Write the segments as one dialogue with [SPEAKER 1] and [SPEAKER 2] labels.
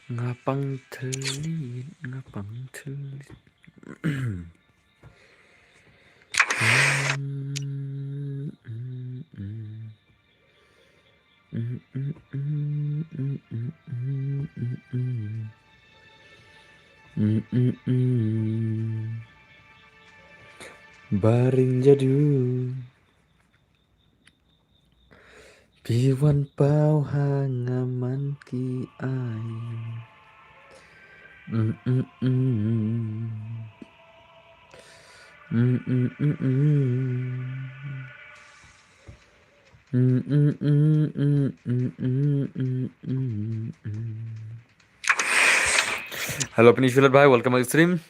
[SPEAKER 1] Ngapang telit, ngapang telit. Baring jadu Piwan pau hangaman ki ai. Halo peninsular bhai, welcome back stream.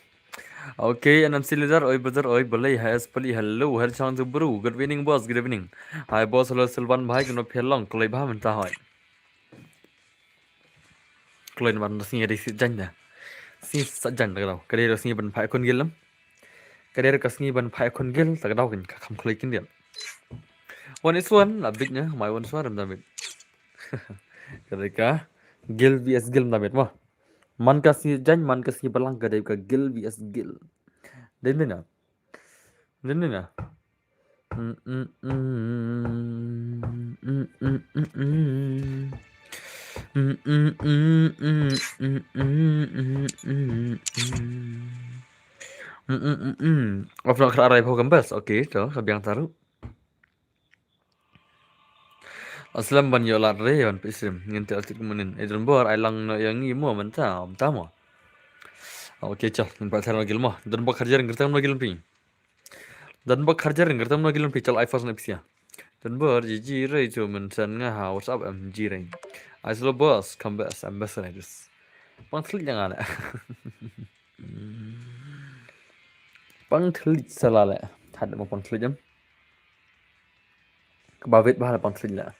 [SPEAKER 1] Okay, and I'm still there. Oi brother, oi balai has pali. Hello, hel chang tu bro. Good evening boss, good evening. Hi boss, hello Silvan bhai, kena pelong kolai bha menta hoi. Kolai man singa di si janja. Si sajan tak tahu. Kadai singa ban phai kon gelam. Kadai ka singa ban phai kon gel tak tahu kan kam kolai kin dia. One is one, labitnya, my one is one damit. Kadai ka gel vs gel damit mah. Man ka singa jan, man ka singa balang kadai ka gel vs gel. Dende na. Dende na. Of nak arai phau kambas. Okay, to sabiang taru. Aslam ban yola re ban pisim ngente altik munin. Edron bor ailang no yang imo menta om tamo. Okay, chal, nampak cara lagi lemah. Dan bak kerja ngertam lagi lempi. Dan bak kerja ngertam lagi lempi chal iPhone nepsia. Dan bor jiji re itu mensan ngah WhatsApp am jireng. Aslo bos kambas ambassadors. Pangtlik jangan ada. Pangtlik salah lah. Had mau pangtlik jam. Kebawit bah pangtlik lah.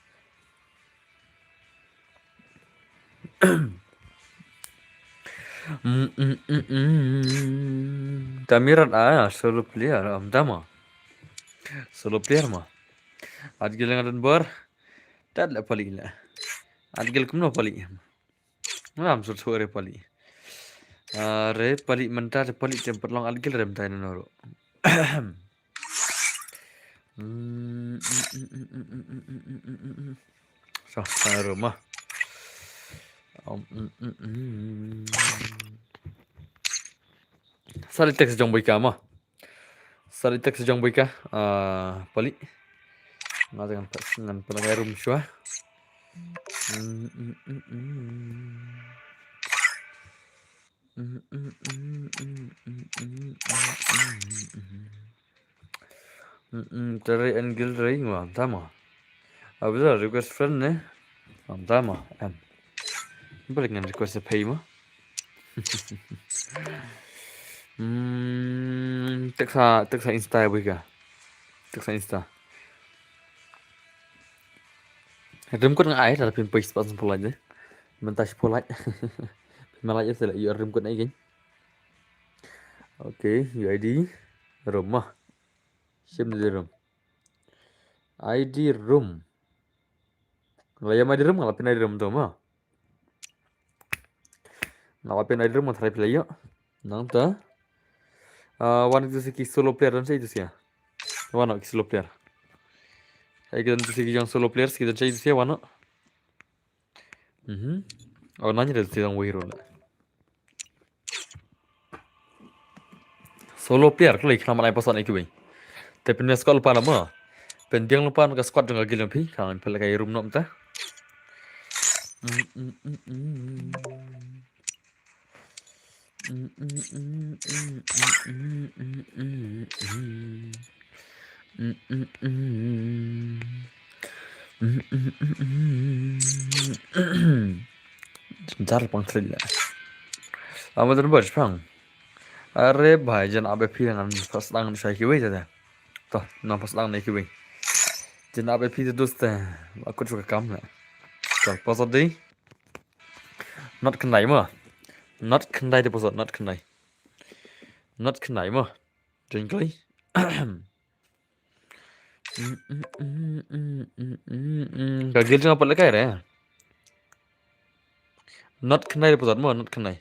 [SPEAKER 1] Tamiran solo player am dama. Solo player mah. Adgil dengan bor. Tak ada pali lah. Adgil kumno pali. Ngam sur sore pali. Re pali mentar pali tempat long adgil rem tayo noro. So, sa rumah. Sari teks jong boy ka mah. Sari teks jong boy ka. Pali. Nga dengan penagay room shua. Tari angle ray ngam tama. Abis request friend ne. Ngam tama. Balik ngan request pay mah. Teksa insta boy ka. Teksa insta. Rim kot ngai dah pin pay pas pulai je. Mentas pulai. Malah je sila you rim kot nai geng. Okay, UID rumah. Sim di room. ID room. Layam ID room ngalapin ID room tu mah. Ngalapin ID room mathrai pilih yo. Nang ta. One itu si solo player dan saya itu sih ya. One solo player. Saya kita itu si yang solo player kita saya itu sih one. Oh nanya dari si yang wihiro lah. Solo player kalau ikhlas mana pasal itu bing. Tapi ni sekolah lupa nama. Penting lupa nak squad dengan gila pi. Kalau pilih kayak room nom ta. Sebentar pangsil lah. Amat terbaik pang. Are भाई जन अबे फिर none first लांग शायद की वजह से तो ना फर्स्ट लांग नहीं की वजह जन अबे फिर दोस्त aku juga kam lah so pas tadi not kendai mah not kendai di posot not kendai mah jengkli gagil jangan apa lagi ya not kenai episode mo not kenai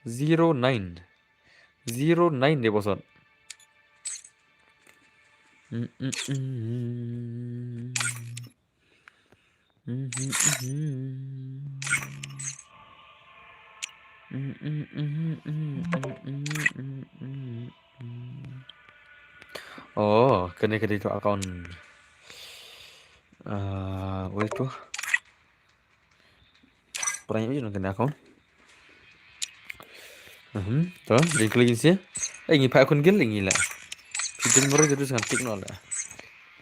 [SPEAKER 1] 09 09 episode oh kena itu account wait tuh pertanyaan aja kena account tuh link lagi sih ngapa akun gil lagi lah fitur murah jadi sangat tik nol lah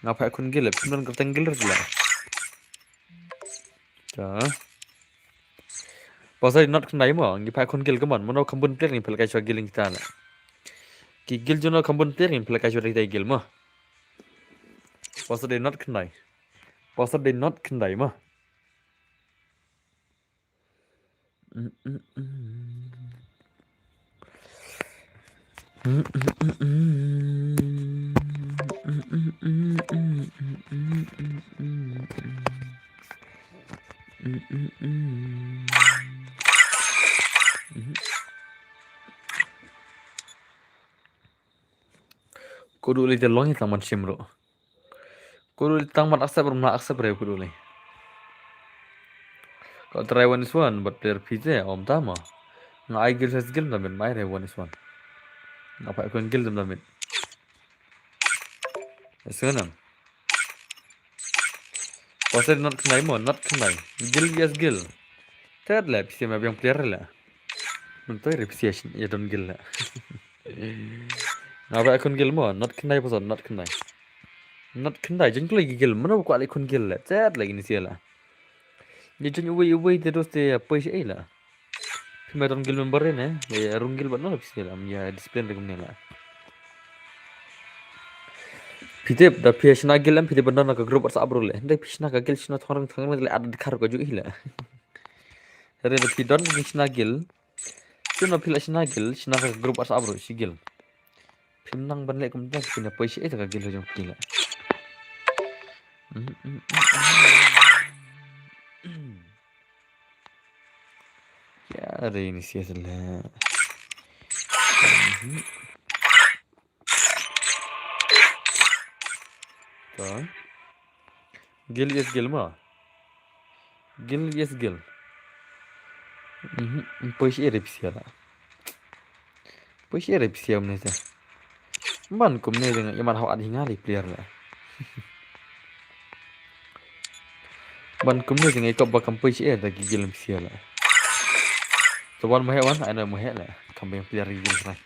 [SPEAKER 1] ngapa akun gil lah pimpinan kertas gil lah tuh Pasal not kenai mo, ngi pa kon gil kamon, mono kambun player ngi pelkai chwa giling kita la. Ki gil jono kambun player ngi pelkai chwa kita gil mo. Pasal de not kenai. Pasal de not kenai mo. Kudu li de longi taman shimro. Kudu li taman aksa bermla aksa bre kudu li. Kalau try one is one, but player PJ om tama. Nga ai gil ses gil namin mai re one is one. Nga pa kon gil namin. Esenam. Pasal not kenai mo, not kenai. Gil yes gil. Third lap sih mah yang player lah. Mentoy repetition ya don gil lah. Nga pa kon gil mo, not kenai pasal not kenai. Not kenai jeng lagi gil, mana buat lagi kon gil lah. Third lagi ni sih lah. Ni jeng uwe terus te apa sih lah. Pima don gil member ni, ya rung gil buat nol sih lah. Ya discipline rekom ni lah. Pidep dah pihak nak gil pidep benar nak grup WhatsApp bro le. Dah pihak nak gil sih nak orang le ada dikar ko juga lah. Hari dah pidon pihak nak gil. Cuma pihak nak gil sih nak grup WhatsApp bro sih gil. Pimnang banle kemudian punya paisa itu gil jom gila. Ya ada ini sih lah. Tuh. Gil yes gil mah. Gil yes gil. Paisa repsia lah. Paisa repsia mana sih? Man kum ni dengan iman hawa hingali player lah. Man kum ni dengan ikut bakam paisa dah gil repsia lah. Tuan mahewan, ana mahel lah. Kambing player gil lah.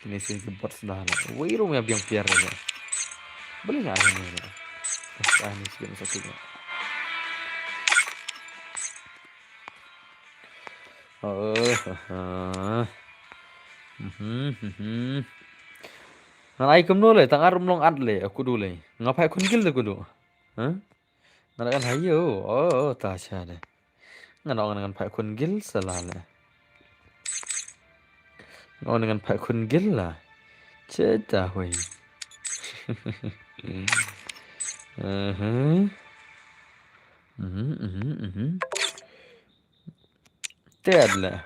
[SPEAKER 1] Ini sih buat sudah lah. Wiro yang biang player lah. Boleh nggak ini lah? Ini sih satu. Nanai kum dulu, tangar rumlong adle, aku dulu. Ngapai kun gil tu kudu? Nanai kan hayo, tasha deh. Nanai dengan pai kun gil salah. Nanai dengan pai kun gil lah. Cedah wei. Tiada lah.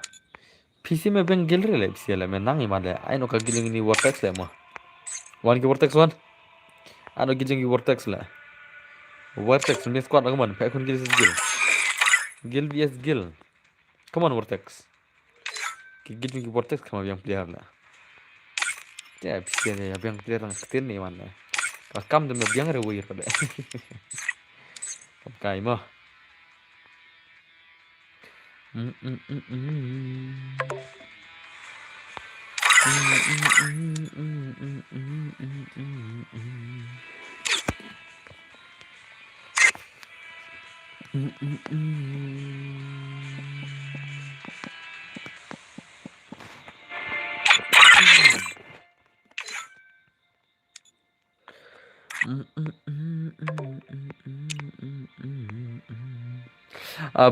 [SPEAKER 1] PC में बैंक गिल रहे ले PC ले मैं नांग इमाले I know का गिलिंग नी vortex ले मो one की vortex one ano गिलिंग की vortex ले vortex में squad come on पे कौन Gill gil vs gil come on vortex की गिलिंग की vortex कम yang player ले क्या PC ले yang player lang setin nih mana kam tu yang rewir pada kai mah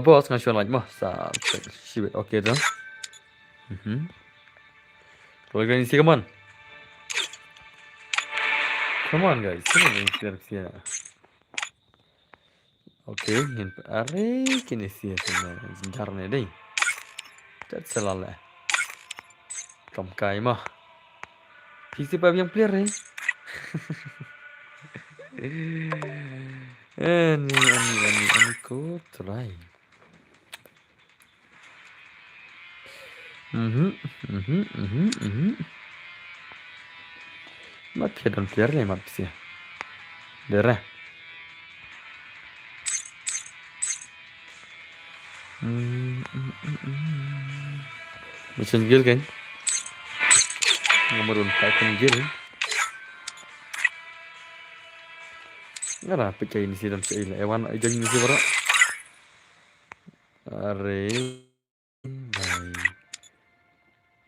[SPEAKER 1] bos ngasih lagi mah sa sibet oke dah organisasi come on guys ini yang clear. Oke, ngin are kini sih sebenarnya deh. Tet selalu cầm cày mà PC ba yang player ni ani ko try mhm mat pia dan player ni mat sih dere mission gil kan nomor 4 kan gil ngara pecah ini sih dan sih ewan aja ini sih bro are này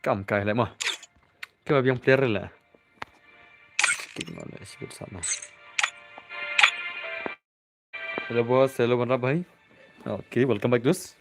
[SPEAKER 1] cầm cày lại mà cái ba yang player là skip nó lại skip sama hello boss hello bang Rabhai okay welcome back guys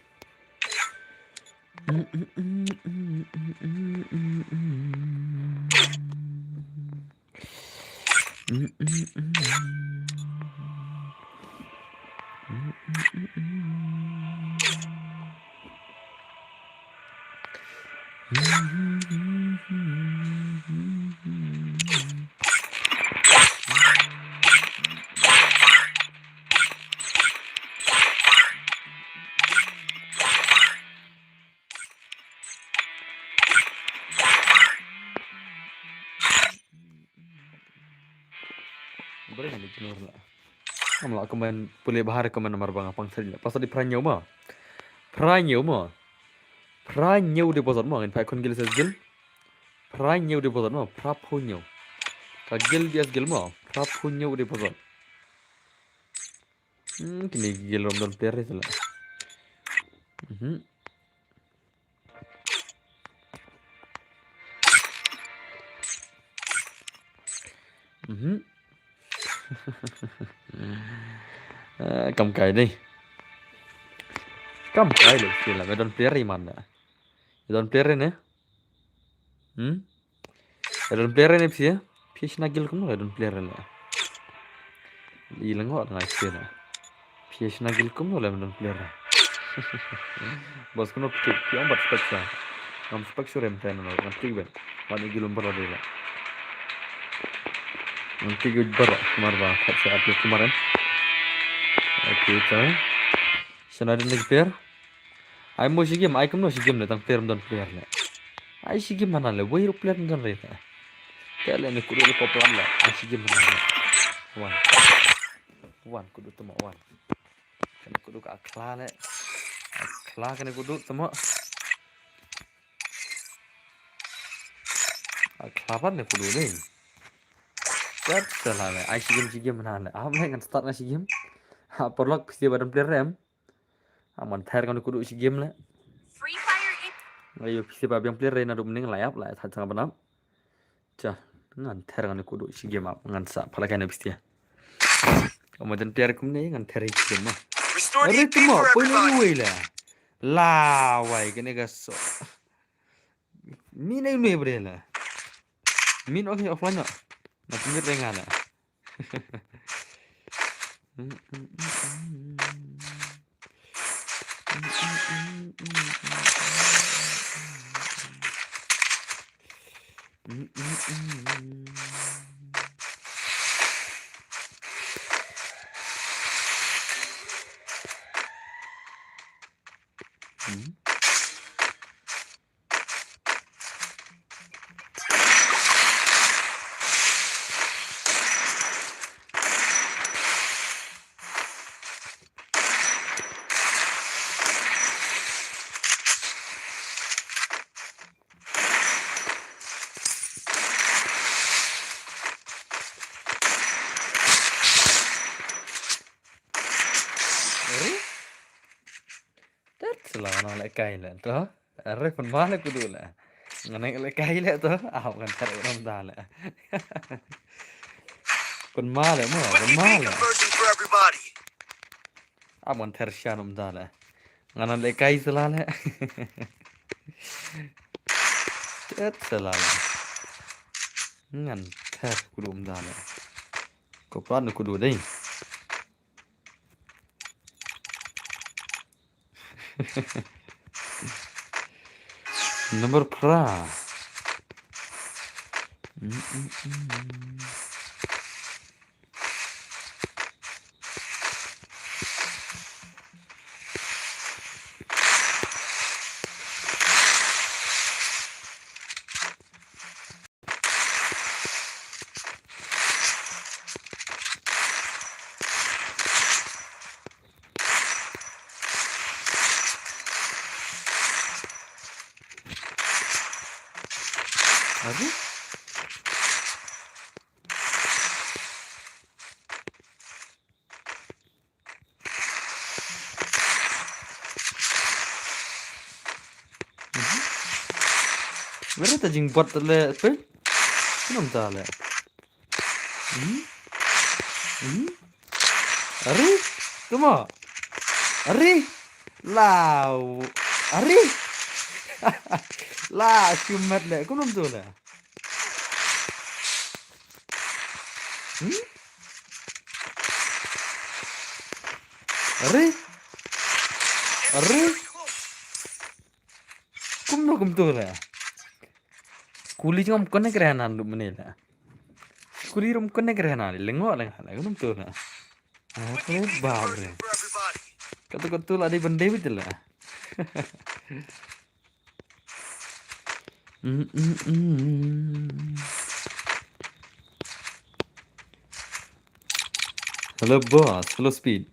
[SPEAKER 1] boleh ni kenur lah amla komen boleh bahar komen nomor bang apang tadi pas di pranyo ma pranyo di bosot ma in pai kon gil gil pranyo di bosot ma prapunyo ka gil bias gil ma prapunyo di bosot kini gil rom don player itu lah cầm cày đi cầm cày được thì là cái don player gì mà don player này don player này sih fish nagil kamu lah don player lah ilang kok nggak sih lah fish nagil kamu lah don player bos kuno pikir yang buat speksa nam spek surem tena nanti ben mana gilum berada lah nanti gue berak kemarin bah saat itu kemarin oke coy senada nih player ai mau si game ai kamu si game tentang player dan player lah ai si game mana lah woi player dan reta kayak ni kudu ni kopelan lah ai si game mana lah wan kudu temu wan kan kudu ke akla lah akla kan kudu temu akla apa nih kudu nih Tet selalu, ai si game mana lah? Am ngan start na si game. Porlog pasti badan player ram. Aman thair kan kudu si game lah.
[SPEAKER 2] Free Fire it.
[SPEAKER 1] Ayo pasti babiang player na dum ning layap lah thật sang banam. Cha, ngan thair kan kudu si game up ngan sa pala kan pasti ya. Kemudian player kum ni ngan thair si game mah. Are tu mah poi ni lah. La wai kene gaso. Min ai nu bre lah. Min okay offline nak. Nak pinggir dengan lah. Selawan oleh kai lah toh. Are pun mana kudu lah. Nganai oleh kai lah toh. Aw kan tar orang dah lah. Pun mana mo, pun mana. Aman tar syanum dah lah. Nganai oleh kai selalu. Tet selalu. Ngan tar kudu dah lah. Kau plan kudu deh. Nomor pra. Aduh. Mana tajing buat le pe? Kenapa tak le? Ari, tuma. Ari, lau. Ari, lah, cumat le. Kenapa tu le? Ari, Ari, kenapa tu le? Kuli jom kena kerana lu menela. Kuli rom kena kerana lengok lengah. Kenapa tu le? Apa babre? Kata lah di benda betul lah. Hello boss, hello speed.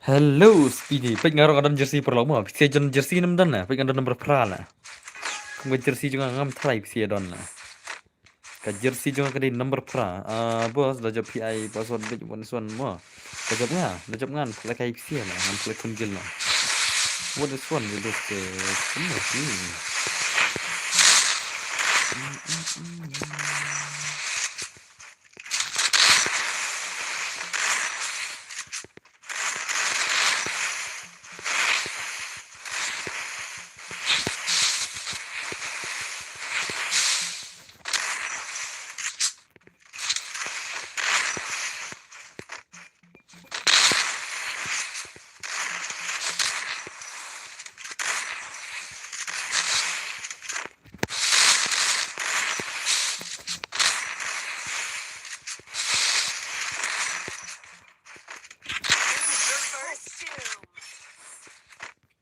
[SPEAKER 1] Hello speedy. Pek ngarok adam jersey perlama. Pisia jon jersey nam dan lah. Pek ada nomor pera lah. Kau jersey juga ngam try pisia don lah. Ka jersey juga kadi nomor pera. Bos dah jawab PI password bej one one mo. Dah jawab nga, dah jawab ngan play kai pisia lah. Ngam play kunjil lah. What is one with this? Semua sini.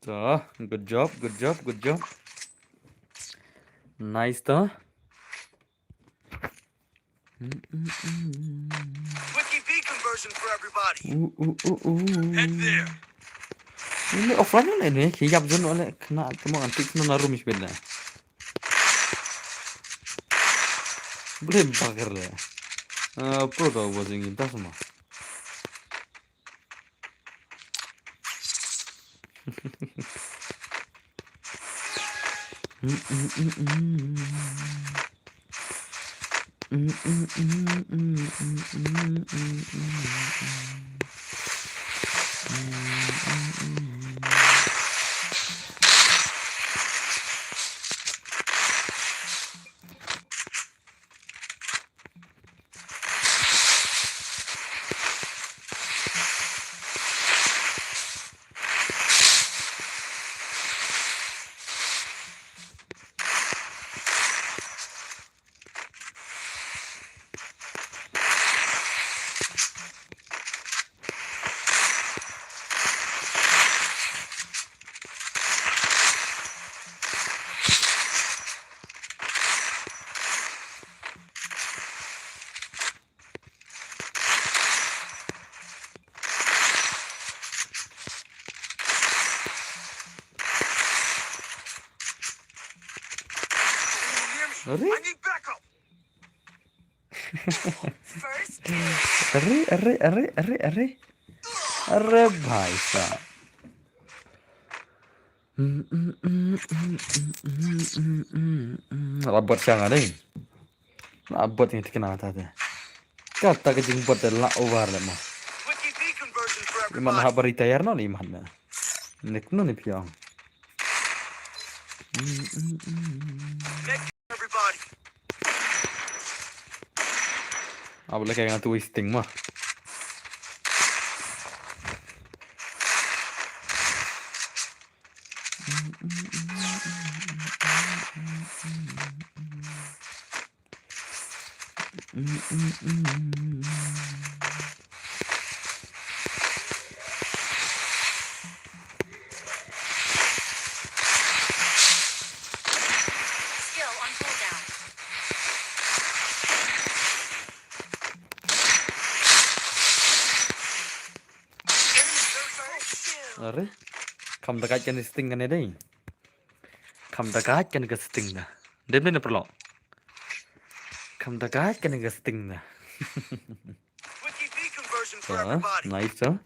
[SPEAKER 1] So, good job. Nice toh.
[SPEAKER 2] Wiki V conversion for everybody. Head there.
[SPEAKER 1] Ini offline lah ini. Hijab zon oleh kena temu antik nu narum isbedna. Boleh bakar lah. Pro tau buat ini tak semua.
[SPEAKER 2] I need backup. First.
[SPEAKER 1] Arre भाई साहब. Labot siang ada ni. Labot ni terkenal tadi. Kata kejeng buat la over lah mah.
[SPEAKER 2] Wiki V conversion for
[SPEAKER 1] Iman
[SPEAKER 2] everybody.
[SPEAKER 1] ha beritayar no ni iman na. Nek no ni piang.
[SPEAKER 2] Thank you, everybody.
[SPEAKER 1] Apa lagi yang tu wasting mah.
[SPEAKER 3] Skill on cooldown.
[SPEAKER 1] Are kam dekat kan sting kan deh kam dekat kan ke sting dah dia benar perlu kam dekat kan ke sting dah
[SPEAKER 2] Wiki V conversion for
[SPEAKER 1] ya
[SPEAKER 2] everybody.
[SPEAKER 1] nice tuh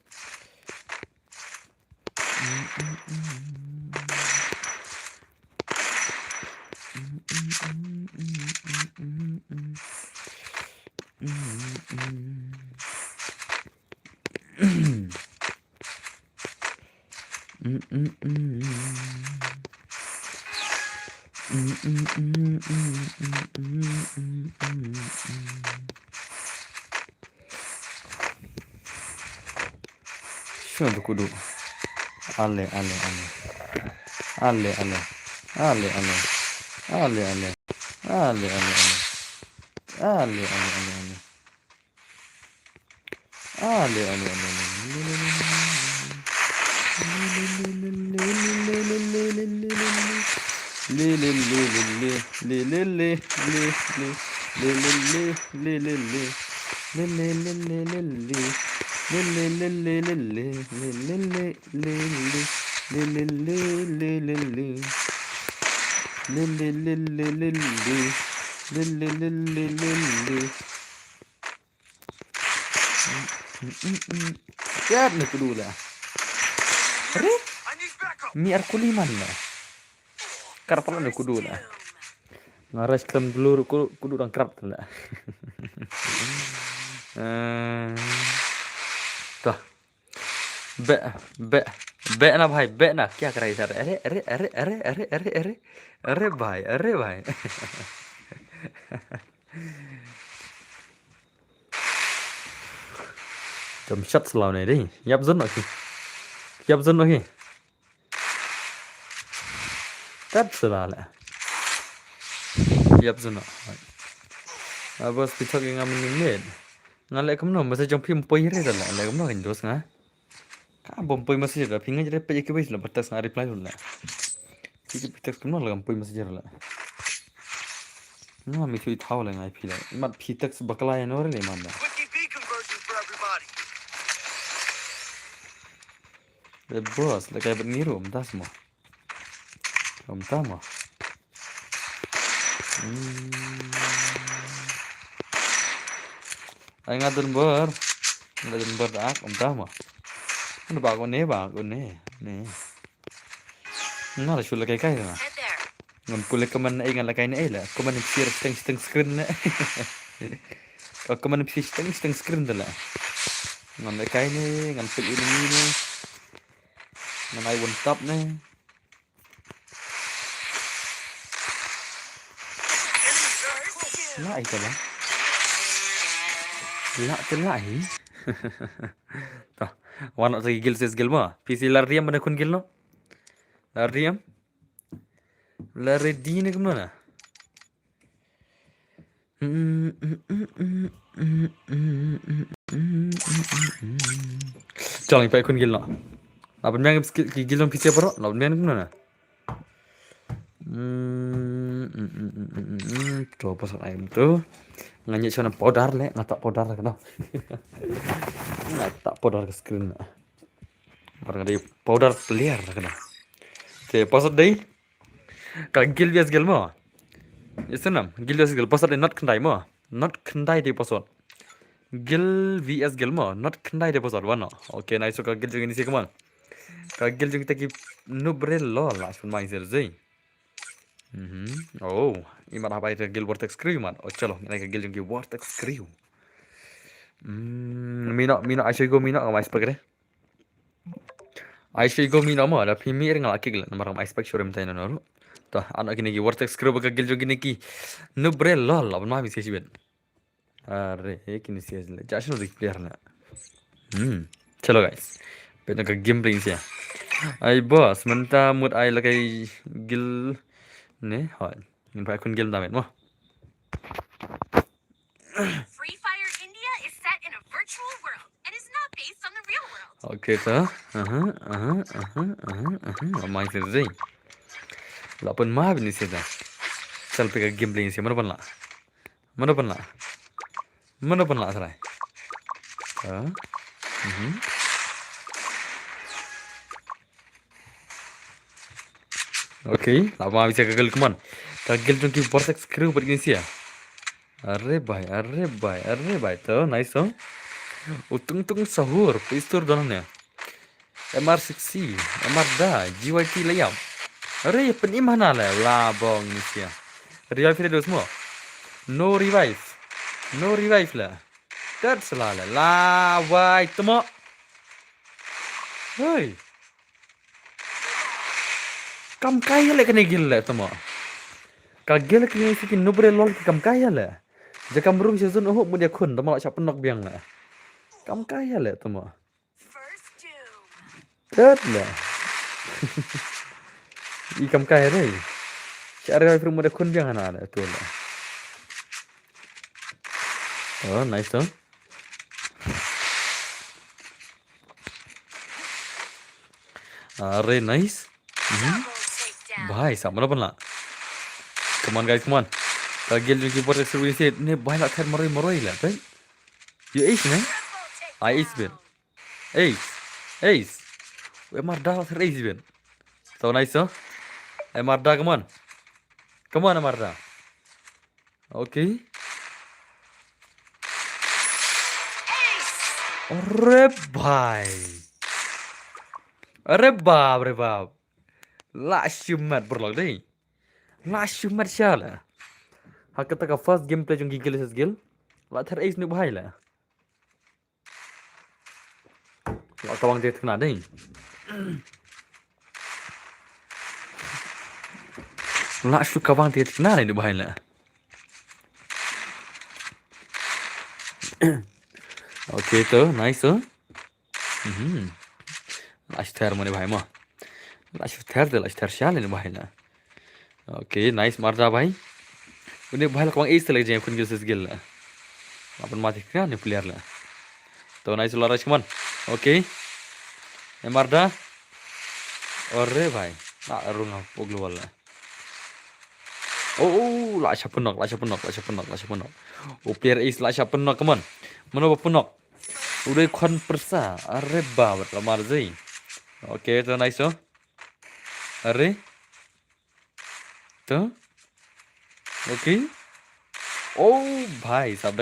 [SPEAKER 1] Siapa kudu ale ale ale ale ale ale ale ale ale ale ale ale ale ale ale ale ale ale Siap nih kudu lah.
[SPEAKER 2] I need backup.
[SPEAKER 1] Mi kuliman lah. Karpal nih kudu lah. Ngaras kem dulu kudu orang kerap lah. Tuh. बे ना भाई बे ना क्या कर रही सर अरे अरे अरे अरे अरे अरे अरे अरे भाई chấm shut slow này đi nhấp dẫn rồi kì tắt slow lại nhấp dẫn rồi bos kita kaya ngamin nid ngalek kamu masih jom pim poy re dah lah kamu hình dos ngah ka bom poy masih dah pingan jadi pe ke lah batas ngah reply dulu lah jadi kita kamu lah kamu poy masih jadi lah no mi thui thau lah ngai phi lah mat phi tak bakla ya no re le man da
[SPEAKER 2] Wiki V conversion for everybody.
[SPEAKER 1] the boss la kaya ni rum das mo tama ai ngadun ber dak tama ano ba ko ne ne nó là chula kai na
[SPEAKER 3] Head there.
[SPEAKER 1] ngon pula kaman ay ngala kai na ila kaman pir steng screen na kaman pir steng screen dala ngon la kai ni ngon pil ini ni ngon ai one top na lại cái đó lại tuh warna lagi gil mah PC lariam mana kun gil no lariam lari di ni kemana jangan pakai kun gil no apa yang gil no PC apa no apa yang kemana tuh pas ayam tuh nganya cuma powder le ngata powder kan ngata powder ke screen orang ada powder clear kan te pas dei ka gil bias gil mo isenam gil bias gil pas not kendai di pasot gil vs gil mo not kendai di pasot wano oke nice ka gil jeng ini sih kaman ka gil jeng kita ki nubre lo lah sun main serjei oh iman apa itu gil vortex crew man oh chalo ini gil jeng vortex crew mina asyik go mina nggak mais pakai asyik go mina mah ada pimir nggak laki gila nomor mais pakai showroom tanya noru tuh anak gini vortex crew pakai gil jeng gini ki nubre lo lah mah bisa sih ben अरे एक ही नहीं जैसे नो दिख प्लेयर ना चलो गाइस पे तो game playing से Ai boss, menta mood ai là cái gil nè hỏi. Nhìn phải con gil ta mệt mo.
[SPEAKER 3] Free Fire India is set in a virtual world and is not based on the real world.
[SPEAKER 1] Okay ta. Mai से gì? Là अपन माँ भी नहीं से जा. चल पे का game play से mana बनला सराय. Okay, lama bisa gagal keman. Gagal tu ki borsak screw pergi sih ya. Arre bhai, to nice to. Utung sahur, pistur donanya. MR60, MR da, GYT layam. Arre pen imana la bong ni sih ya. Revive dia semua. No revive lah. That's la wai temo. Hei. Kam kaya le kene gil le temo. Kagel kene sih nubre lol kam kaya le. Jaka merum season oh mudia kun temo siapa penok biang le. Kam kaya le temo.
[SPEAKER 3] First doom.
[SPEAKER 1] That le. I kam kaya re. Cara revive mudia kun biang ana le tu le. Oh, nice to. Arre nice.
[SPEAKER 3] Double takedown.
[SPEAKER 1] Bhai, sama apa lah? Come on guys, come on. Kagel yung keyboard seru ini sih. Nih bhai lah kan moroi lah, kan? You ace nih?
[SPEAKER 3] Triple
[SPEAKER 1] I ace ben. Ace. Marda lah ace ben. So nice so. Marda, come on. Come on Marda. Okay. Arre bhai. Arre baap. Last shumat berlok deh. Last shumat siapa? Hak kata ka first gameplay jong gigil ses gil. La thar ace ni bhai lah. La kawang dia kena deh. La shu kawang dia kena ni bhai lah. Okay to, nice to. Last thar mone bhai mo. Last thar siapa ni bhai lah. Okay, nice marda bhai. Udah bahal kawang ace lagi jangan kun gil skill lah. Apa mati kena nih player lah. Tuh nice lara cuman. Okay. Marda. Orre bhai. Tak arung apa global lah. Oh, lah siapa penok. Oh player ace lah siapa penok kawan. Mana apa penok? Udah kon persa. Arre babat lah marzi. Okay, tuh nice oh. Arre. Tuh. Okay. Oh भाई साहब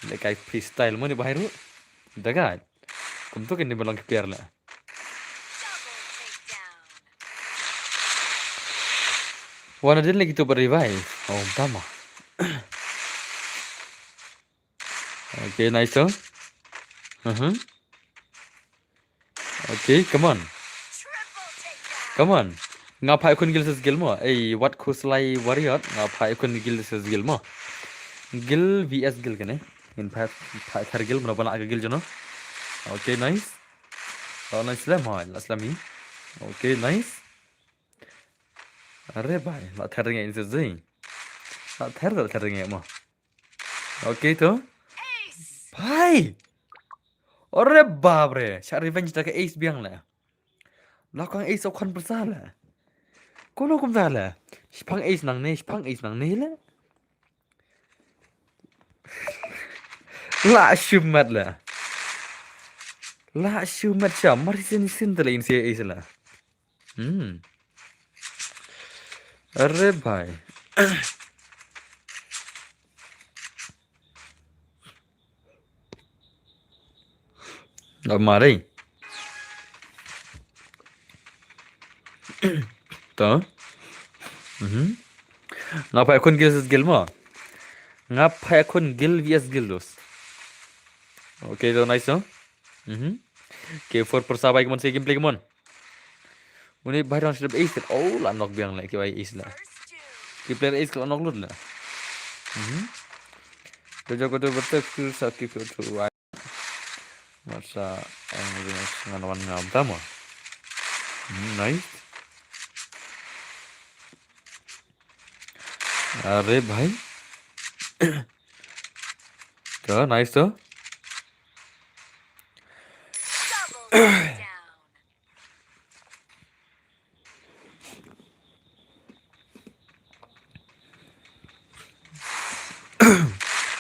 [SPEAKER 1] dekat freestyle mo ni bahai ru dekat kum tu kini belong player lah
[SPEAKER 3] double takedown.
[SPEAKER 1] wana din lagi tu revive oh tama okay nice so okay come on
[SPEAKER 3] Triple takedown.
[SPEAKER 1] come on ngapai kun gil ses gil mo what kuslai warrior ngapai kun gil ses gil mo gil vs gil kene in fact thar gil mana bana gil jono okay nice oh nice lah mo aslami okay nice arre bhai la thar nge in ses zai la thar nge mo okay to
[SPEAKER 3] Ace.
[SPEAKER 1] bhai arre baap re sha revenge ta ke ace biang la la kang ace kon persa la Kono kum salah. Spang ace nang ne lah. La shumat lah. La shumat siya. Mari sin talain si ace lah. Arre bhai. अब मारे to ngapai akun gil ses gil mo ngapai akun gil vs gil dos okay to nice no K4 persabai kemon se gameplay kemon uni bahar sudah ace oh la knock biang la ki ace la
[SPEAKER 3] First doom.
[SPEAKER 1] ki player ace la knock lut la Jojo tu betul tu sakit tu masa ang nganawan ngam tama nice. अरे भाई तो नाइस तो।
[SPEAKER 3] Double takedown.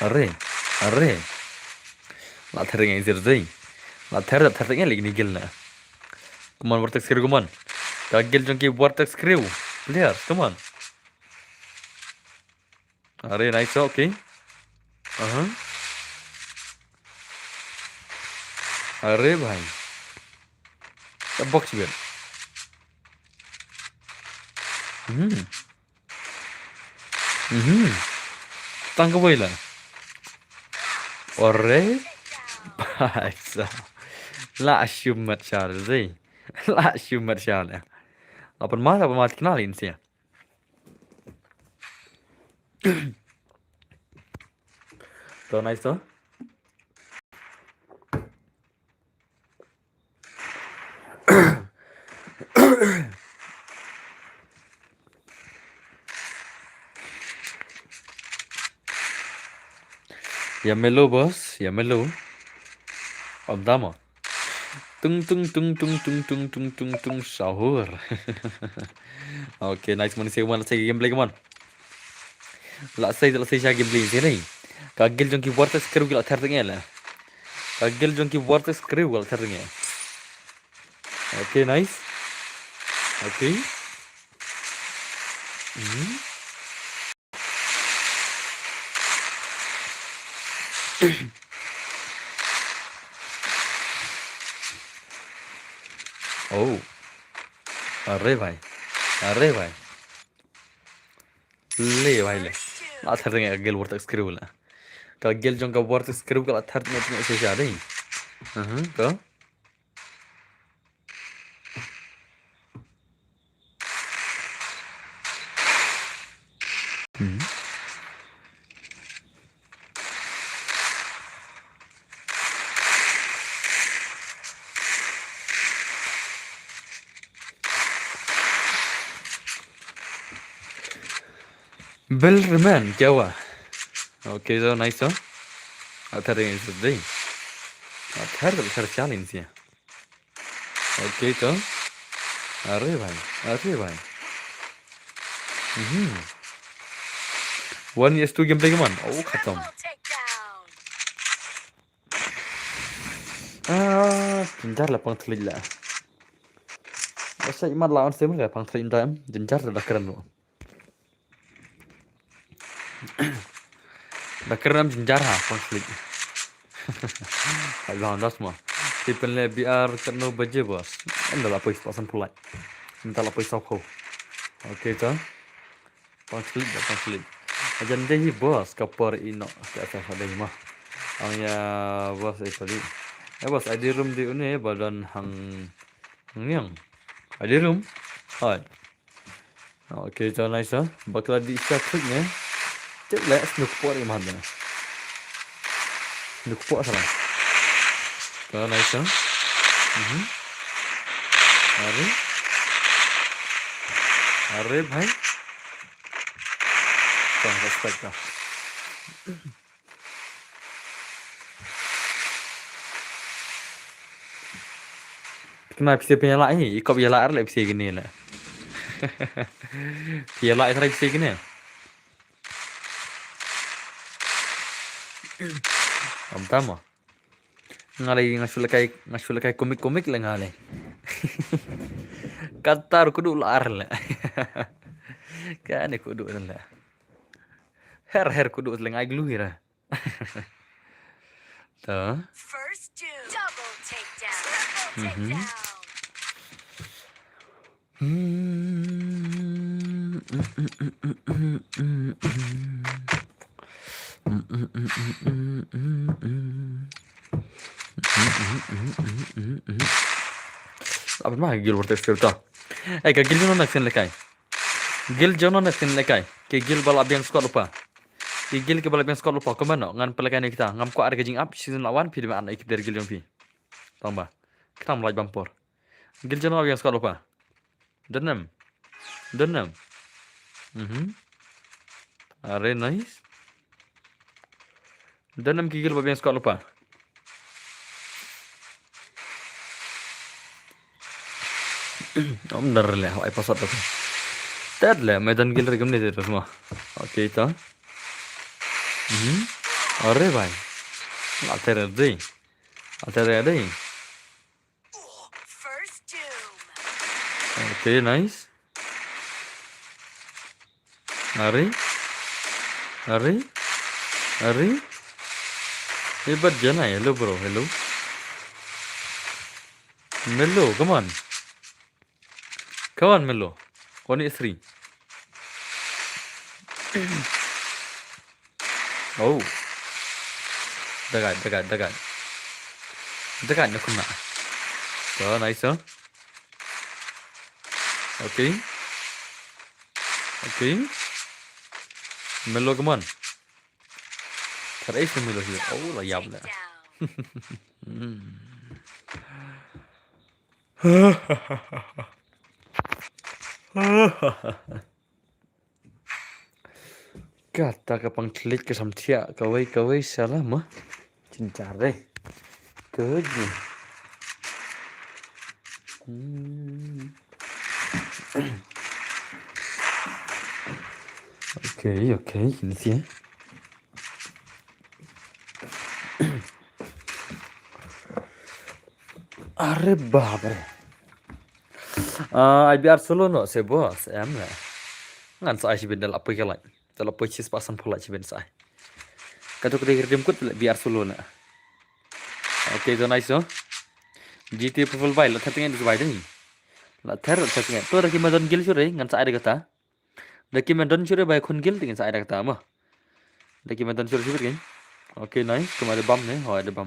[SPEAKER 1] अरे अरे ला थेरेंगे इधर दे ला थेरेंगे लेकिन गिल ना come on vortex crew come on kagil jongki vortex crew players come on अरे नाइस ओके अरे भाई बॉक्स बेल tangkap bola अरे भाई साहब ला shumat syar zai ला shumat syar ya apa mati kenalin sih ya tuh nice tuh ya melo bos ya melo om damo tung tung tung tung tung tung tung tung tung sahur oke nice manusia kemana saya gameplay kemana lah saya gameplay sini kagil jongki vortex crew gila tertengnya lah kagil jongki vortex crew gila tertengnya oke nice oke oh अरे भाई ले भाई ले ला थेरेंगे kagil vortex crew lah kagil jongka vortex crew gila tertengnya punya saya deh tuh Bellman क्या हुआ ओके तो नाइस तो अथर दे अथर चैलेंज है ओके तो अरे भाई 1vs2 gameplay kemana oh khatam
[SPEAKER 3] Triple takedown.
[SPEAKER 1] jenjar lah pangtlik lah saya imat lawan saya lah pangtlik time jenjar dah keren loh dah keren jenjar ha pangtlik lawan dah semua tipe le biar kena baje bos anda lah pois pasan pulai minta lah pois sauko oke to pangtlik ajan deh bos kapor ino ke atas ada mah angnya bos tadi bos ada room di ini badan hang yang ada room hai oke to nice bakal di statusnya cek lah snook pot di mana snook pot salah to nice अरे भाई तो respect dah kenapa bisa penyala ini kok penyala lah bisa gini lah penyala itu bisa gini om tamu ngalai ngasul kai komik lah ngalai Qatar kudu lar lah kan kudu lah her kudu lengai gluira tuh
[SPEAKER 3] First two. Double takedown. Triple takedown.
[SPEAKER 1] apa mah gil vortex kereta ka gil jono nak sen lekai gil jono nak sen lekai ke gil bala biang squad lupa ke gil ke bala biang squad lupa kemana ngan pelekan kita ngam ko ada gajing up season lawan pi dengan ekip dari gil yang pi tambah kita mulai bampor gil jono biang squad lupa Denim. Denim. Are nice. Denim gigil babi yang suka lupa. Bener lah, ai password apa? Tad lah, medan gil regam ni terus semua. Okey itu. Are bhai. Atere deh. Atere deh.
[SPEAKER 3] First doom.
[SPEAKER 1] Okay, nice. Are? Hebat jana, hello bro, hello. Mello, come on. Come on, Mello. 183. Oh. Dekat. Dekat nak kena. So, nice, huh? Okay. Mello, come on. Try some Mello here. Oh, la yab la. Kata ka pang klik ke sam thia kawai salah mah. Cincar deh. Kerja. Okay, ini sih. Are babre. IBR solo no se bos em lah. Ngan sa si bendal apa kelai. Dalam purchase pasan pula si bensai. Kata kita kirim kut biar solo na. Okay, itu nice no. GTA profile file lah tapi yang disebut ini. Lah ter tapi tu rekomendasi gil sure ngan sa ada kata. Rekomendasi sure by kun gil dengan sa ada kata mah. Rekomendasi sure sure kan. Okay, nice. Cuma ada bam nih. Oh, ada bam.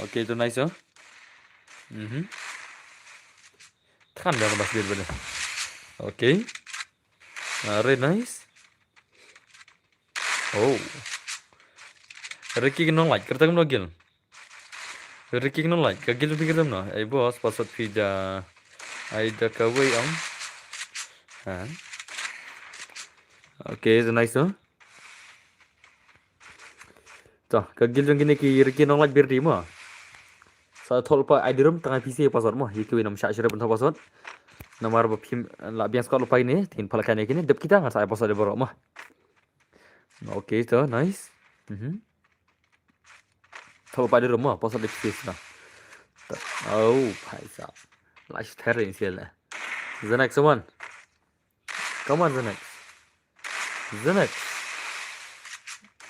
[SPEAKER 1] Okay, itu nice no. Kan dah lepas dia benar. Okay. Very nice. Oh. Ricky no like करता कम गil. Ricky no like का gil pikir तुम ना. Ay boss pasat pizza. Ay dah kawai am. हाँ. Okay, so nice no. Tuh, ka gil jong gini ki Ricky no like berdi mah. Sa thol pa ID room tengah PC password mah. Yiki nam syashire pun password. Nomor bapim la biang sekolah lupa ini. Tin palakan ini. Dep kita ngan saya password borok mah. Okay, so nice. Thol pa ID room mah password PC na. Oh, bhai sahab. Last terrain sih lah. The next one. Come on, the next.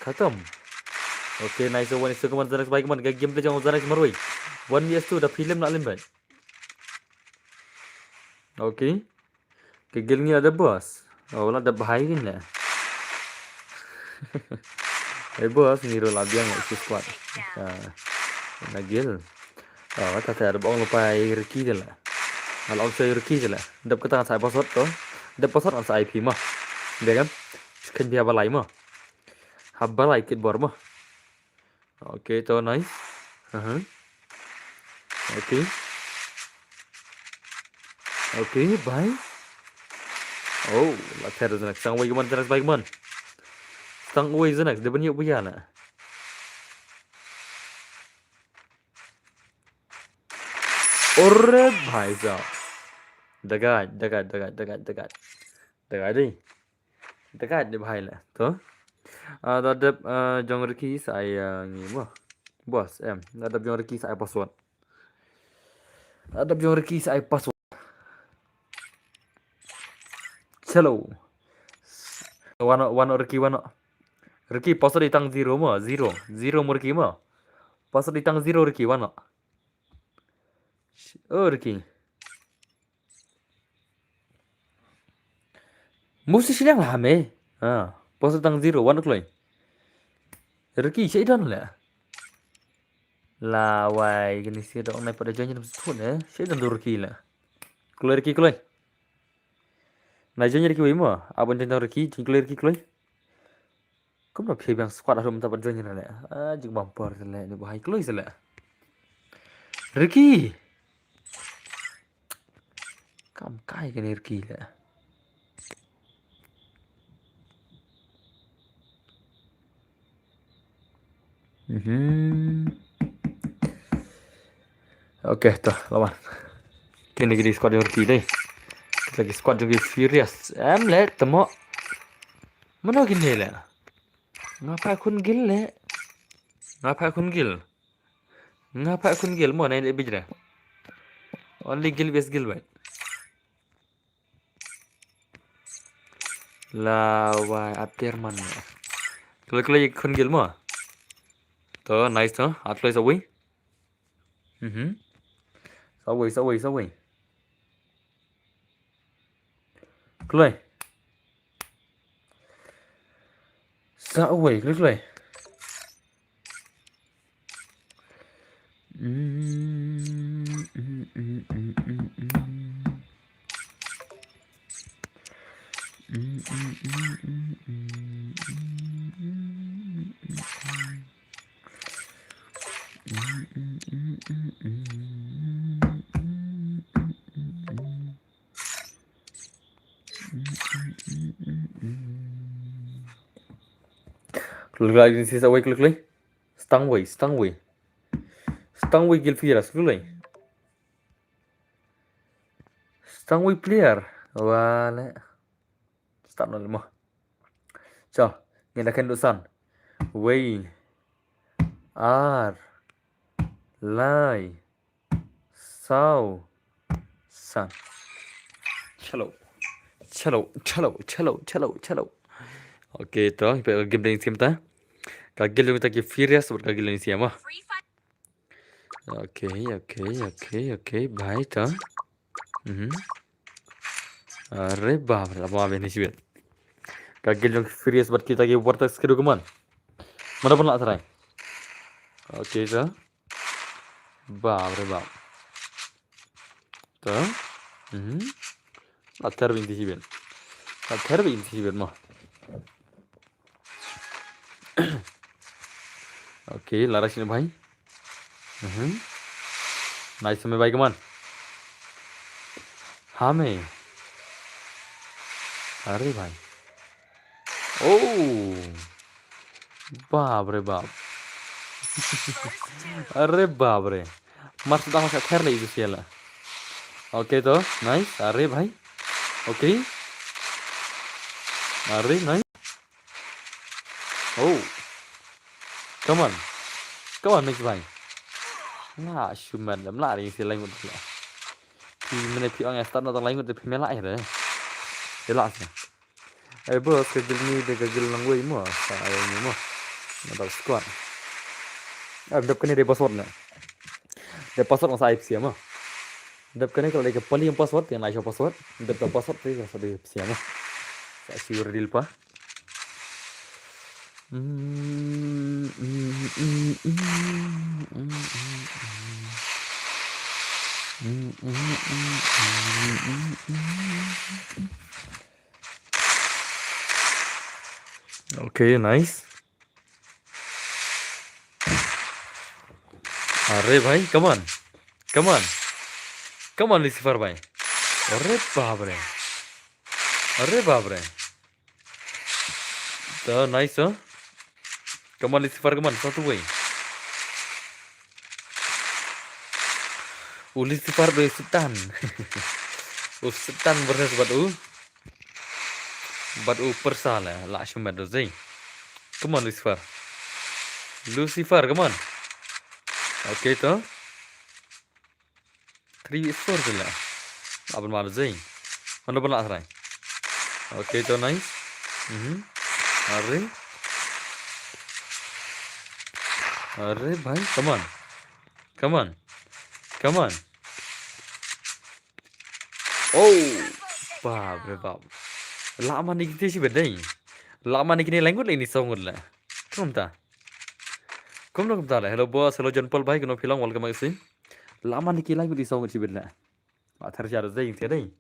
[SPEAKER 1] Khatam. Okay, nice one. Is come on the next bike man. Game play jangan the next maroi. 1vs2 the film nak limbat. Okay. Kegil ni ada bos. Oh, lah ada bahaya ni lah. Bos ni rola biang ikut squad. Nagil. Oh, tak ada bong lupa Ricky je lah. Kalau saya Ricky je lah. Dap kata saya password tu. Dap password an saya IP mah. Dia kan? Kan dia balai mah. Habbalai kit bor mah. Okay, tu nice. Okay, bye. Oh, lah terus nak sang wei man terus baik man. Sang wei je nak dia banyak punya nak. Orre bhai sahab. Dekat ni. Dekat ni bhai lah. Tu. Ada jong Ricky saya ni mah. Bos em. Ada jong Ricky saya password. Hello. One Ricky one. Ricky password ditang 0 mah. 0 mo Ricky mah. Password ditang 0 Ricky one. Oh Ricky. Mesti silang lah me. Password ditang 0 one kelai. Ricky saya dah lah. Lawai gini sih ada online pada janji nampak tu saya dah Ricky lah. Keluar Ricky kelai. Najannya Ricky wima, abang tentang Ricky, cingkler Ricky kelai. Kau nak pilih yang squad atau minta berjanji lah. Jeng bumper lah, ni bahaya kelai salah. Ricky, cái này kỳ lạ. Oke, tuh lawan. Kini lagi di squad yang kỳ đây. Kita lagi squad yang furious. Em lihat temo. Mana gini lah? Ngapa kun gil le? Ngapa kun gil? Ngapa kun gil? Mau naik lebih jera? Only gil best gil baik. Lawan Abderman. Kalau kun gil mau? Tuh nice tuh. Atlet sawi. Sawi. Kelai. Sawi, kelai. Kelai ini sisa sawi kelai. Stangway. Stangway gil furious kelai. Stangway player. Wala. Start nol mo. So, nginakan dosan. Wayne. R. Lai. Sao. San. Chalo. Oke, toh game dari sim ta. Kagil kita ki furious buat kagil ini siapa?
[SPEAKER 3] Free Fire.
[SPEAKER 1] Oke. Baik toh. Arre baap रे बाप ini sih. Kagil yang furious buat kita ki vortex kedu keman. Mana pun lah terai. Oke toh. Baap रे baap. Toh. Atar binti sih. Atar binti sih mah. Oke, laras ini भाई. Nice में भाई कमान. हाँ में. अरे भाई. Oh. बाप रे बाप. अरे बाप रे. मस्त दाम का खैर नहीं दूसरी वाला. ओके तो nice. अरे भाई. ओके. अरे nice. Oh. Come on next bhai. Nah, shuman lắm lại thì lên một lại. Thì mình này anh start nó lấy một thì mới lại rồi. Thế lại sao? Ai bơ cái gilni để cái gil lang quay mà, sao như mà. Nó đọc squad. Em đập cái này để password nè. Để password nó sai xíu mà. Đập cái này kalau để cái paling password yang lain password. Đập cái password thì sẽ đi xíu mà. Saya sure deal pa. Okay, nice. अरे भाई, come on Lucifer भाई. अरे बाप रे. तो nice हो. Come on Lucifer, satu way. Lucifer dari Sultan. Sultan versus batu persala lah cuma dozai. Come on Lucifer, come on. Okay toh. 3-4 je lah. Apa malu zai? Mana pun lah serai. Okay toh nice. अरे भाई come on. Oh, बाप रे बाप. Lama nih kita sih beda ini. Lama nih kini language ini song lah. Kamu tak lah. Hello boss, hello John Paul भाई kena film welcome back sih. Lama nih kini language song sih beda. Athar sih ada ini tiada ini.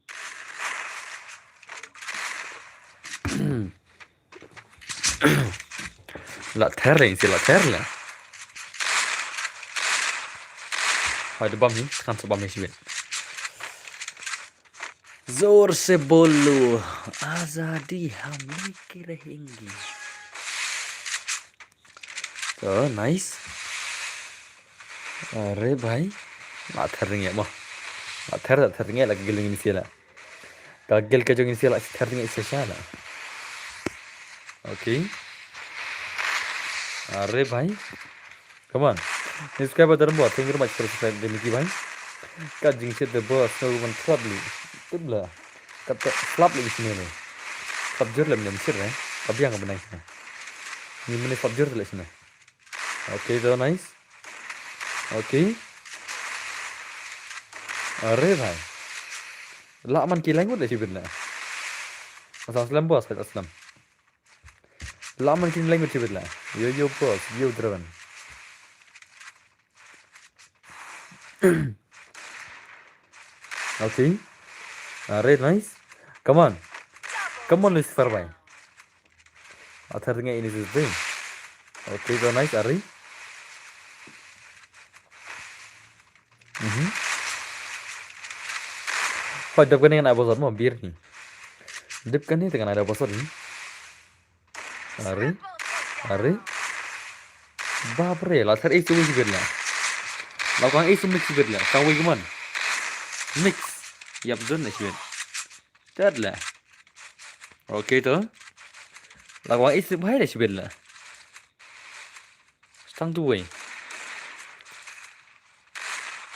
[SPEAKER 1] La terra in la terra. Hadi bam ni, kan så bam ni sibin. जोर से बोलो आजादी हम लेके रहेंगे तो नाइस अरे भाई थर्रिंग mo थर्रिंग lagi giling ini sila kagel ke jong ini sila थर्रिंग इससे शाला ओके अरे भाई come on इसके बाद दरम बहुत फिंगर मैच कर सकते हैं दिमिकी भाई का जिंग से the boss no one probably tubla kata flop lagi sini nih subjur lah menjadi sir ya tapi yang benar ini mana subjur lah sini oke so nice oke अरे भाई ला मन की लैंग्वेज ऐसी बिरला असलम बॉस फिर असलम ला मन की लैंग्वेज बिरला यो बॉस यो ड्रवन ओके अरे नाइस कम ऑन लुसिफर भाई अथरnya ini sih oke so nice Ari Padahal kan dengan abosor mau bir nih. Dip kan nih dengan ada abosor nih. Are. Bapre, latar itu mix birla. Lakukan itu mix birla. Kau gimana? Mix. Yap zon nih bir. Terlah. Oke tuh. Lakukan itu bahaya sih birla. Stang tuh way.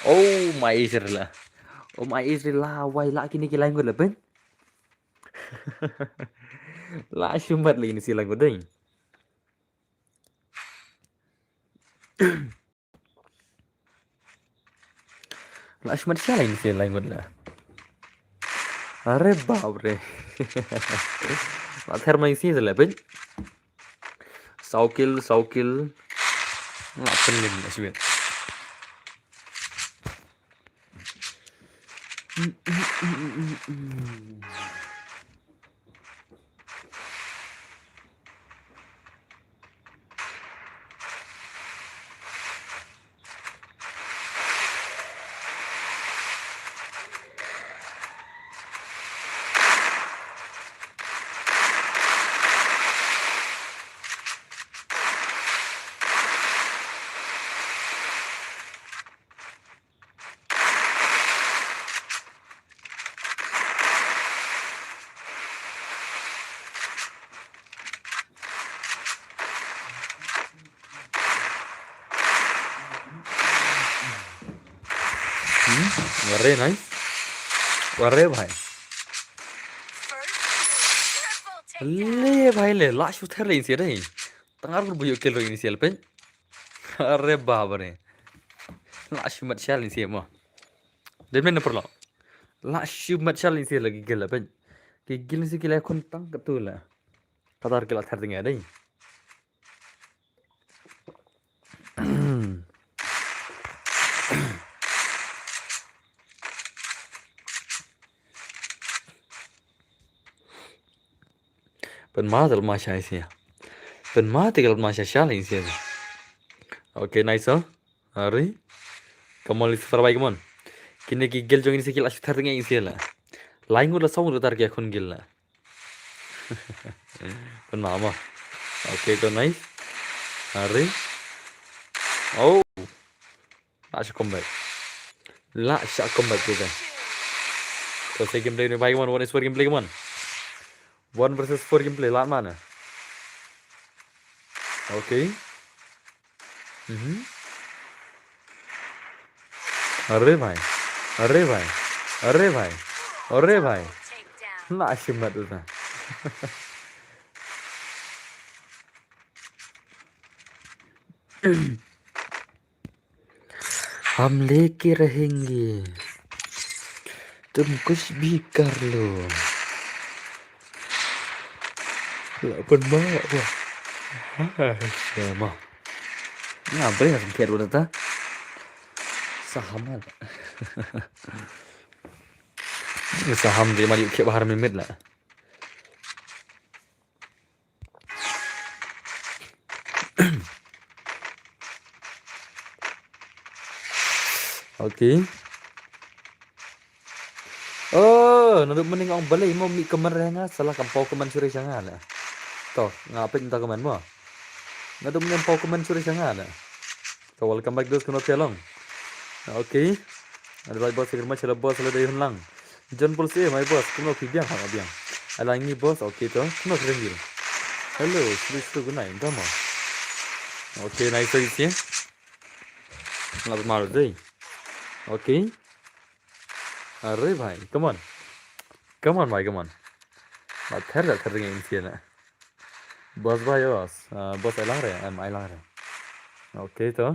[SPEAKER 1] Oh my Israel. Oh my Israel lah, why lah kini kita lain gue lepen? Lah sumbat lagi ni silang gue deh. Lah sumbat siapa ini silang gue lah? Are babre. Lah therma isi lepen. Saukil. Lah pening masih. अरे नाइस अरे भाई ले भाई ले लाश उतर रही थी रे तंगार पर बुयो किल रही थी पे अरे बाप रे लाश मत चल थी mo dan mana perlu lash मत चल थी lagi gila pe कि gil sih gila kon tang ketul lah kadar gila tertinggal deh Penmaat masya sih ya. Penmaat kalau masya shaling sih. Oke nice oh. Hari. Kamu lihat terbaik mon. Kini gigil jong ini sikil asyik tertinggal sih lah. Lain udah sama udah target kon gil lah. Penmama. Oke itu nice. Hari. Oh. Asyik comeback. Lah asyik comeback juga. Terus gameplay ini baik mon. One is for gameplay mon. 1 versus 4 gameplay lah mana? Oke. Arre भाई. Nah asyik banget tuh. हम लेके रहेंगे तुम कुछ भी कर लो penbawa wah mah ngapain ya sempit udah ta saham saham dia mari ke bahar mimit lah oke oh Naduk mending orang balik mau mi kemerengah salah kampau keman suri sangat lah. Toh, ngapain entah keman mo? Naduk mending pau keman suri sangat lah. So welcome back dos kuno tialong. Okay. Ada lagi bos segera macam bos ada dari hunlang. John Paul sih, my boss, kuno pibiang hang abiang. Alangi bos, okay toh, kuno kerenggil. Hello, sudah guna entah mo. Okay, nice to see you. Selamat malam deh. Okay. अरे भाई come on भाई come on बात ठहर रहे हैं इनसे ना बस भाई बस एला रहे हैं एला रहे ओके तो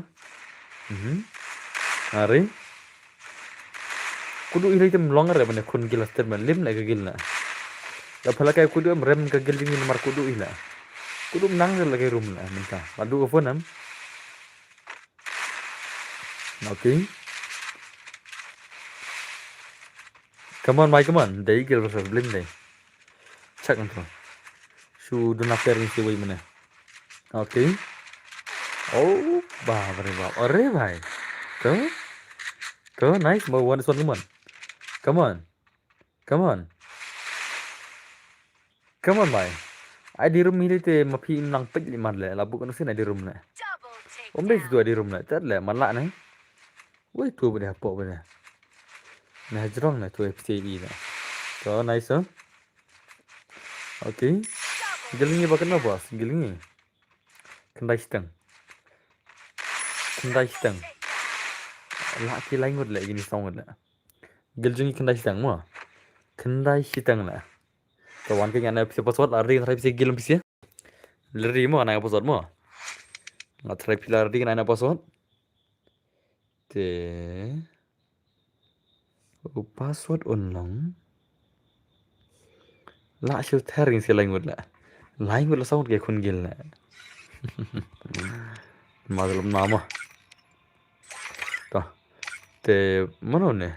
[SPEAKER 1] अरे kudu ini tem longer ya mana kun gilas termen lim lagi gil na ya pala kayak kudu rem ke gil dingin nomor kudu ila kudu menang lagi room na minta padu phone am okay. Come on, Mike, come on. Đấy kêu là blim đây. Chắc ăn thôi. Su đừng nạp tiền gì vậy mình. Ok. Oh, bà vậy. Ở vậy. Có nice. More one one come on. Come on, mày. Ai đi room ini te mà phi nang pích mặt lẹ là bukan sih di room này. Om đây tu di room này, chắc là mặt lạ này. Ui, tu benda apa benda. Nah, jerong lah tu FCE lah. So, nice huh? Okay. Gilingi apa kena bos? Gilingi. Kendai seteng. Laki lain kot lah gini song kot lah. Gilingi kendai seteng mo. Kendai seteng lah. So, wan kaya na episode password lari kan episode gilim pisi. Lari mo ana password mo. Ngatrai pilar di kan ana password. Te. Password ulang lah siêu thering si lain lah sound kayak kun gil lah maklum nama toh te mana ne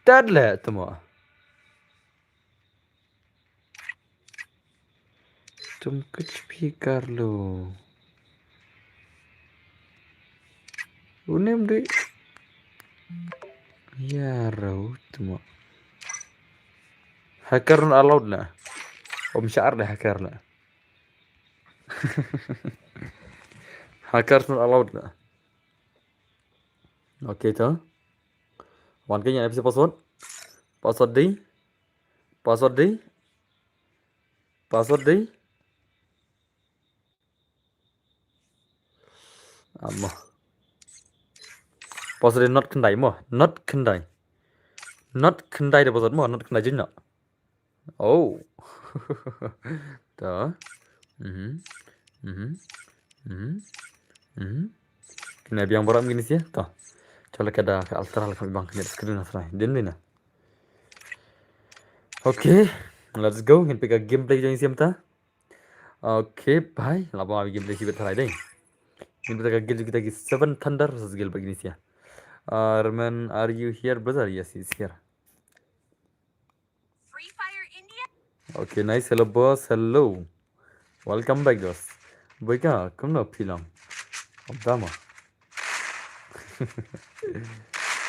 [SPEAKER 1] tad lah temo तुम कुछ भी कर लो उन्हें दे Ya raut semua. Hacker not allowed lah. Om Syar dah hacker lah. Hacker not allowed lah. Okay tu. Wan kaya episode password. Password di. Amma. Password not kendai mo. Not kendai dah password mo. Not kendai jenak. Oh. Dah. Kena biang borak begini sih. Dah. Coba kita ke alteral kami bang kena screen asrai. Din na. Okay. Let's go. Kita pergi gameplay jangan siam ta. Okay, bye. Lama lagi gameplay sih betul deh. Kita pergi kita lagi 7 Thunder versus Gil begini sih. Arman, are you here, brother? Yes, he's here.
[SPEAKER 3] Free Fire India?
[SPEAKER 1] Okay, nice. Hello, boss. Hello. Welcome back, boss. Boyka, come now, film. Obama.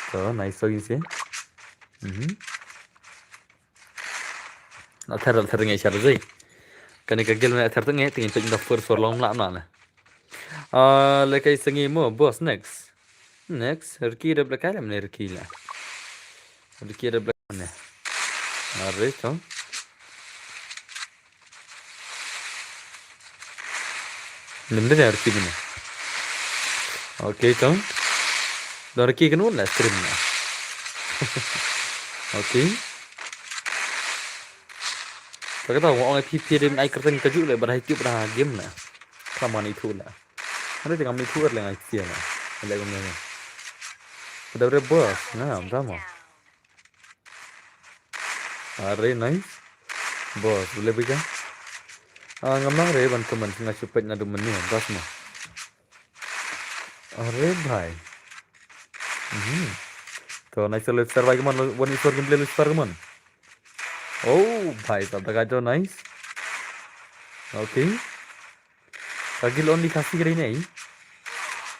[SPEAKER 1] So, nice talking to you. Thar ngay chả rồi. Cái này cái gil này thar ngay tình tình đọc first for long lắm nè. Lấy cái sengi mo, boss next. Next, Riki ada belakang mana Riki lah. Riki ada belakang mana? Alright, so. Nimda ya Riki mana? Okay, so. Dan Riki kan mana stream lah. Okay. Saya kata orang IP dia naik kertas keju le, berhai tu berhai game lah. Kaman itu lah. Ada tengah itu lah yang IP lah. Ada yang mana? Udah bos, nah sama. Are nice, bos boleh bika. Ngamang re ban teman tengah cepet nadu menu, bos mah. Are bhai. तो nice let's start भाई कमान one is for gameplay let's start कमान. Oh भाई तब तक आजो nice. Okay. Gil only kasih kali ni.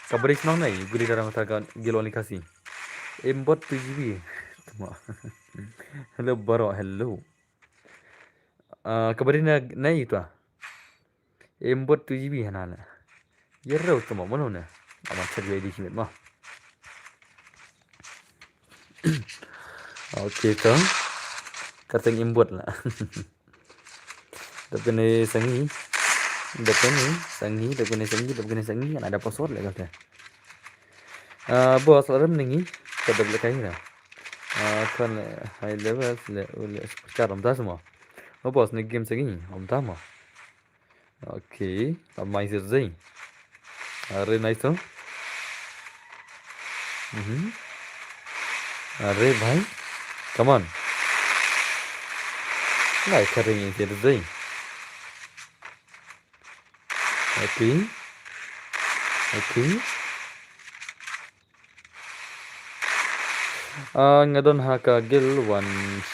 [SPEAKER 1] Kabar senang ni, guli dalam mata gil only kasih. Embot 2GB. Hello bro, hello. Kabarin na itu ah. Embot 2 GB hanana. Yerra utama mana na? Aman cari di sini mah. Oke toh. Kateng embot lah. Tapi ni sangi. Tapi ni sangi. Ada password lah kata. Bos orang ni pada belakang ni lah. Kan high level le sekarang dah semua. Bos ni game sangi. Tama. Oke. Main sih. Are nice toh. Are bhai. Come on. Like cutting in here. Okay. Ngadon haka gil wan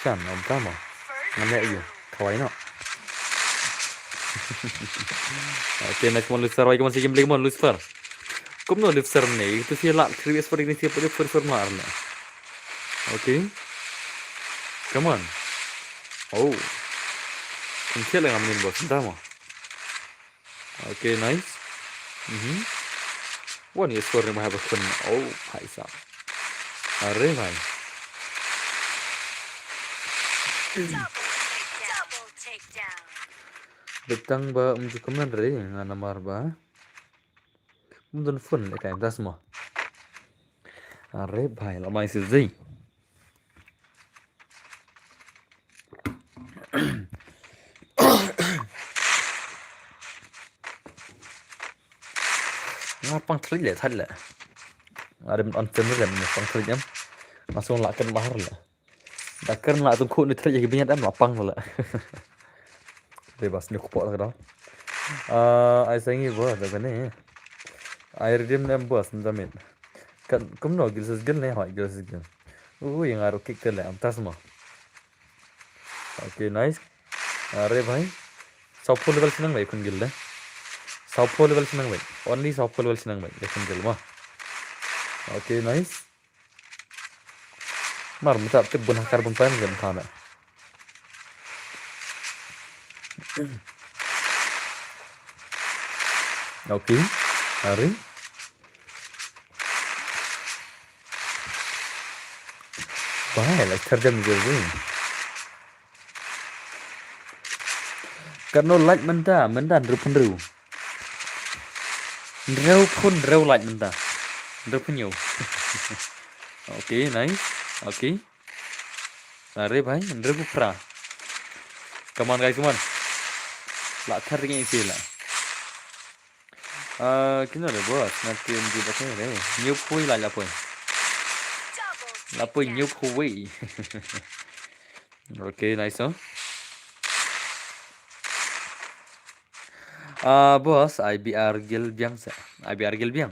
[SPEAKER 1] shan tama. Ngamnya iyo. Kawaii no. Okay, next one Lucifer. Wai masih game mon Lucifer. Kum no Lucifer ni. Itu sih lak previous for ini sih pada Lucifer marna. Okay. Come on. Oh. Kunci lah ngamin bos tama. Okay, nice. One is for my have a oh, bhai sahab. Arre bhai.
[SPEAKER 3] Double takedown.
[SPEAKER 1] Betang ba untuk kemen re ngana marba. Mundun fun le kain das mo. Arre bhai la mai zai. Ngapang trik le thad le. Ada on cem le pang trik am. Langsung lakan mahar le. Dakar nak tungku ni trik jadi banyak am lapang le. Bebas ni kupok lah. Ai sangi bo da bane. Ai redeem nem bos ndamin. Kan kumno gilses gil ne hoi gilses gil. Yang aru kick le am tas mo. Okay, nice. Arre bhai. Soft level senang bhai kun gil le. Soft level senang bhai. Only soft level senang bhai lekun gil ma. Okay, nice. Mar muta te bunah karbon pan gam khana. Okay. Arre. Bhai like terjam gil ni. Karena like menda rupun ru. Reu like menda. Rupun yo. Okay, nice. Okay. Arre bhai, reu pra. Come on guys, come on. La tharring isi la. Kino le bos, nanti di bakai le. New pui la pui. La pui new pui. Okay, nice oh. Bos, IBR gil biang sa. IBR gil biang.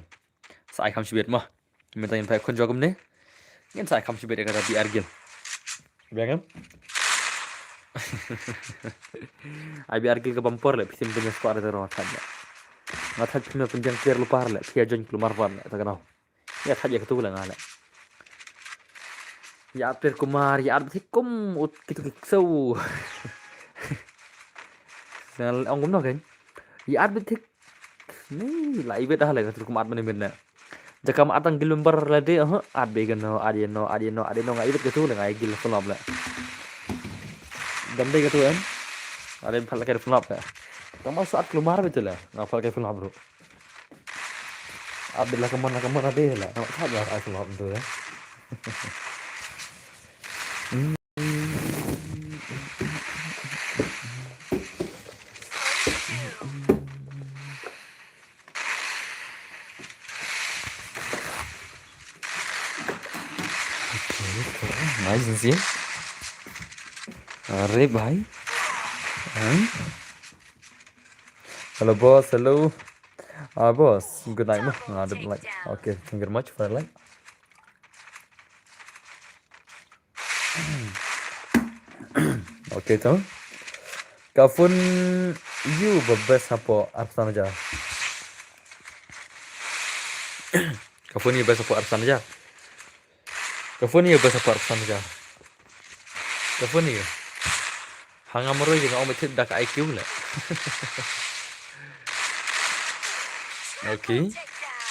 [SPEAKER 1] Sa kam shibet mah. Minta yang pakai kun jogum ni. Yang sa kam shibet kata IBR gil. Biang kan? IBR gil ke bumper le, pisim punya squad ada orang tanya. Ngat punya penjang clear lupa le, dia join keluar van le, tak kenal. Ya tanya ketu lah ngale. Ya apir kumar, ya arbit kum ut kitu kiksau. Nal ong kumno kan? Ya arbit ni lah ibet dah le ketu kumar menemen le. Jaka ma atang gilumbar le de ad began no adino ngai ibet ketu le ngai gil flop le. Gandai ketu kan? Ada yang pakai flop le. Kamu saat keluar betul lah, ngapal kayak flop bro. Abdullah kemana deh lah, nggak tahu lah flop betul ya. Nice sih. Arre bhai. Hello boss, hello. Boss, good night. Like. Okay, thank you very much for the like. Okay, toh. Kafun you bebas apa arsan aja. Kafun you bebas apa arsan aja. Kafun you bebas apa arsan aja. Cái phun này hàng ngâm rồi thì ông mới thích đặt IQ lại. Ok.
[SPEAKER 3] Triple takedown.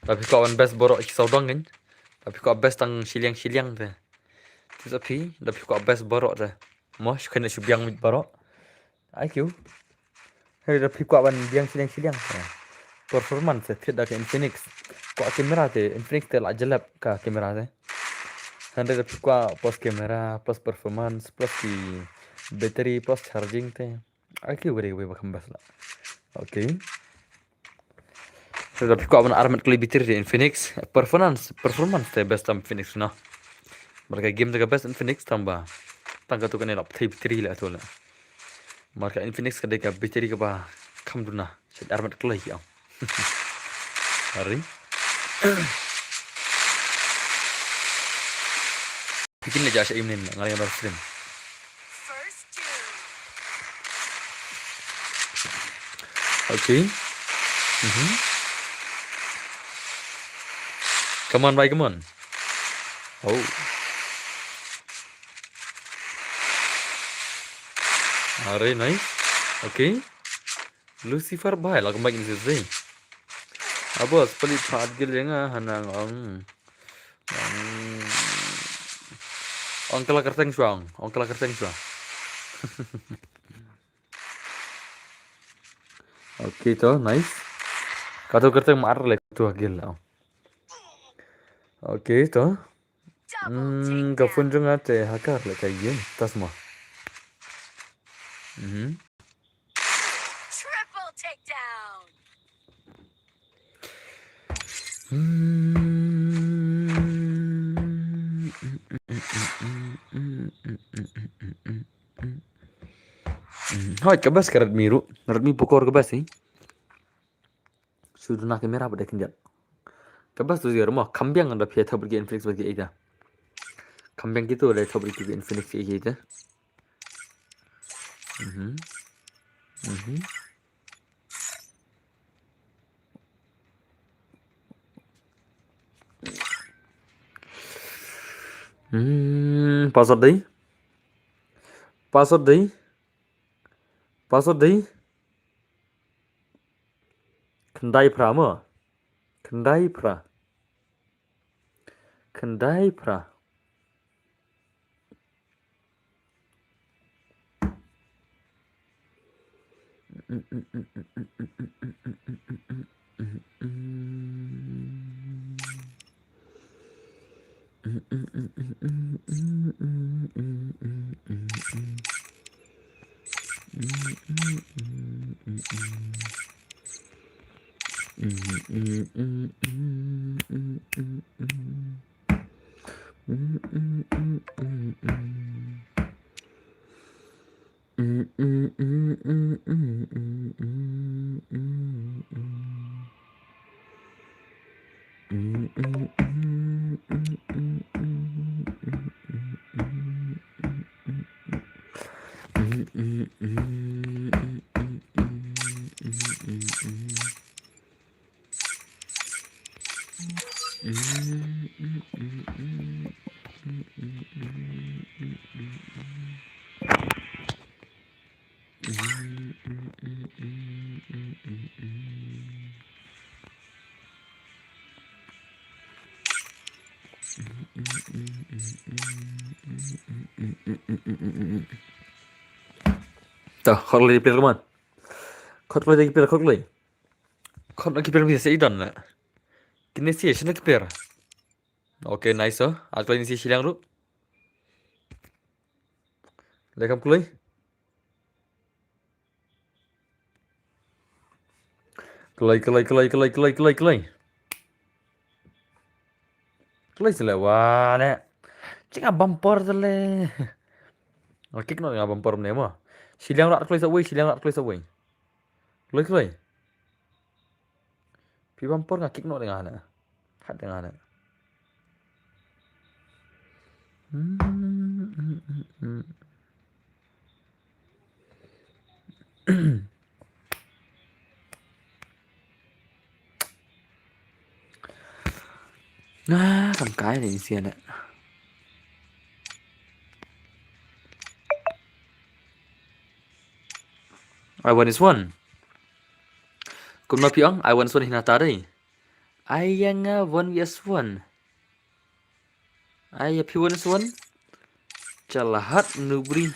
[SPEAKER 1] Tapi kau kan best borok kisau dong kan. Tapi kau best tang siliang tu. Tapi kau best borok tu. Mau kena subiang mit borok. IQ. Hari tapi kau kan biang siliang. Performance thiết đặt Infinix. Kau kamera tu Infinix tu lah jelap ka kamera tu. Hari tapi kau plus kamera, plus performance, plus ki battery, plus charging tu. IQ beri bakam best lah. Okay. Tapi kau kan armat kali bitir di Infinix. Performance tu best tam Infinix nah. Mereka game tu best Infinix tambah. Tangga tu kan elap thai battery lah tu lah. Mereka Infinix kadai ka battery ka ba kam tu nah. Jadi armat kali ya. Hari. Bikin aja saya ini ngalih ngalih stream.
[SPEAKER 3] First two.
[SPEAKER 1] Okay. Come on, bye, come on. Oh. Hari nice. Okay. Lucifer bhai lah kembali ni sih. Abos pelit saat gil jangan hanang ongkel kerteng suang. Okay to nice. Kau kerteng mar lek tu gil lah. Okay to.
[SPEAKER 3] Double
[SPEAKER 1] Kau pun
[SPEAKER 3] takedown.
[SPEAKER 1] jangan teh hakar lek kayak tas mah.
[SPEAKER 3] Triple takedown. Hoi kebas ke Redmi pukor kebas sih. Sudah nak kamera pada kenjat. Kebas tu dia rumah kambiang ada pihak tabur ke Infinix bagi ida. Kambiang gitu ada tabur ke Infinix ida. Password đấy. Kendai pra. Tuh, kalau lagi pilih kemana? Kau lagi pilih. Kau lagi pilih bisa idan lah. Kini sih, sini lagi pilih. Oke, nice oh. Aku lagi sih silang lu. Lekam kulai. Kelai. Kelai sila wah ne. Cik bumper sila. Oke, kenapa nggak bumper nih mah? Silang rak kelai sawai. Kelai. Pi bumper nggak kick no dengan ana. Hat dengan ana. Nah, cầm cái này xem nè. I want is one. Cũng nói piang, I want is one hinata đây. I yang one vs one. I pi one is one. Calahat nubri.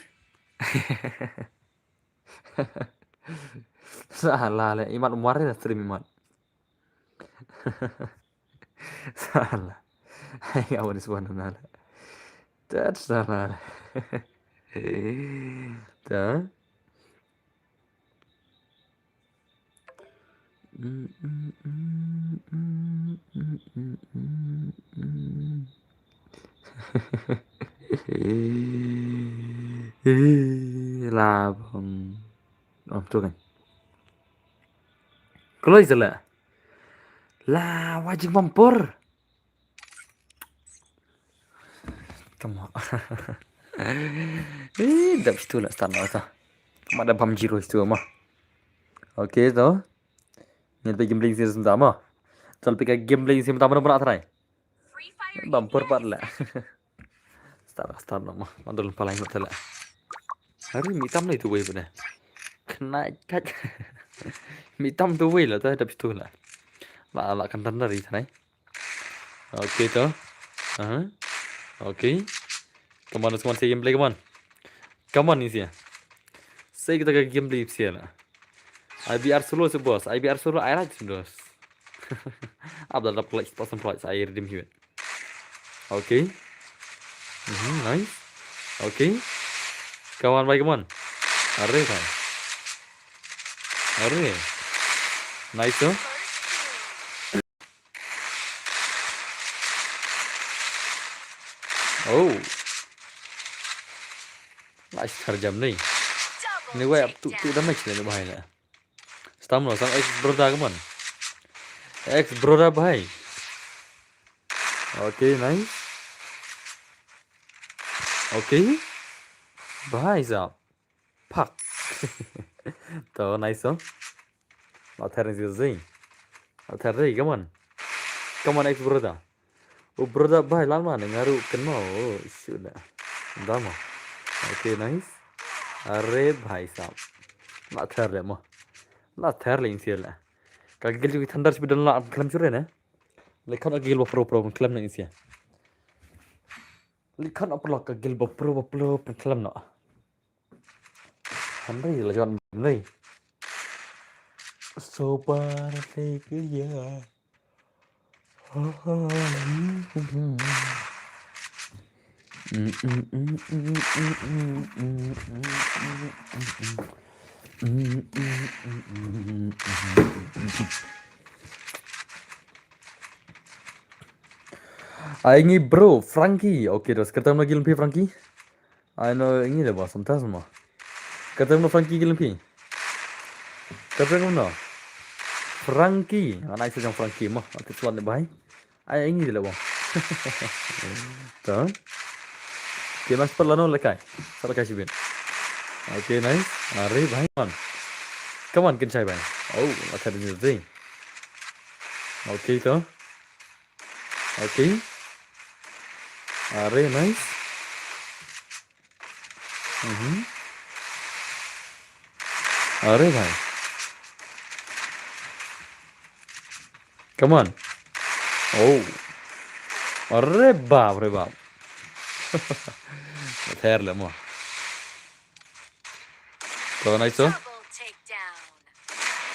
[SPEAKER 3] Salah le, imat umar na stream imat. Salah. I want is one na. That's salah. Dah. Là tuh kan. Kalau istilah lah wajib mampur. Kamu. Dah itu lah start lah. Ada pam jiro itu mah. Oke toh. Ini gambling season pertama. Tapi kayak gambling season pertama pernah try. Bumper part lah. Start nama. Mandul paling betul lah. Hari mitam lah itu way benar. Kena cat. Mitam tu way lah tu ada itu lah. Lah kan tanda dari sana. Oke toh. Oke. Come on, saya gameplay come on. Come on ini sih. Saya kita ke gameplay sih lah. IBR solo sih bos. IBR solo air aja bos. Abdul play pasang play saya redeem here. Oke. Nice. Oke. Come on, come on. Are kan. Are. Nice tuh. Oh. Nice terjam nih. Ini gue tuh damage nih bahaya. Stamina sang X broda come on. X broda bahaya. Oke, nice. Oke. Bahaya sah. Pak. Tuh nice tuh. Atherin sih. Atherin come on. Come on X broda. Oh broda bahaya lama nih ngaruh kenal. Oh sudah. Dama. Oke, nice. Are भाई साहब ना ठहर ले मो ना ठहर ले इंसियल ना कल जो थंडर स्पीड ना क्लम चुरे ना लेकिन अगेल बप्रो प्रो क्लम ना इंसिया लेकिन अपना अगेल बप्रो क्लम ना थंडर ये लजवान नहीं सोपर फेक या ini bro Frankie. Oke terus ketemu lagi lebih Frankie. Ini deh bos sebentar semua. Ketemu Frankie lebih. Ketemu Frankie. Anak itu yang Frankie mah. Aku selalu bahaya. Ini deh bos. Tuh. Kita masih perlu lekai. Salah kasih bin. Oke nice. Are bahaya man. Come on kincai bahaya. Oh akhirnya ini deh. Oke tuh. Oke. Are nice. Are bhai. Come on. Oh. Are baap re baap. ठहर ले मो. तो nice तो.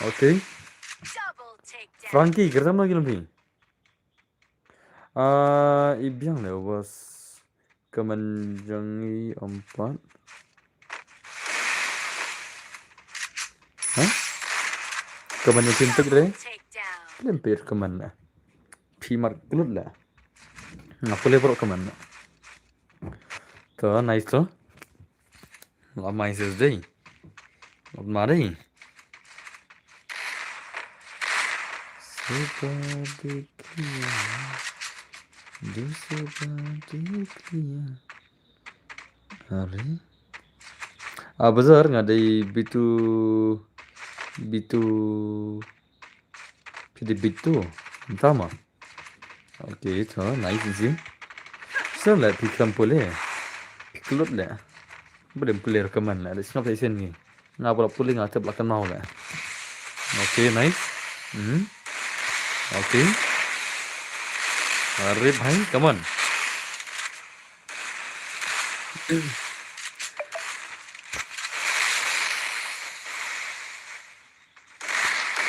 [SPEAKER 3] Okay. Frankie ketemu lagi lebih. Ibiang le bos. Kemenjangi 4. Hah? Kemenjangi pintuk deh. Lempir kemana? Pimar kelut lah. Nggak boleh perok kemana? Tuh, nice tuh. Lama SSD. Mari. Seperti kia. Seperti kia. Hari. Besar nggak ada bitu entah mah. Oke itu nice sih. Saya pikir boleh. Kelut lah. Boleh rekaman lah. Ada snap session ni. Nggak boleh puling nggak belakang mau lah. Oke, nice. Oke. अरे भाई come on.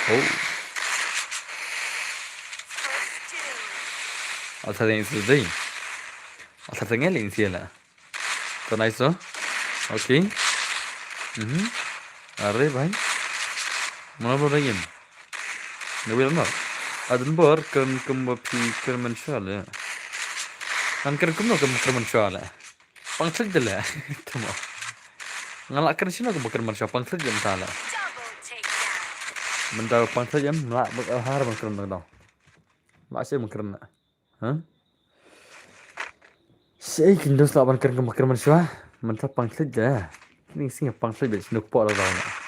[SPEAKER 3] Oh, Athar इनसे दे अथर तंगे ले इनसे ला तो nice हो. ओके. अरे भाई mana boleh game nggak bilang nggak ada nembor kem pi kerman soalnya kan kerman soalnya pangsit deh temu ngalak sini aku kerman soal pangsit jam salah mental pangsit jam ngalak har kerman dong masih kerman hah saya kindos lawan kerman soal mental pangsit deh ini sih pangsit biasa nuk pot lah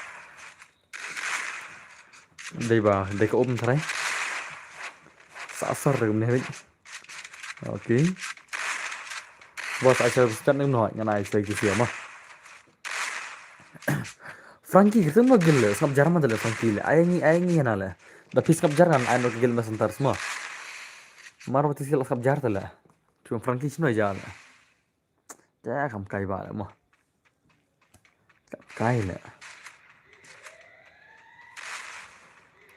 [SPEAKER 3] đây vào đây có ôm thấy xã sơ rừng này đấy. Ok và tại sao chất nước nổi nhà này xây cái gì mà Frankie kita mau gila skap jarang ada Frankie le ayangi na le tapi skap jarang ayo gila mas antar semua maro pati skap jar tala cuma Frankie sino aja le ja kam kai ba le mo kai le.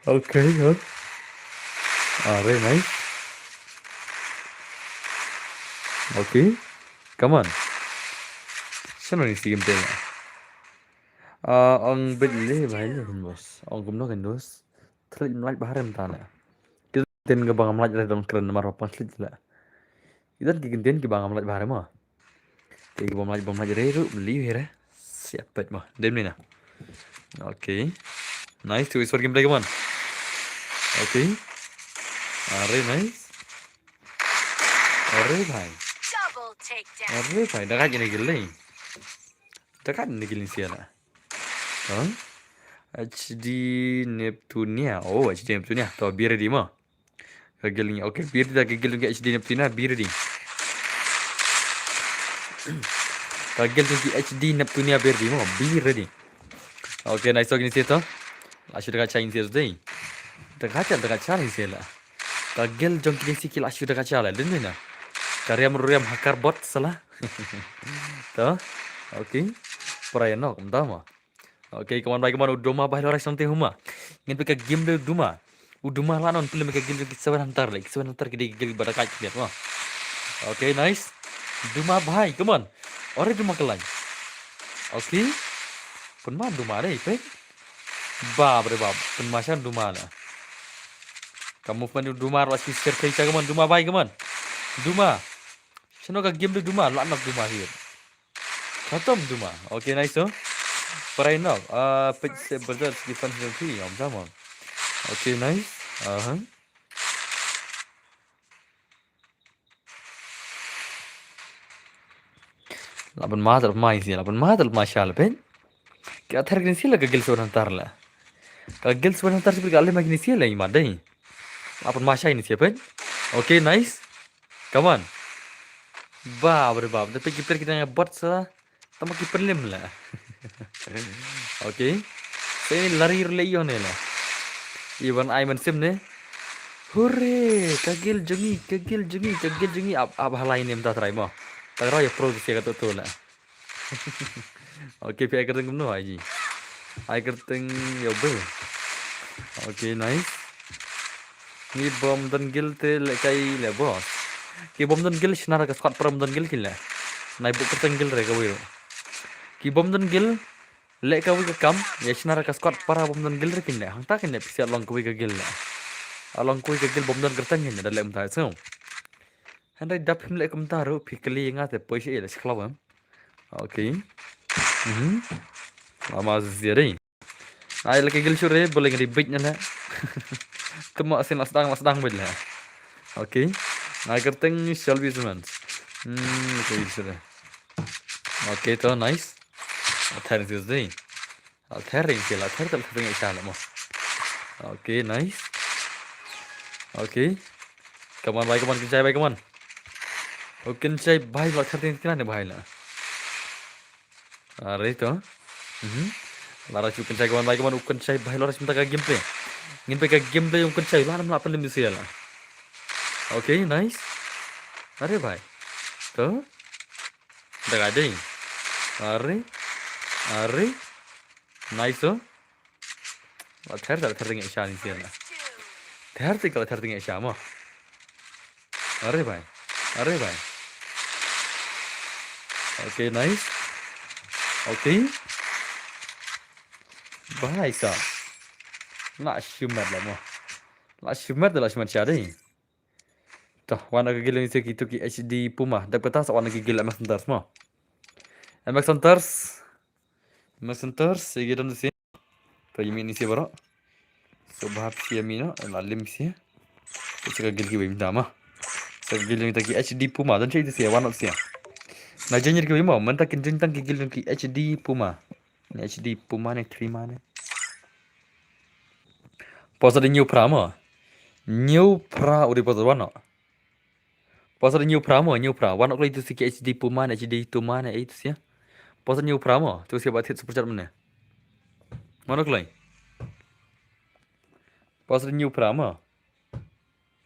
[SPEAKER 3] Okay, good. Very nice. Okay, come on. Sao này game tên à? Ông bên lấy bài là hình boss. Ông cũng nói hình boss. Thế là like bahar em ta nè. Cái tên cái bang like ra đồng keren mà ropan slit là. Cái tên cái bang like bahar mà. Cái bang like ra rồi beli hết á. Siap bet mà. Đêm này nè. Okay. Nice to is for game play come on. Okay. Nice. Bhai. Bhai, dekat ni gila ni. Dekat ni gila siapa? Huh? HD Neptunia. Oh, HD Neptunia. Tahu biar di mana? Kegeling. Okay, biar kita kegeling ke HD Neptunia biar di. Kegeling ke HD Neptunia biar di mana? Biar di. Okay, nice lagi ni siapa? Asyik dekat Chinese today. Dekat cari sila. Kagel jong kini sikil asyik dekat cari. Dengar na. Karya meruriam hakar bot salah. Tahu? Okay. Perayaan nak, tahu mah. Okay, kawan baik kawan uduma bahaya orang santai huma. Ingin pakai game le uduma. Uduma lah non pilih pakai game kisawan hantar lagi. Kisawan hantar kita game pada kait lihat mah. Okay, nice. Uduma bahaya, come on. Orang uduma kelai. Okay. Pun mah uduma deh, pek. Bab, pun macam uduma lah. Kamu pun Duma rasmi share ke Instagram Duma baik kaman. Duma. Sino ka game le Duma lah nak Duma here. Khatam Duma. Okay nice so. Pray now. Pitch se brothers defense free om sama. Okay nice. Laban mahal mai sih. Laban mahal masyaallah pen. Kaya thar gini sila kagil suara hantar lah. Kagil suara hantar seperti kali magini sila ini madai. Apa masya ini siapa? Okay, nice. Come on. Bab. Tapi keeper kita yang buat sah, tambah keeper lem lah. Okay. Saya ini lari leyon ni lah. Iwan Aiman Sim ni. Hore, kagil jengi. Ab halai ni minta try mah. Tak raya produksi kata tu lah. Okay, pihak kereng kumno aji. Ai kereng yobe. Okay, nice. Ni bom dan gil te lekai le boss. Ki bom dan gil snar ka squad prom dan gil kila. Nai bu kereng gil re ka wiro. Ki bom dan gil le ka wi ka kam ya snar ka squad para bom dan gil re kila. Hang ta kin le pisia long ka wi ka gil la. Along ka wi ka gil bom dan kertang ni dalam ta so. Handai dap him le kum ta ro phikli nga te poise le sklaw am. Okay. Lama ziri. Ai le ka gil shure boleh ngri bit na. Temu asin lasdang bila. Okay. Nah kerteng Shelby Simmons. Okay sudah. Okay tu nice. Athar sih. Athar tak pengen isyarat mo. Okay nice. Okay. Come on kincai baik come on. Oh kincai baik lah athar tinggal ni baik lah. Are tu.
[SPEAKER 1] Lara chu kencai kawan baik kawan kencai bahai lara minta ka gameplay. Ngin pe ka gameplay yung kencai lara melapan lim sial. Okay, nice. Are bhai. To daga dei. Are nice oh. Thar nge sha ni sial. Thar nge sha mo. Are bhai. Okay, nice. Okay. Bahai sa. La shumat lah mo. La shumat syari. Toh, warna gigil ni segitu ki HD Puma. Dapat tas warna gigil Max Hunters mo. Max Hunters sige dan sini. To yimi ni si baro. So bahap si amino lalim si. Kita gigil ki bim dama. So gigil ni taki HD Puma dan cai si warna si. Na janjir ki mo man takin jintang gigil ki HD Puma. Ni HD Puma ni terima ni. Posa de new pra mo. New pra uri posa warna. Posa de new pra mo, new pra. Warna kalau itu si HD Puma ni HD Puma ni itu sih. Posa new pra mo. Tu siapa hit super chat mana? Mana kalau? Posa de new pra mo.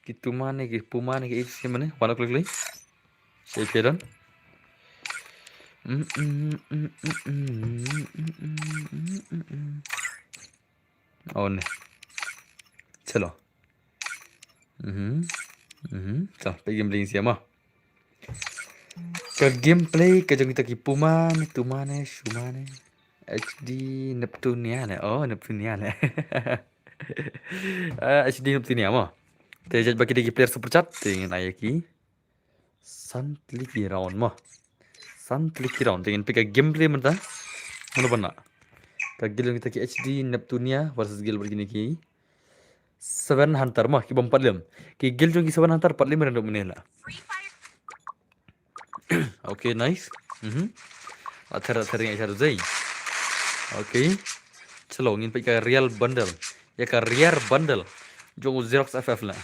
[SPEAKER 1] Gitu mana ke Puma ni itu sih mana? Warna kalau? Saya kira. Oh ni. Chalo. Chal, pergi gameplay siapa? Ke gameplay ke jeng kita ki Puma ni, Tuma ni, Shuma ni, HD Neptunia ni. Oh, Neptunia ni. HD Neptunia mo. Tejat bagi dia player super chat dengan ayaki. Santli round mo. Santli round dengan pika gameplay mana? Mana bana? Kagil kita ki HD Neptunia versus gil begini ki. 7 Hunter mah ki bom 45 ki gil jong ki 7 Hunter 45 random menela. Okay, nice. Athar yang isar zai. Okay. Chalo ngin pe ka real bundle. Ya ka rare bundle. Jong Xerox FF lah.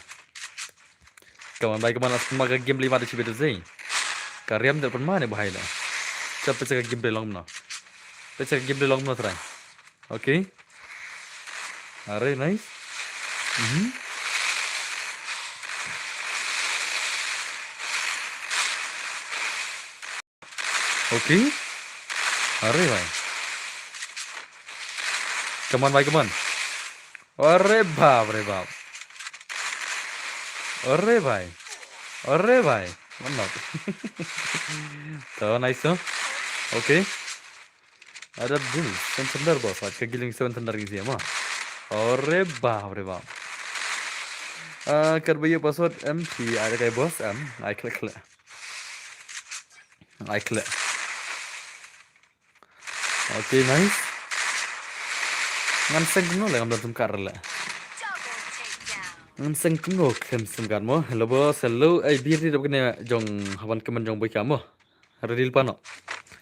[SPEAKER 1] Kawan baik mana semua ka game 5 ada cibe zai. Ka ream del pun mana bahaya lah. Cepat ka game long mana. Pecah game long mana try. Okay. Are nice. Okay. Are bhai. Come on bhai, come on. Arre baap re baap. Arre bhai. Mantap. So nice no? Okay. Ada dulu. Thunder bos. आज का गिलिंग 7 Thunder की थी माँ. Arre baap re baap. कर भैया password MP ada kayak bos I klik. Okay, nice. Ngan seng no lah ngambil tumkar lah. Ngan seng no kem tumkar mo. Hello bos, hello. Biar dia begini jong hawan kemen jong boy kamu. Hari lupa no.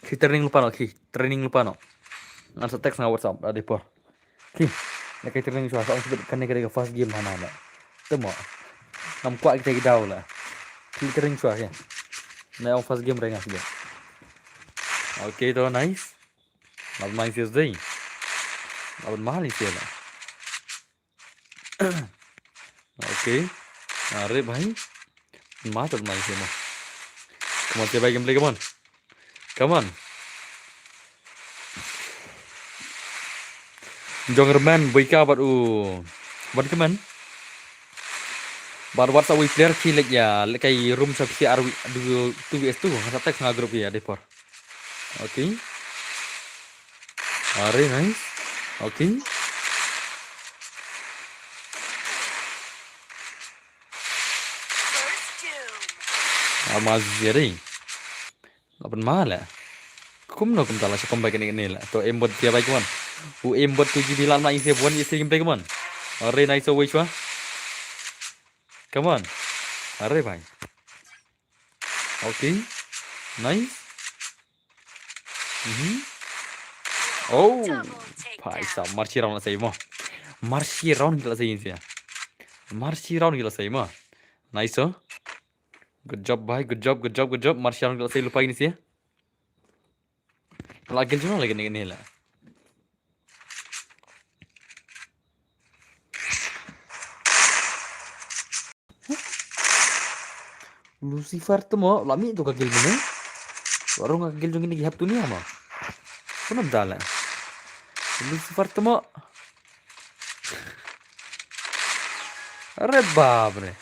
[SPEAKER 1] Ki training lupa no. Ngan sa text nga WhatsApp ada por. Ki. Nak kay training suasa ang sebut kan kay fast game mana lah. Temo. Nam kuat kita daw lah. Ki training suasa. Na ang fast game rengas dia. Okay, to nice. Lawan main sih zai. Lawan mahal sih lah. Okay. Are bhai. Matur main sih mah. Come on, coba gameplay, come on. Jongerman boyka baru. Buat keman. Baru WhatsApp player kilek ya, kayak room subsi arwi 2vs tu, nggak teks nggak grup ya depor. Okay. Are nice. Okay. Amal jadi. Lapan malah. Kum no kum tala sa comeback ni lah. To embot dia baik man. U embot 7 lan mai se buan isi gameplay man. Are nice away chua. Come on. Are bhai. Okay. Nice. Oh. Bhai sab marchi round sa mo. Marchi round gila sa insia. Marchi round gila sa mo. Nice oh. Good job bhai, good job. Marchi round gila sa lupa ini sih. Lagi cuma lagi ni lah.
[SPEAKER 3] Lucifer tuh mau lami tuh kagil mana? Warung kagil jong ini gihap dunia mah. Kenapa dala? Lucifer tuh mau rebab nih.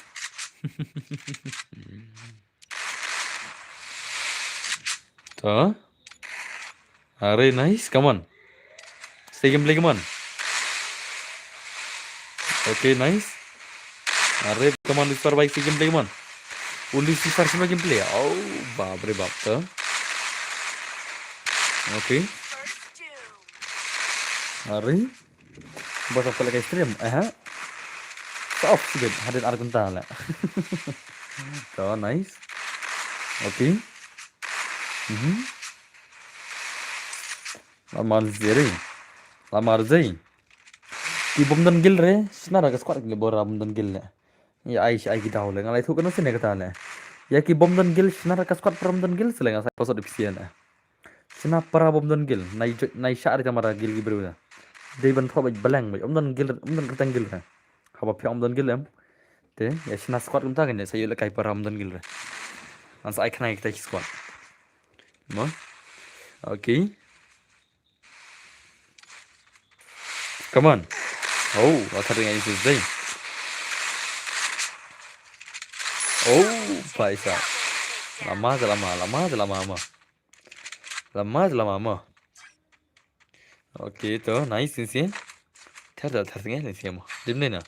[SPEAKER 3] Tuh, are nice, come on. Stay gameplay, come on. Okay, nice. Are come on, Lucifer baik stay gameplay, come on. Lucifer semua gameplay. Oh, bab re bab tuh. Okay. Are buat apa lagi stream? Stop sih, hadir argumental lah. Tuh, nice. Okay. Lamar zai. Ki bom dan gil re, senara ka squad ke bora bom dan gil le. Ya ai ki daw le, ngalai thu kan sene ka ta le. Ya ki bom dan gil senara ka squad bom dan gil selenga sai pasod dipsian le. Sena para bom dan gil, nai syar kamara gil ki beru. Dei ban tho balang om dan ketang gil re. Haba phi om dan gil em. Te ya sena squad kum ta kan sai le kai para om dan gil re. Ans ai khnai kita squad. Mo. Okay. Come on. Oh, what are you doing? Oh, paisa. Lama. Okay, to nice sih. Thar ngeh sih mo. Dimne na.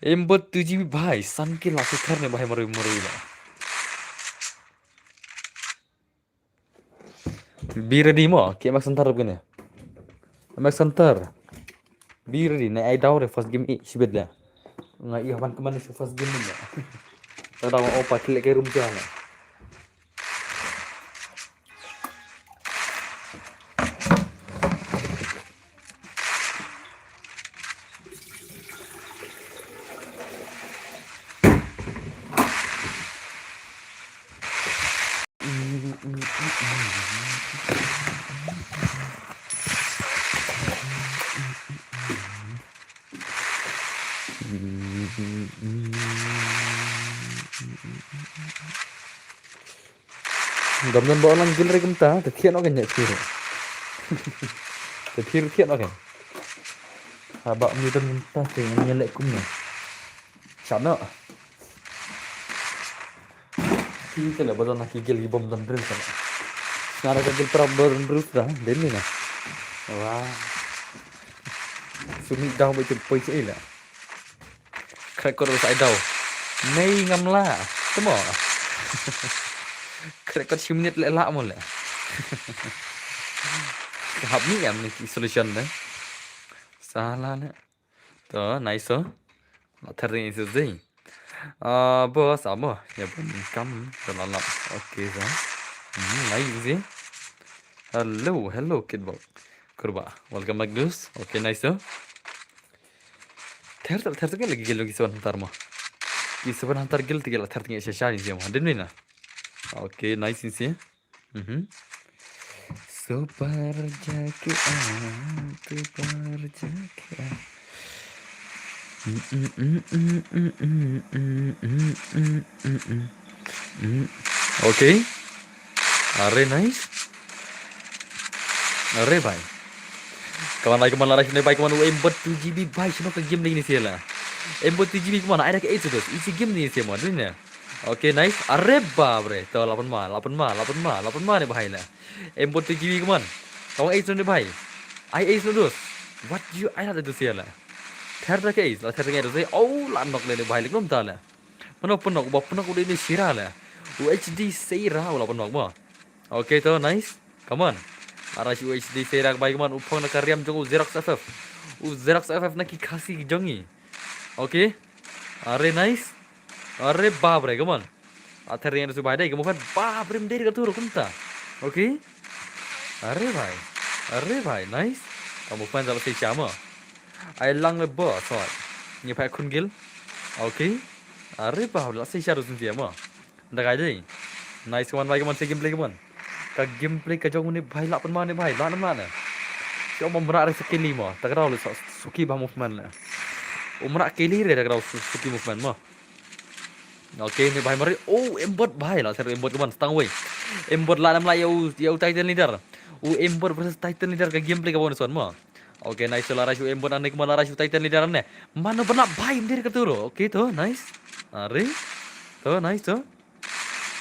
[SPEAKER 3] Embot 2GB भाई सन के लासे करने भाई मरो ला. Be ready mo, kayak Max Center begini. Max Center. Be ready, na ai daw re first game sibet la. Nga ihawan kemana si first game ni. Tahu opa klik ke room jalan. Dom bawa lang gil regem ta, tethian oke nyek sir. Tethian oke. Haba mi dom ta sing nyelek kumnya. Chana. Ki tele badon nak gil bom dan drill sana. Nara ka gil pra bom drill dah, den ni na. Wah. Sumi daw ba poi che la. Cracker sai daw. Nei ngam la. Temo. Cracker 10 minit le la mo le. Hab ni em ni solution đấy. Salah nè. Đó, nice đó. Nó thật là như gì? Bữa sao mà? Ya pun cắm rồi nó lắm. Ok rồi. Nice gì? Hello kidbot. Kurba. Welcome back guys. Okay, nice đó. Thar cái lagi gelo kisaban hantar mo. Kisaban hantar gel tigel thar tinggal shashari sih mo. Dem ni na. Okay, nice sih. Super jacket Okay. Are nice. Are bhai. Kawan lagi sini baik kawan embot 2GB bhai sino ke game ni sih lah. Embot 2GB kemana? Ada ke itu tuh. Isi game ni sih mo. Dunia. Okay, nice. Are babre. Tuh 8 ma nih bhai lah. Embot 2GB kemana? Kawan ace nih bhai. I ace terus. What you I ada tu sih lah. Thar ke ace. Thar ke ace. Oh, lanok le bhai leknom ta lah. Penok udah ini sirah lah. UHD sirah ulah penok mo. Okay, tuh nice. Come on. Arash UHD sirah bhai kemana? Upang nak karyam jong Xerox FF. Xerox FF nak kasih jongi. Okay. Are nice. Are babre, come on. Athar yang sudah ada, kamu kan babre mendiri katur kunta. Okay. Are bhai, nice. Kamu fan sama si Chama. Ai lang le bo, so. Ni pakai kun gil. Okay. Are babre, lah si Chama tu sendiri mo. Dah kaya. Nice kawan bhai, kawan si gameplay kawan. Ka gameplay ka jong ni bhai lapan mana bhai, lapan mana. Kau mau merak sekali mo, tak kau lu suki bah movement lah. Umrak kili re tak kau suki movement mo.
[SPEAKER 1] Oke, ini bahaya mari. Oh, embot bahaya lah. Seru embot kawan. Setang woi. Embot lah namanya yau Titan leader. Embot versus Titan leader ke gameplay kawan son mo. Oke, nice lah rasio embot ane kemana rasio Titan leader ane. Mana benak bahaya dia keturu. Oke tuh, nice. Are. Tuh, nice tuh.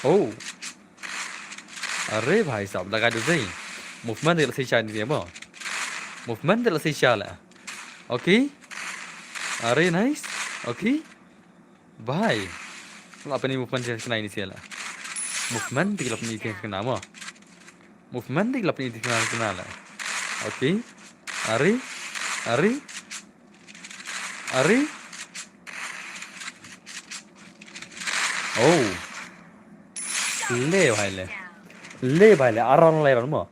[SPEAKER 1] Oh. Are भाई साहब लगा दो सही मूवमेंट दिल से शायद नहीं है मूवमेंट दिल से शाला ओके अरे नाइस ओके भाई apa nih movement yang kena ini sih lah movement di kelab ini yang kena mo movement di kelab ini kena lah oke are are are oh ले भाई ले around ले रहा mo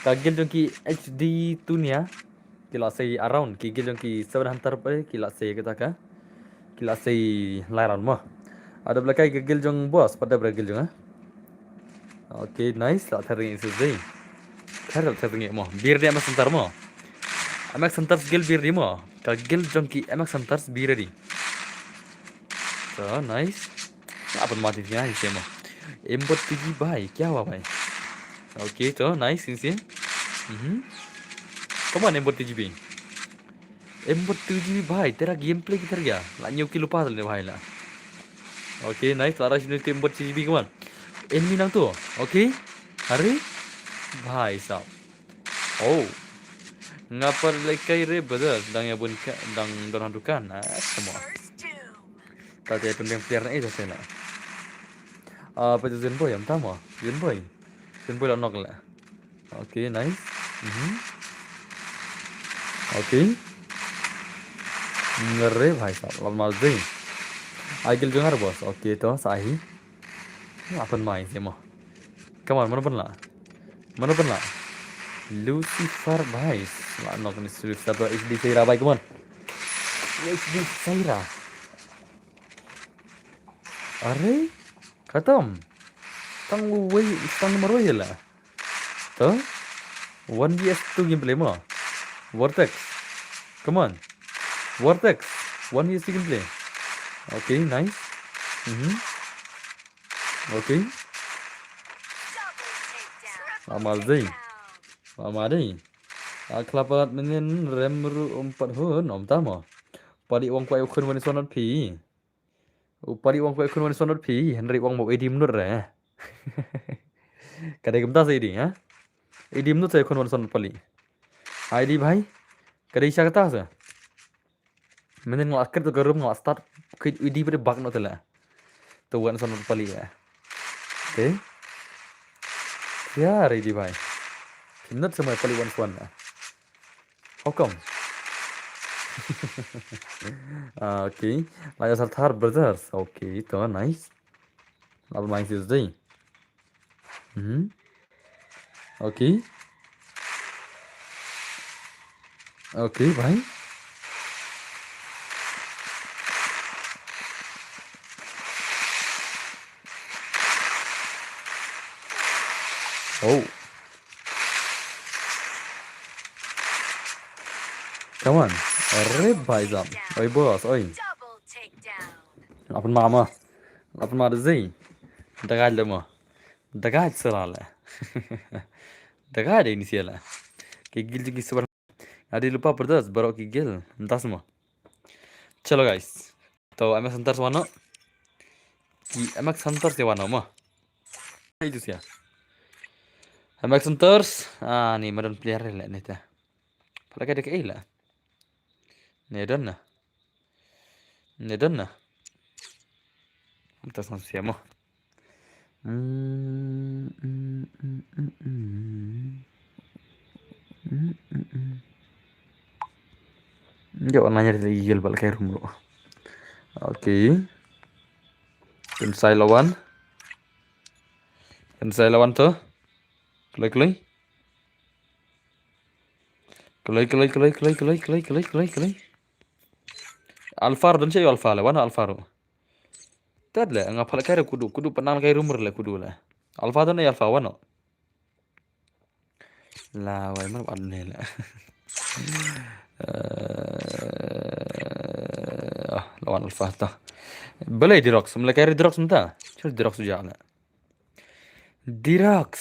[SPEAKER 1] kagil dong ki HD dunia kila say around ki gil dong ki 700 पर kila say kita ka kila say lairan mo ada belakang gil dong bos pada bergil dong oke nice lah tering itu sih tering mo bir dia mas sentar mo amak sentar gil bir di mo kagil dong ki amak sentar bir di so nice apa motifnya sih mo embot tinggi भाई क्या हुआ भाई ओके तो नाइस इनसे कमान embot tinggi भी embot tinggi भाई तेरा game play किधर गया लान्यो की lupa tuh भाई lah oke nice lara sini tim embot tinggi kawan enemy nang tuh oke hari भाई साहब oh ngapa lekai re brother dang ya bun dang don dukan semua tadi pun player na itu saya apa itu Zenboy yang tahu Zenboy lah knock lah oke nice oke ngeri भाई साहब lama deh agil dengar bos oke itu sahi apa main sih mau kawan mana pernah Lucifer भाई lah knock nih Lucifer tuh HD Saira baik kawan HD Saira अरे खत्म तंग वही तंग मरो ये ला तो 1vs2 gameplay mo Vortex come on Vortex 1vs2 gameplay okay nice okay lama deh kelapat menen remru 4 hun om tamo padi wong kwai ukun wani sonot pi upari wong kwai ukun wani sonot pi henry wong mau edi menur ya kadai gemta sih ini ya edi menur saya ukun wani sonot pali ID भाई kadai isya kata sa menen ngel akhir tuh garum ngel start ke edi pada bug no tela tuh wani sonot pali ya oke ya ID भाई Not semua pali one how come okay like Sarthar brothers okay itu nice lalu main Tuesday okay okay bye oh come on अरे भाई साहब ओए बॉस ओए अपन मामा अपन मार zai dagad le mo dagad serala dagad ini siala kigil juga sebar ada lupa berdas baru kigil entah semua चलो guys तो एमएक्स संतर्स वानो की एमएक्स संतर्स वानो mo itu sih ya MX संतर्स nih modern player lah nih ta apalagi ada ke lah Nedonna. Entonces nos llamo. Yo nanya dari Gil balik ke rumah. Oke. Kan saya lawan tuh. Kelai. Alvaro dan saya Alvaro, mana Alvaro? Tidak lah, ngapa kaya kudu penang kaya rumor lah kudu lah. Alvaro nih Alvaro no. Lah, wah emang aneh lah. Lawan Alvaro. Boleh Dirox, mulai kayak Dirox entah. Coba Dirox juga lah. Dirox.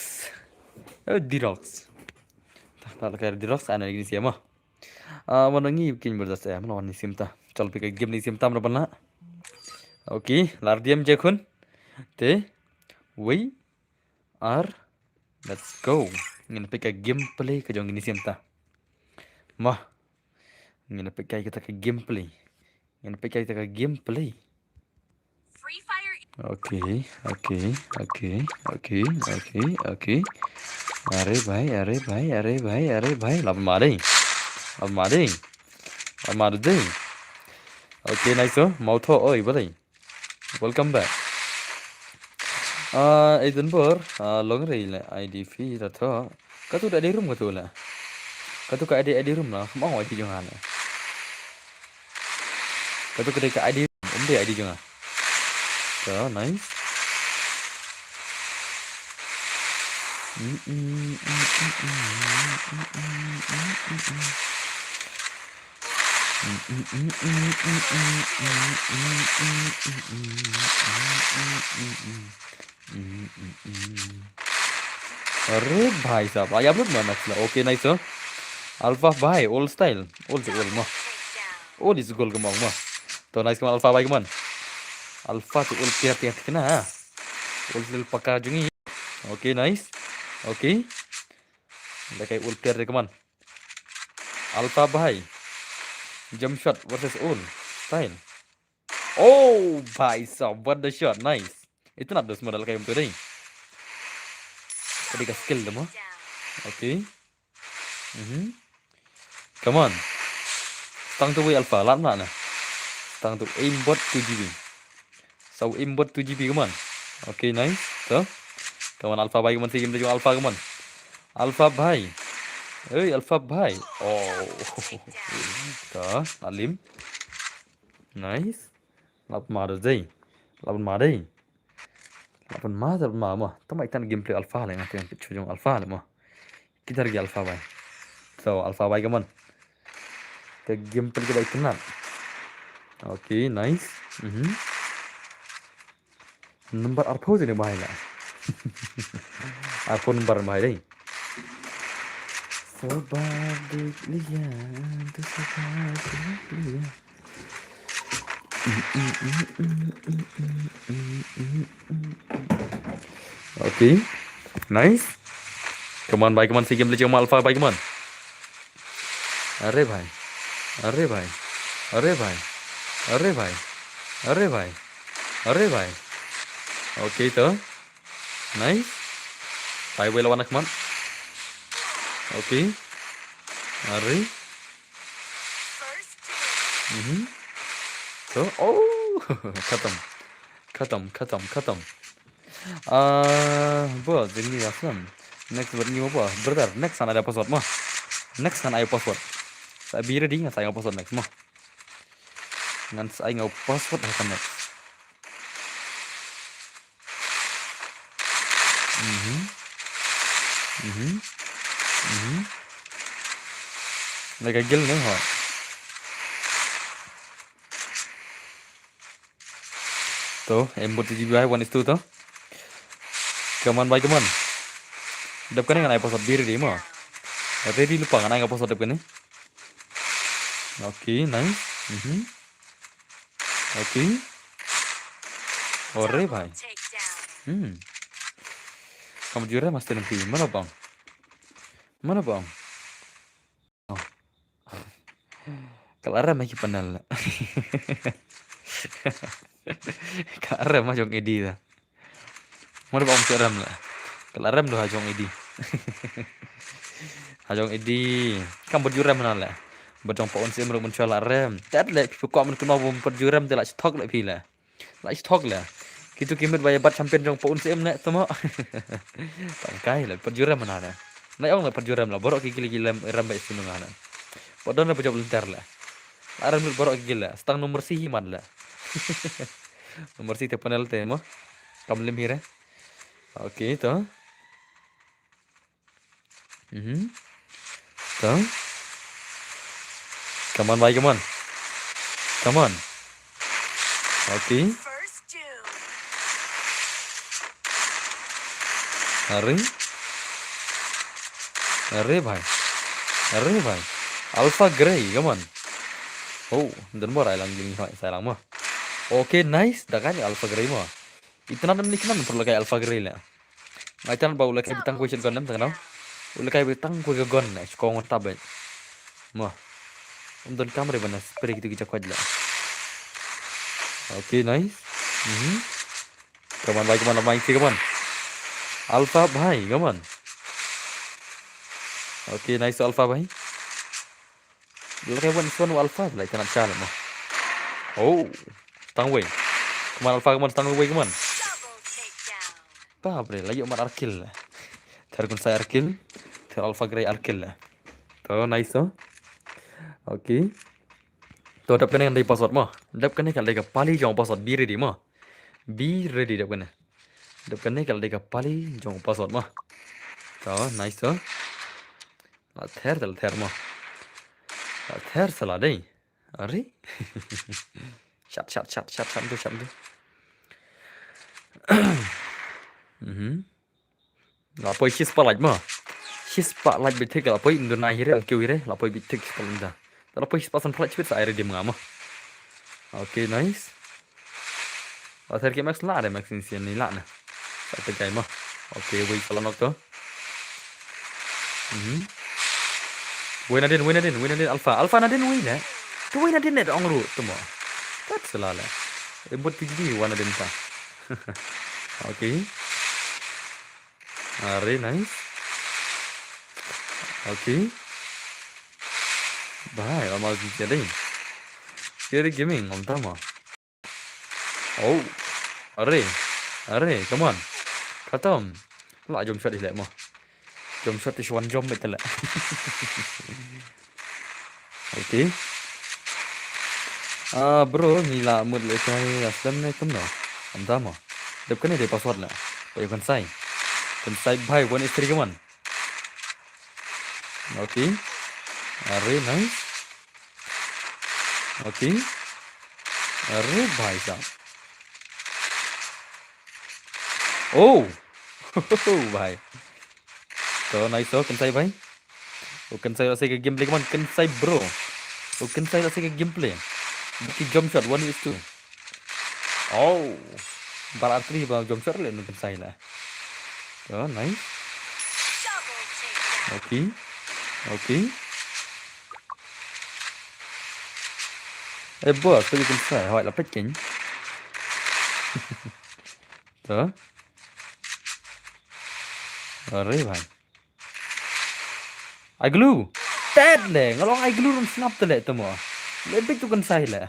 [SPEAKER 1] Oh Dirox. Tak kayak Dirox ana lagi siapa mah. Mana ngi bikin berdas ya, mana ni simta. Chal pikir game ni simta mana pernah. Okay, lar diam je kun. Te, we are, let's go. Ngin pikir gameplay ke jong ni simta. Mah, ngin pikir kita ke gameplay. Ngin pikir kita ke gameplay.
[SPEAKER 2] Free Fire.
[SPEAKER 1] Okay, okay, okay, okay, okay, okay. अरे भाई अरे भाई अरे भाई अरे भाई लब मारे मार दे ओके नाइस माउथ ओइ बदै वेलकम बैक इदन पर long रै ले आईडी फी रथ कतु दा रूम कतु ला कतु का आईडी रूम ला mau आईडी जोंगा कतु का आईडी दे आईडी जोंगा तो नाइस अरे भाई साहब आया आप लोग ना मतलब ओके नाइस अल्फा भाई ओल्ड स्टाइल ओल्ड मah old is gold gemong mah to nice kemana alpha baik man alpha tu old tiap kena old lil pakar jungi okay nice okay udah kayak old tiap keman alpha भाई jump shot versus old style oh भाई साहब what the shot nice itu nak dos modal kayak betul deh tadi ke skill demo okay come on tăng tu với alpha lắm nè tăng tu aimbot 2GB sau aimbot 2GB come on okay nice तो come on alpha भाई come on si game tu alpha come on alpha भाई ơi alpha भाई oh đó alim nice lap mà được gì lap mà đi lap mà tao mày tan gameplay alpha này ngang tiền chung alpha này mà kita lagi alpha भाई so alpha भाई come on ke gameplay kita kenal okay nice number arpo sini bahaya lah arpo number bahaya deh sebalik lihat tu sebalik lihat okay nice come on भाई come on si gameplay cuma alpha भाई come on अरे भाई अरे भाई अरे भाई अरे भाई अरे भाई अरे भाई ओके तो नाइस भाई बोला वाला कमान ओके अरे तो ओ खत्म बस ini asam next buat ni apa brother next sana ada password mah next sana ayo password saya biru di saya ngau password next mah ngan saya ngau password akan next Lagi gil nih hot tuh embot di bawah one is two tuh keman baik keman dap kan ngan password biru di mah ready lupa ngan ngau password dap kan okay nice okay ore भाई kamu jurah mas nanti mana bang oh. Kelara mah panal kelara mah jong edi dah mana bang kelara lah kelara doh hajong edi hajong edi kamu berjurah mana lah berjong pohon sih menurut mencual rem tak lek pukau men kena bom berjurah tak stok lek pila lek stok lah gitu kimet bayar bat sampai jong pohon sih nek semua tangkai lah berjurah mana lah nak yang lah berjurah lah borok gila ram baik sini mana padahal nak jawab lentar lah aram borok gila setang nomor sih himan lah nomor sih tepanel teh mah kamu lim hira oke to to come on bhai come on Oke.
[SPEAKER 2] First doom.
[SPEAKER 1] अरे भाई Alpha Grey come on oh dan bawa lang gini hoy saya lang mo okay nice dah kan Alpha Grey mo itan dan likinan perlu kayak Alpha Grey lah ngaitan bau lagi bitang kuis gon nam tengah ulah kayak bitang kuis gon nah sekong tabe mo dan kamera mana spray gitu kita kuat lah okay nice come on baik come on Alpha भाई come on okay nice Alpha भाई ulah kayak one Alpha lah itan salah mo oh tang way come on Alpha come on tang way come on
[SPEAKER 2] Double takedown.
[SPEAKER 1] Bapak bre, lagi umar arkil lah. Terkun saya arkil, ter Alpha Grey arkil lah. Tuh nice oh. Oke. Tuh dap kene dari password mah. Dap kene kalau deka pali jong password be ready mah. Be ready dap kene. Dap kene kalau deka pali jong password mah. Tuh nice oh. La ter mah. La ter salah deh. Ari. Chat tu. Lapoi spotlight mah. Spotlight bitik lapoi Indonesia hire alkiu hire lapoi bitik spotlight dah. Lapoi spotlight spotlight saya ready mengama. Oke nice. Akhir ke max lah ada max insian ni lah nah. Satu game mah. Oke wait kalau nak tu. Win adin Alpha nadin win lah. Tu win adin net ongru tu mah. Tak salah lah. Rebut tinggi wan adin ta. Oke. Are nice. Oke. Bye, amal jadi. Kiri gaming om tama. Oh. Are, come on. Khatam. Lah jom shot ilek mah. Jom shot is one jom betul lah. Oke. Bro, ni lah mood lekai aslam ni tum noh. Om tama. Dep kan dia password lah. Pakai kan sai bhai one istri kaman. Okay. Are nice. Okay. Are bhai sahab. Oh. Bhai. So nice oh kan sai bhai. Oh kan sai rasa ke gameplay kaman kan sai bro. Oh kan sai rasa ke gameplay. Bikin jump shot 1:2. Oh. Berarti bang jump shot le kan sai lah. Oh nice.
[SPEAKER 2] Double takedown.
[SPEAKER 1] Okay. Boss, tôi cũng phải hỏi là phát chính. Đó. Rồi bạn. I glue. Tết lệ, ngalong I glue rum snap tele temo. Lebih tu kan sai le.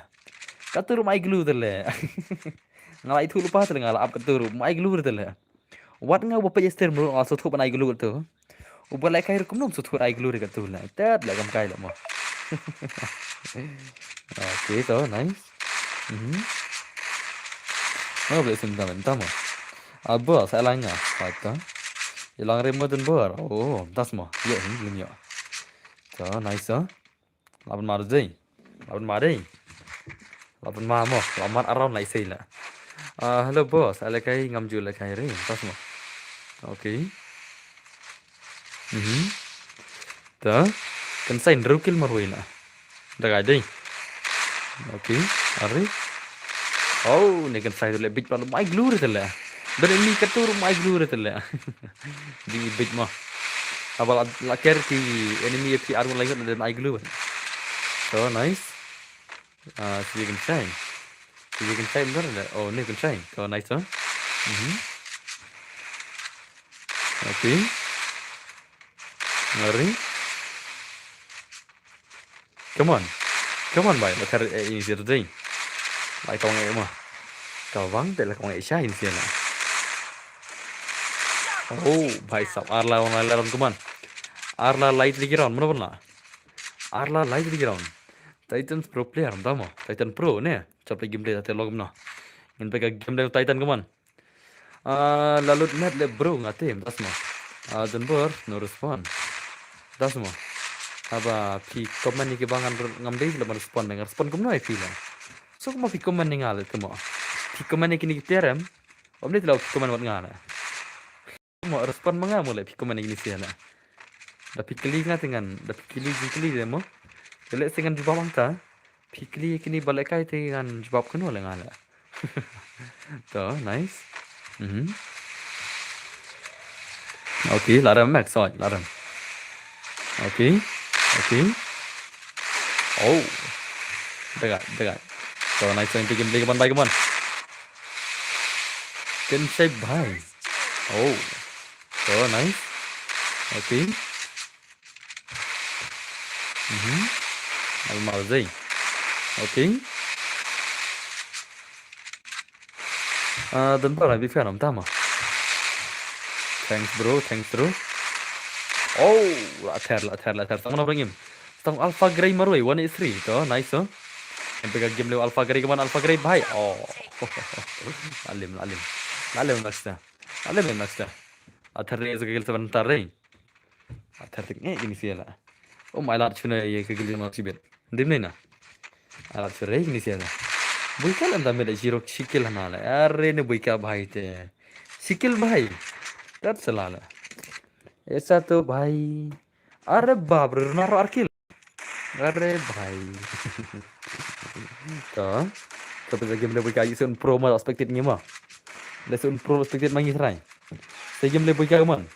[SPEAKER 1] Katurum I glue tele. Ngalai thu lupa tele ngalap katurum I glue tele. What nga bapa jester mulu also thu ban I glue tu. Ubah like kayak kum nom so thu I glue dekat tu lah. Tết le kam kai le mo. Okay, so nice. Oh, boleh sebentar mah. Abah, saya lain ah, kata. Hilang remote dan ber. Oh, tas mah. Ya, ini belum ya. So nice ah. Lapan mar deh. Lapan mar mah. Lapan around lai say lah. Hello boss, saya lagi ngamju lagi re. Tas mah. Okay. Dah. Kan saya ngerukil marwin ah. Dah ada. Okay, are. Oh, ni kan saya tu lebih kalau mai glue tu lah. Berani katur mai glue tu lah. Di big mah. Abal laker ki enemy FP arun lagi ada mai glue. So nice. So you can shine. Benar tak? Oh, ni kan shine. So nice huh? Okay. Are. Come on, bhai, bakar ini sih tu. Lại con nghệ mà cờ vắng đây là con nghệ sai insian lah. Oh भाई साहब Arla online kuman Arla light lagi round mana pernah Arla light lagi round Titan pro player tama Titan pro ne capai gameplay tadi log mana ingin pakai gameplay Titan kuman lalu net le bro ngatem tas mah dan ber no respond tas mah apa pi komen ni ke bangan ngambil lepas respond dengan respond kumno ai feel So kuma pikoman ni ngale tumo. Pikoman ni kini kiterem. Om ni telau pikoman wat ngale. Mo respon mga mo le pikoman ni kini siala. Da pikili nga dengan da pikili demo. Dele dengan jubab angta. Pikili kini balik kai dengan jubab keno le ngale. To nice. Okay, laram max soi laram. Okay. Oh. Dekat. So nice yang bikin beli kapan. Can shape bhai. Oh. So nice. Okay. Mal zai. Okay. Dan para bi fan om tama. Thanks bro. Oh, latar. Tang orang im. Tang Alpha Grey maroi 183 to nice to. Yang pegang game lewat Alpha Grey kemana Alpha Grey bhai. Oh. Alim naksta. Athar re segel sebentar re. Athar tinggi gini sih lah. Oh my lord cuna ye kegel ma sibet. Dimne na. Alat re gini sih lah. Buika lam dame zero sikil hanala. Arre ne buika bhai te. Sikil bhai. Tat salala. ऐसा तो भाई अरे बाप रे नारो अर्किल अरे भाई तो bisa game lebih kayu sun pro mah expected ni mah le sun pro expected mangi serai se game lebih kayu man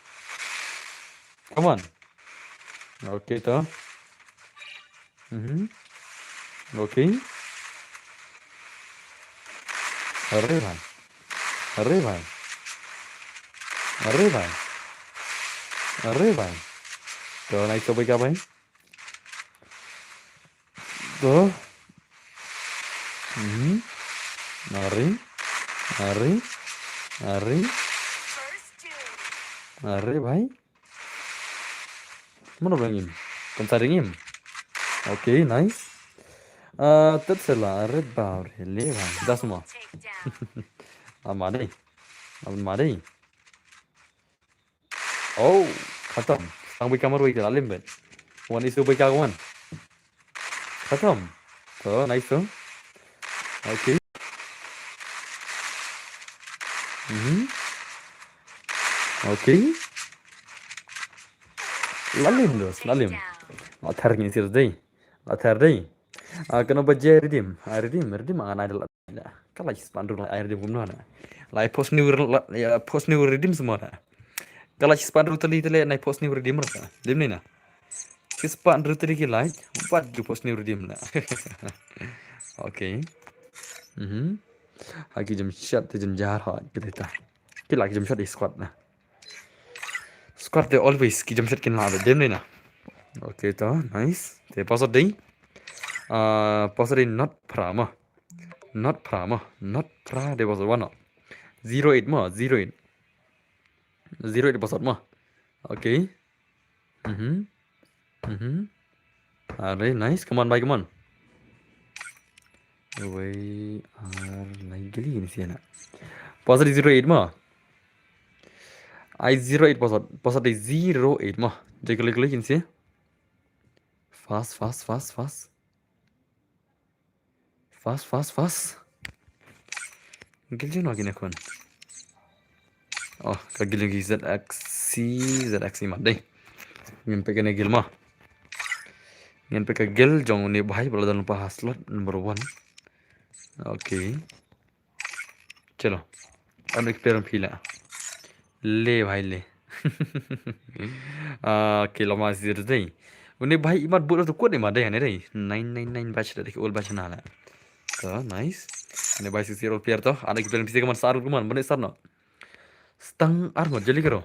[SPEAKER 1] come on okay to okay अरे भाई तो नहीं तो क्या भाई तो अरे भाई mana bangim konsaringim oke nice terserah red bar levan dah semua amadai oh khatam sang bika marwai ke alim ben wan isu bika wan khatam to nice to okay okay lalim athar ni sir dei kena baje redeem angana ada kala spandur air redeem gumno na lai post new redeem semua na kalau spandur tali naik post new redeem rasa dim ni na spandur tali ki like buat du post new redeem na okay lagi jam shot jam jar hot kita ki lagi jam shot di squad na squad they always ki jam shot kin la dim ni na okay to nice te pasal dei not pra de pasal one 08 ma 08 pasal mah okay Alright, nice. Come on, bye, come on. We are like gini sih nak. Pasal di 08 mah. I 08 pasal di 08 mah. Jadi klik ini sih. Fast. Giljo lagi nak kan. Oh, kagil lagi ZXC mah deh. Ngin pekan gil mah. Ngin pekan gil jong ni bahai bala dalam lupa slot number 1. Okay. चलो अब एक पैर पीला ले भाई ले किलो मासिर दे उन्हें भाई इमत बुरा तो कोड इमत दे हने रे 999 batch dah old batch nala तो nice ने भाई 60 player तो आने की पैर पीछे कमान सारू कमान बने सर ना stang armor jeli karo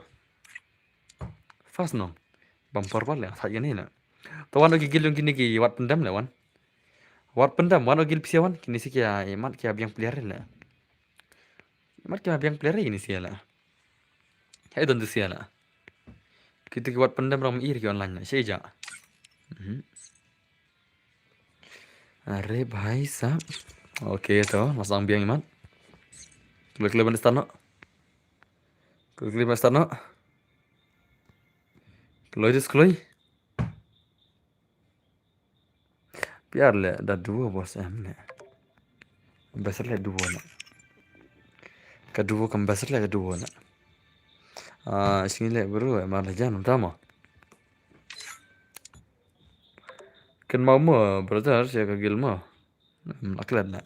[SPEAKER 1] fast no bumper wala saja ni na to wan ogi gil gini ki wat pendam le wan wat pendam wan ogi pise wan kini sih kia emat kia biang player la emat kia biang player ini sih la hai don tu sih la kita ki wat pendam ram ir ki online na seja अरे भाई साहब ओके तो masang biang emat klik ban start no klik ban start no Kloy. Biar le dah 2 bos em ne. Besar lah dua nak. Kedua kan besar lah kedua nak. Sini lah bro, malah jangan utama. Kan mau brother saya kagil mah. Aklan nak.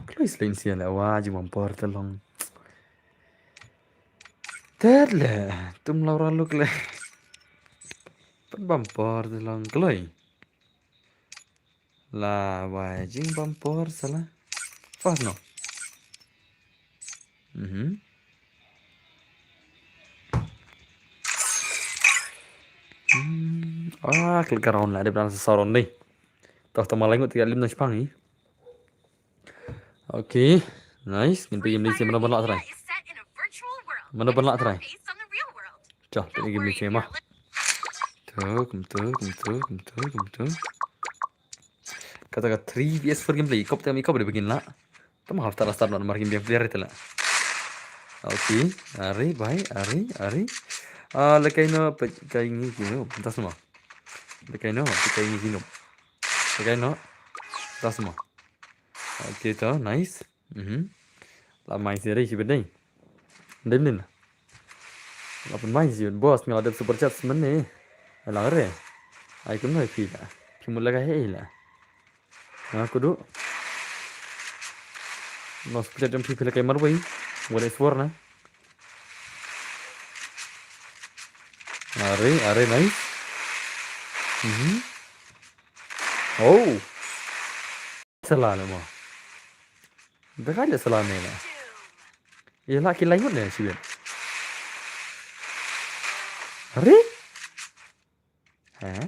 [SPEAKER 1] Kalau selain sih lah wajib mampor telong. Terlah, tum Laura look lah. Pen mampor telong keloi. Lah wajib mampor salah. Pas no. Klik round lah, ada berang sesaron deh. Toh teman lain tiga lim nasi pangi. Oke, nice. Minta game ni mana benak try. Mana benak try. Cah, tadi game ni mah. Tum. Kata 3 PS4 gameplay. Kau boleh begini lah. Tuh mah harus start nomor game player itu lah. Oke, Ari. Lekay no kay ni gino, tas mo. Lekay no gino. Lekay no, tas mo. Oke to, nice. Lah main sendiri sih bedeng. Demin. Apa main sih bos mi ada super chat sebenarnya. Lah re. Ai kun noi pila. Pimula ka hela. Aku do. No super chat pila kay marway. Wala suara. Are nice. Oh. Salah mo. Bekal salah ni lah. Ia lah kilai pun ni sih. Are? Hah?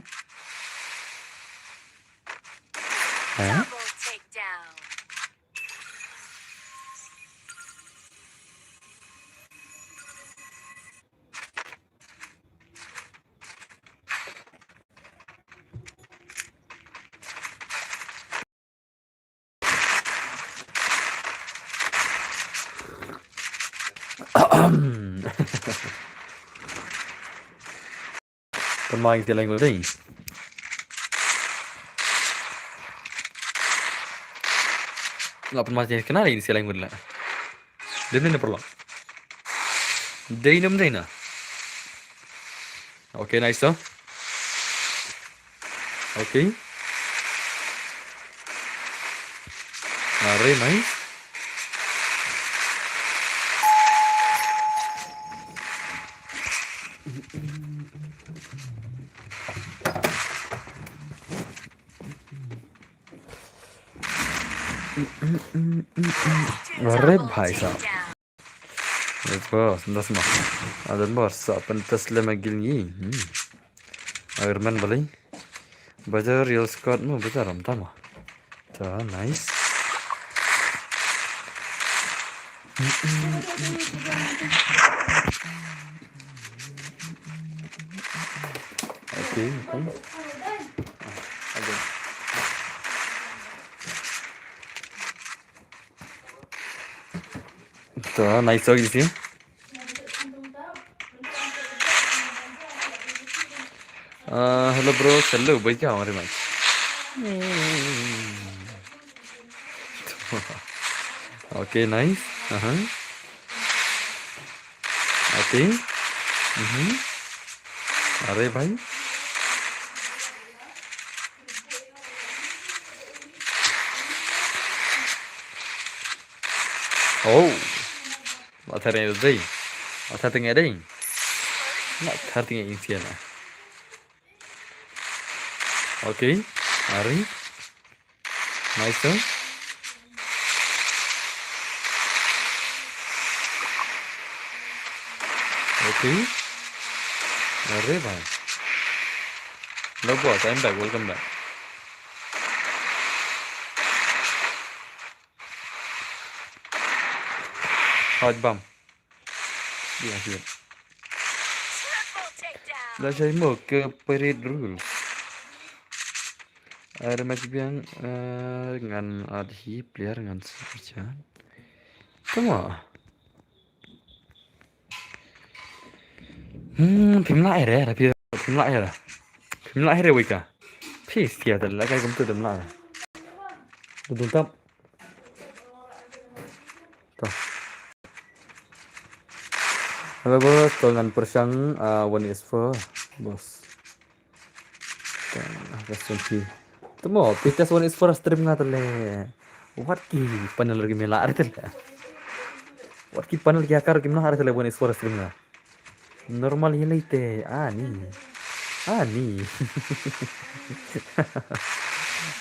[SPEAKER 1] Pemain dia lain ni. Nggak pernah jadi kenal ini sih lain lah. Dia ni perlu. Dia ni. Okay, nice so. Okay. Nice. अरे भाई साहब बस दस माह अदन बस अपन तस्ले में गिलनी अगर मन बले बजार रियल स्क्वाड में बजार हम तमा तो नाइस ओके तो नाइस हो गई थी हेलो ब्रो चलो भाई क्या हमारे मैच ओके नाइस ओके अरे भाई oh materi đây materi nghe đây materi nghe insian ok Ari nice ok Ari भाई no boss I'm back welcome back hot bum yeah dah saya mau ke parade rules ada match yang dengan adhi player dengan sepertian cuma phim lại đấy là phim lại rồi wika peace kia là cái công ty đầm lại
[SPEAKER 3] Tutup. Tuh. Halo bos, dengan persang one is for bos. Question P. Temo, pitas one is for stream nga tale. What ki panel lagi mela are tale. What ki panel kya kar kimna are tale one is for stream nga. Normal hilite ani.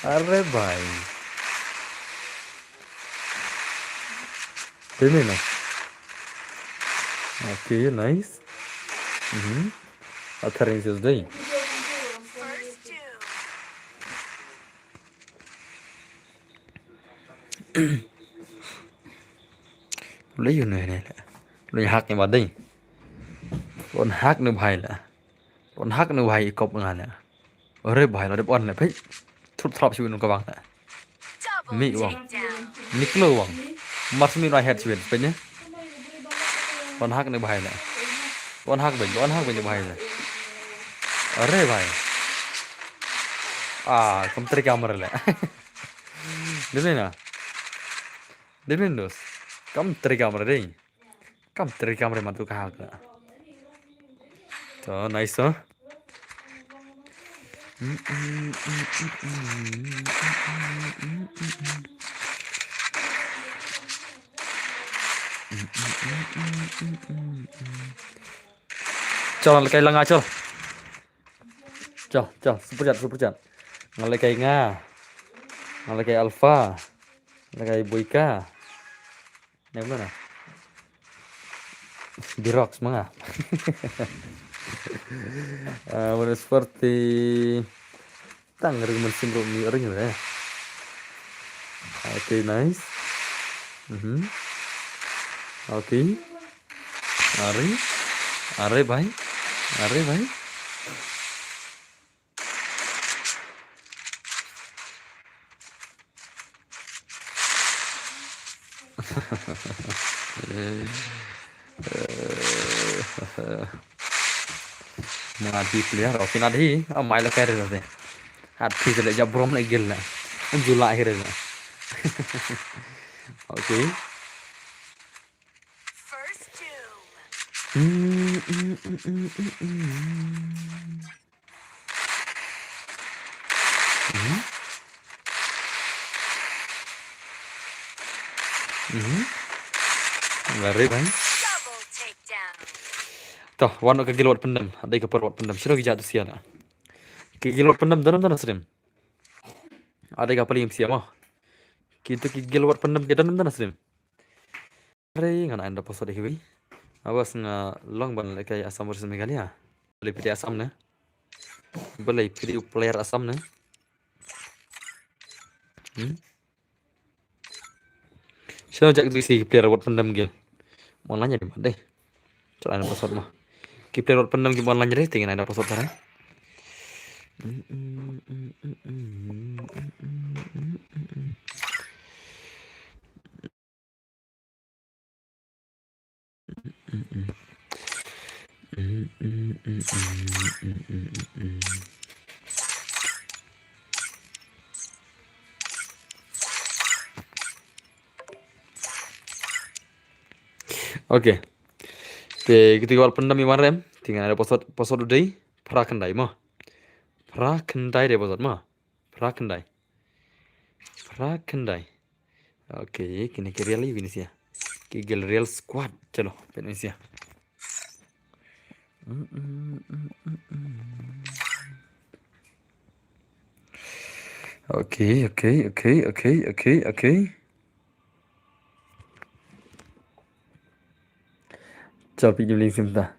[SPEAKER 3] Arre bhai. Tene na. Okay, nice. Authoring is doing.
[SPEAKER 2] First two.
[SPEAKER 3] Lấy vô này này. Lấy hack này vào đây. Con hack nữa भाई là. Con hack nữa भाई cop ngan là. अरे भाई là đẹp on là phải. Thụt thọp chịu nó các bạn ạ.
[SPEAKER 2] Double
[SPEAKER 3] Meat one.
[SPEAKER 2] takedown.
[SPEAKER 3] Nicklo wang. Must mean right head chịu phải nhé. Con hack nữa भाई là. Con hack bình भाई là. अरे भाई. Kamu tarik kamera lah. Dengar na? Dengar dos. Kamu tarik kamera deh. Kamu tarik kamera matu kahak na. So nice huh? Chal, kailang nga chal. Chal, super chat. Ngalay nga. Ngalay alpha. Ngalay boyka. Này mana? Birox mga. Mana seperti tanggal mesin mi orang ya. Okay, nice. Okay. Are bhai. Mati player oke nadi mai la kare rade hat thi le jabrom le gel na jula akhirnya oke
[SPEAKER 2] First two.
[SPEAKER 3] Ngeri bang.
[SPEAKER 2] Double takedown.
[SPEAKER 3] Toh, warna kegilot pendam, ada keperwat pendam. Siro jatuh siana. Kegilot pendam dalam sering. Ada paling siapa? Kita kegilot pendam kita dalam sering. Hari ngan anda pasal dewi. Awas nga long ban le kayak asam bersama kali ya. Boleh pilih asam ne. Boleh pilih player asam ne. Siro jak si player buat pendam gil. Mau nanya di mana deh? Coba anda pasal mah. Player buat pendam gimana nanya deh? Tinggal anda pasal sana. Oke. Ketika wal pendam imarem, tinggal ada posot udah pra kendai mah. Pra kendai deh posot mah. Pra kendai. Oke, kini real ini sih ya. Kigel real squad, chalo, penis ya. Oke. Chào bị link xem ta.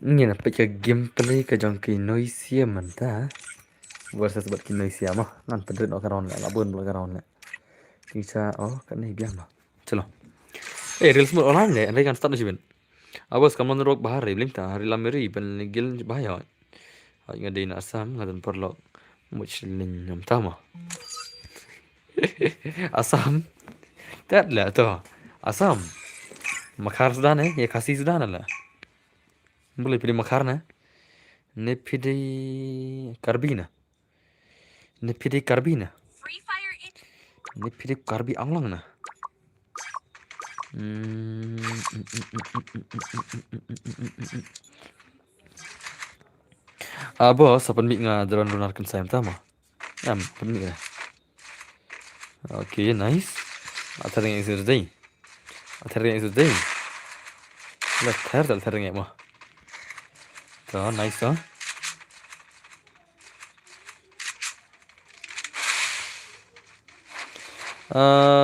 [SPEAKER 3] Ini na pecah gameplay ke jangki noisia manta. Versus buat ki noisia mah. Ngan pedret no karon la bun bla karon la. Kita kan ni biar mah. Chalo. Reels mode online le, andai kan start na sibin. Awas kaman rok bahar rim ta hari lameri ben gil bahaya. Hai ngadi na asam ngadan perlo. Muchlin nam tama. Asam. Tak lah tu. Asam. Makar sudah ne, ya kasih sudah nala. Boleh pilih makar na. Ne pilih karbina.
[SPEAKER 2] Free Fire
[SPEAKER 1] Ini Philip Karbi anglang nah. Bos, apa nih ngajaran lunarkan saya pertama? Penik ya. Oke, nice. Athering is day. Athering is day. Let's hear the athering mah. So nice huh?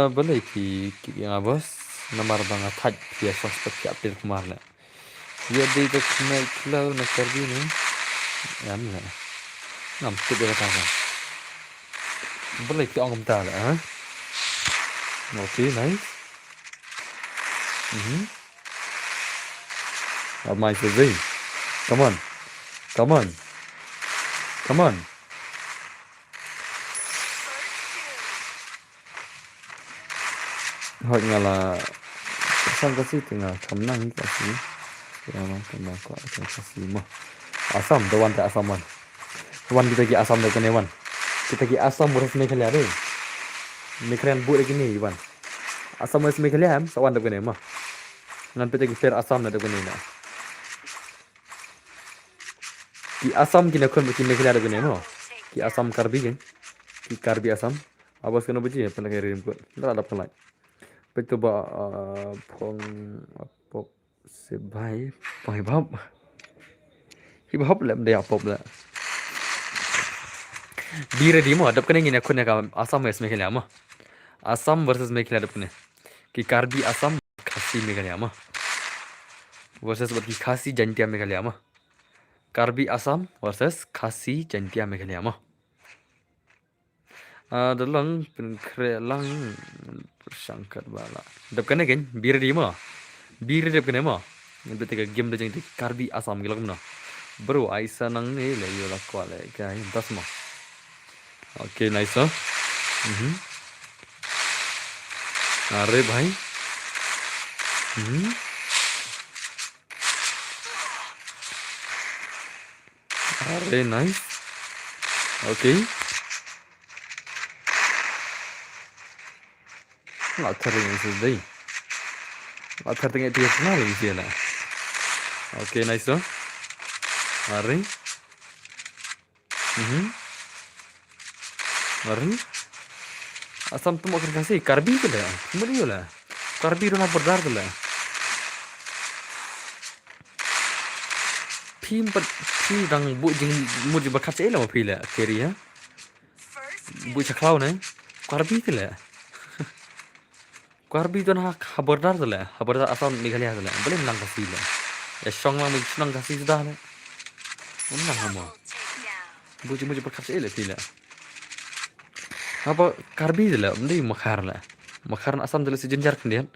[SPEAKER 1] Boleh yang bos. Nomor banget haj biasa seperti update kemarin. Dia di itu kena cloud nak Karbi ni. Ya ni lah. Nampak dia kata. Boleh orang minta lah, ha? Okay, nice. My survey. Come on. Come on. Come on. Hỏi là Asam kasih tengah kamnang kasih. Ya makan aku kasih mah. Asam, the one tak asam one. Wan kita gi asam dah kena wan. Kita gi asam beras Meghalaya deh. Meghalaya buat lagi ni wan. Asam beras Meghalaya am sawan dah kena mah. Ngan kita gi fair asam dah kena na. Ki asam kena kon bikin Meghalaya dah kena mah. Ki asam Karbi kan. Ki Karbi asam. Abas kena biji pernah kirim kot. Dah ada pelai. Betul ba phong pop sebai pai bab. Hip hop lem dia pop lah. Di ready mo adap kena ngin akun ka Assam versus Meghalaya mah. Assam versus Meghalaya adap kena. Ki Karbi Assam Khasi Meghalaya mah. Versus ki Khasi Jantia Meghalaya mah. Karbi Assam versus Khasi Jantia Meghalaya mah. Dalang penkrelang persangkat bala. Adap kena kan? Bir ready mo. Bir adap kena mo. Betul game dah jadi Karbi Assam gila kena. Bro, Aisyah nang ni le yo la kwa le kai tas mo. Okay, nice huh? अरे भाई अरे nice okay lathering is day lathering itu kenal lagi dia lah oke nice huh? Are Are Asam tu makan kasih Karbi tu lah. Mana yo lah. Karbi tu nak berdar tu lah. Pim dang bu jing mu di bakat saya lah pilih kiri ya. Bu caklau ni. Karbi tu lah. Karbi tu nak berdar tu lah. Berdar asam Meghalaya tu lah. Boleh menang kasih lah. Ya song lah menang kasih sudah lah. Menang kamu. Bu jing mu di bakat saya lah pilih. Apa Karbi tu lah, mending makar lah. Makar asam tu lah sejenjar kemudian.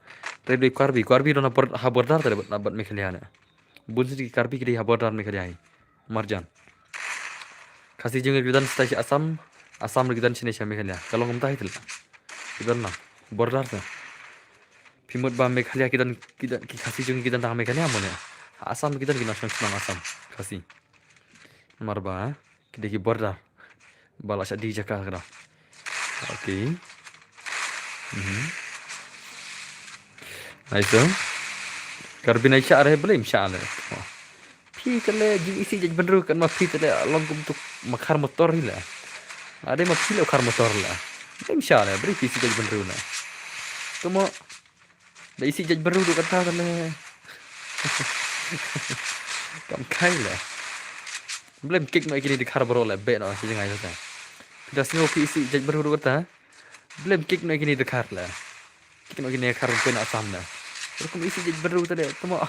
[SPEAKER 1] Tapi Karbi tu nak berdar tu lah, nak Meghalaya lah. Bunyi di Karbi kiri berdar Meghalaya. Marjan. Kasih jengkel kita stasi asam kita sini siapa Meghalaya. Kalau ngomong tahu itu lah. Kita nak berdar tu. Pimut bah Meghalaya kita kasih jengkel kita tentang Meghalaya mana? Asam kita senang asam kasih. Nomor bah kita berdar. Balas di Jakarta. Okay. Nice. Karbi naik syar boleh syar le. Pi kale jing isi jadi bener kan mah pi tele longkum tu makar motor ni lah. Ada mah pi makar motor lah. Boleh syar le, boleh isi jadi bener lah. Tu mah dah isi jadi bener tu kata kale. Kam kai lah. Boleh kick nak kini di kar bro lah, bet nak sini ngai tu. Kita semua isi jadi baru kata, belum kick nak gini dekar lah, kick nak gini dekar pun nak asam lah. Kalau kamu isi jadi baru tadi, tu mah,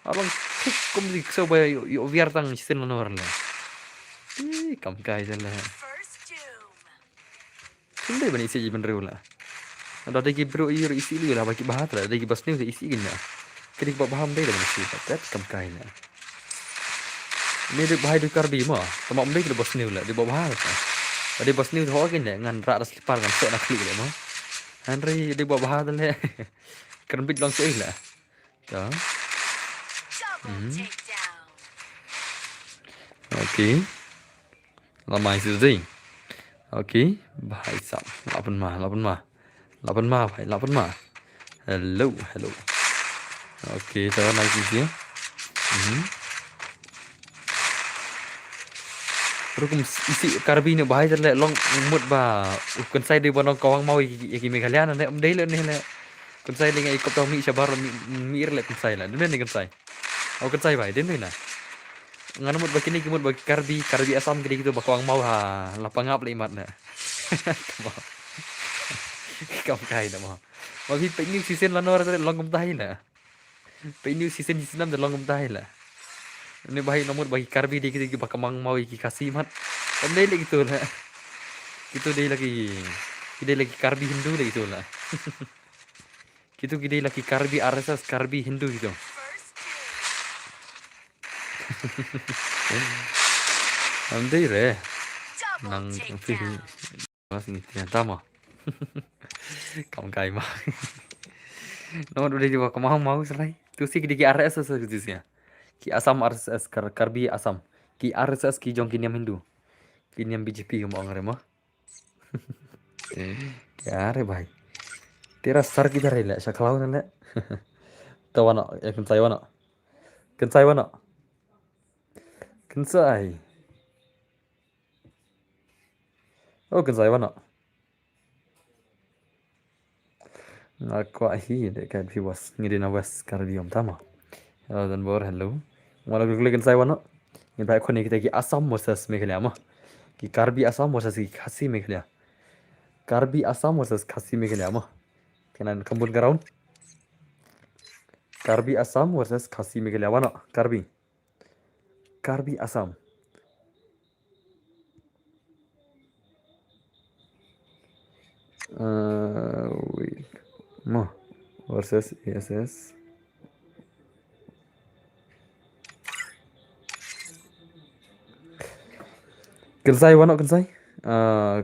[SPEAKER 1] orang kick kamu di sebaya yo biar tang isi nonor lah. Kamu kaya je lah. Sendiri bani isi jadi baru lah. Ada lagi baru isi lu lah, bagi bahat lah, lagi bas ni isi gini lah. Kedik bawa baham deh lah isi, tapi kamu kaya lah. Ini dia bahaya dekar di mah, sama om deh kita bas ni lah, dia bawa bahat lah. Ada bos ni ho kan ngan rak ras lipar kan sok nak klik le mah. Henry dia buat bahar le. Kerembit long sei lah. Ya. Okay. Lama isi tu. Okay भाई साहब लापन माँ भाई लापन माँ hello hello okay तो nice sih Rukum isi karbi ni bahai le long mut ba kun sai di bonong kawang mau iki megalian ne dei le ne le kun sai le ngai kop tau mi shabar mi ir le kun sai la den ne kun sai au kun sai bai den na ngan mut ba kini mut ba karbi asam gede gitu ba kawang mau ha lapangap le mat na kam kai na mo ma bi pe ni season la no ra long kum tai la pe ni season de long kum tai la ini bahai nomor bagi karbi di kita bakamang mau iki kasih mat om dei lagi gitu lah gitu dei lagi karbi Hindu deh gitu lah gitu gede lagi karbi RSS karbi Hindu gitu om dei re nang film masih gitu tama kamu kai mah nomor udah di bakamang mau selai tu sih gede RSS gitu sih ki asam RSS karbi asam ki RSS ki jong kiniam Hindu kiniam BJP mau ngare mah क्या रे भाई तेरा सर किधर है ले शक्लाव ने तो वाना या कंसाई वाना कंसाई oh कंसाई वाना aku ahi dek kan viwas ngidi na wes kardiom tama dan bor hello wala gugule Kansai वाना ini baik koni kita ki asam versus meghalaya mah ki karbi asam versus ki khasi meghalaya karbi asam versus khasi meghalaya mah kenan kambun garaun karbi asam versus khasi meghalaya wana karbi asam wait mah versus ASS Kensai wano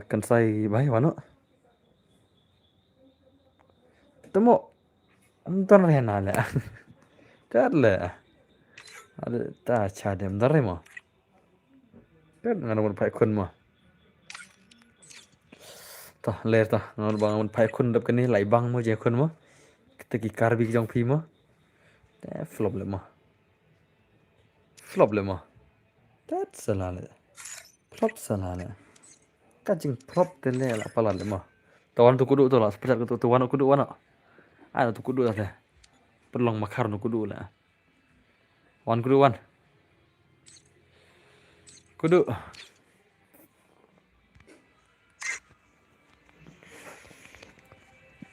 [SPEAKER 1] Kensai bai wano temo anton rena le le ada ta chadem dare mo kan ngana pai kun mo ta ler ta ngon bang pai kun dap kani lai bang mo je kun mo kita ki karbi jong phi mo te flop le mo tat salale flop salale kajing flop te le la pala le mo tawan tu kudu tu la sepecat tu wano kudu wano ada tu kudu lah perlong makar nu kudu lah wan kudu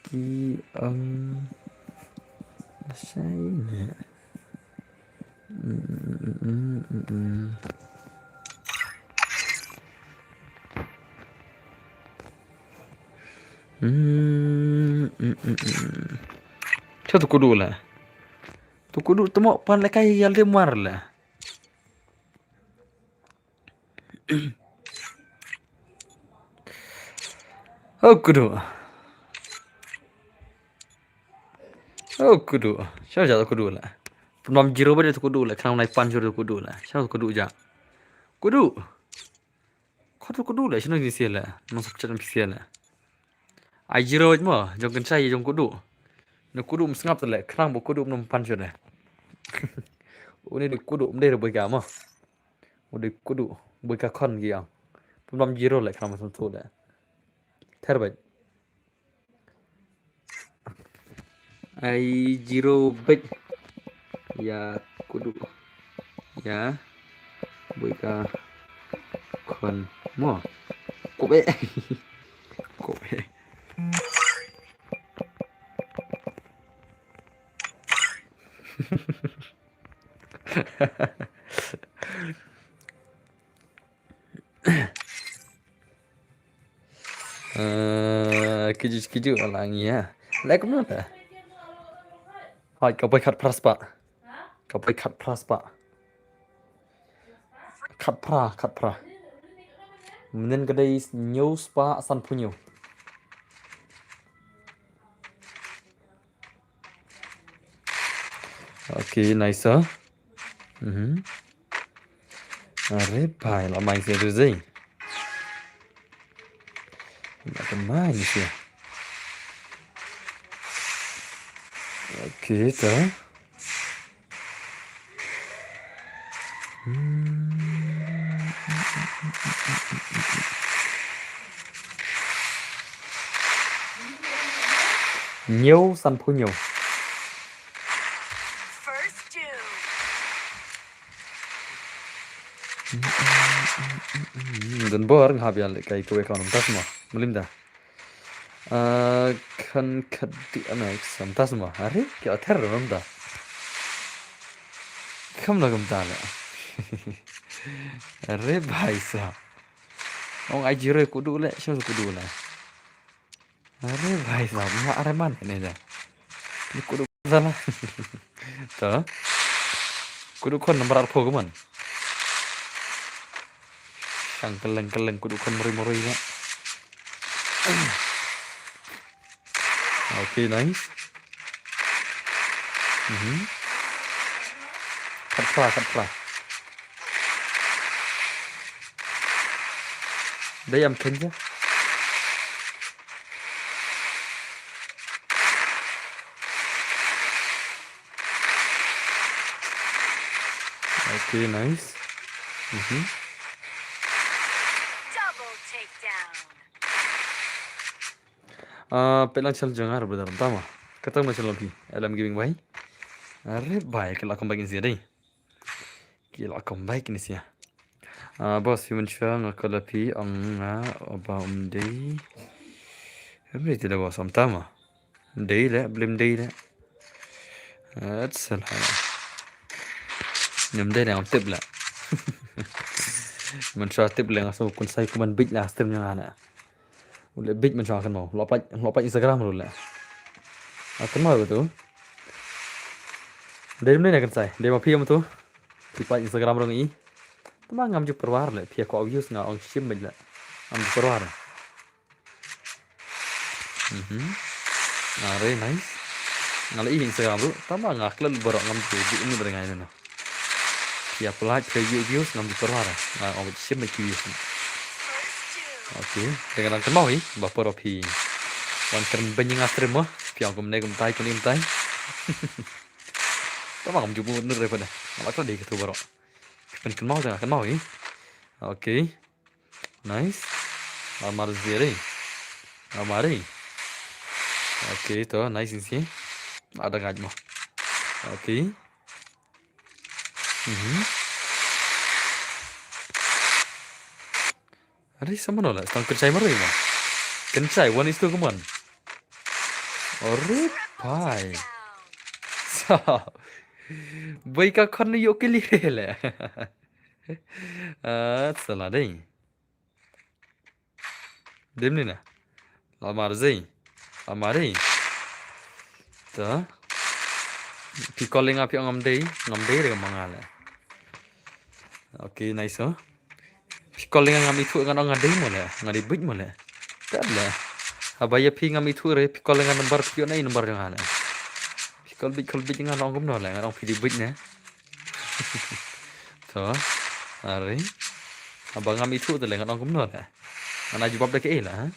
[SPEAKER 1] ki saya Cho tu kudu lah. Tu kudu tu mau pan lekai yal dia mar lah. Oh kudu. Siapa jatuh kudu lah. Penam jiro pada tu kudu lah. Kenapa naik pan jiro tu kudu lah. Siapa kudu ja. Kudu. Kau tu kudu lah. Sino ni siapa lah. Masuk macam siapa lah. Ai jiro aja mah. Jangan saya jangan kudu. Nak kudu mengap tu lah. Kenapa kudu menam pan jiro lah. Ini di kudu mendeh bergaya mah. Udah kudu bergaya kon giang. Penam jiro lah kenapa tu lah. Terbaik. Ai jiro bet ya kudu ya bergaya kon mo kobe kobe kiju orang ya lại cũng được à hỏi cậu bay khát plus ba cậu bay khát plus ba khát pra menen kedai new spa san punyo okay nice अरे भाई ला माइक से तुझे akan main sih. Oke, tuh. Nhiều săn phô nhiều.
[SPEAKER 2] First doom.
[SPEAKER 1] Dan bor ngah biar kayak kue kawan tas semua. Melim dah. Kan kadi anak santas semua. Hari kita teror dah. Kamu lagi mentala. अरे भाई साहब ông ai zero kudu le siapa kudu le अरे भाई साहब nggak ada mana ini dah ini kudu salah tuh kudu kon nomor apa kaman sang keleng kudu kon meri ya oke nice cut plah đây em khen chứ okay nice
[SPEAKER 2] Double takedown.
[SPEAKER 1] pelang chal jangan benar pertama ketemu chal lagi alam giving way अरे भाई kila comeback ini sih deh kila comeback ini sih bos human shang ngakalapi anga oba dei Hebri tidak bos pertama dei le belum dei le salah nyam dei yang tip lah man shah tip le ngaso kun sai kuman big lah stream yang ana udah big man shah kan mau lopak Instagram dulu lah akan mau betul dari mana kan saya dari apa yang tu tipe Instagram orang ini Tama ngam ju perwar le pia ko views nga ong sim bela am ju perwar are nice ngala i Instagram lu tama ngak le borok ngam ju di ini berengai no pia pelaj ke views ngam ju perwar nga ong sim me views
[SPEAKER 2] First doom.
[SPEAKER 1] oke dengan kan mau i ba poro pi wan kan benying astrim mo pia ong ne gum tai kun im tai tama ngam ju bu nur re pada ngala ko di ke tu borok kan mau jangan kan mau ini oke nice amar zere amari oke itu nice sih ada ngaj mau oke ada sama nolak tang kerjai mari mah kerjai one is to keman ore pai so baik kan yuk kili le salah deh dem ni na lamar amari tuh pi calling api ngam deh dengan mangala oke nice oh pi calling ngam itu dengan ngam deh mana ngam debit mana tak lah abaya pi ngam itu re pi calling ngam nomor pi na nomor jangan Kolbit dengan orang kumno lah, orang pilih bit nya. So, hari, abang kami itu tu dengan orang kumno lah. Mana jawab dah ke lah.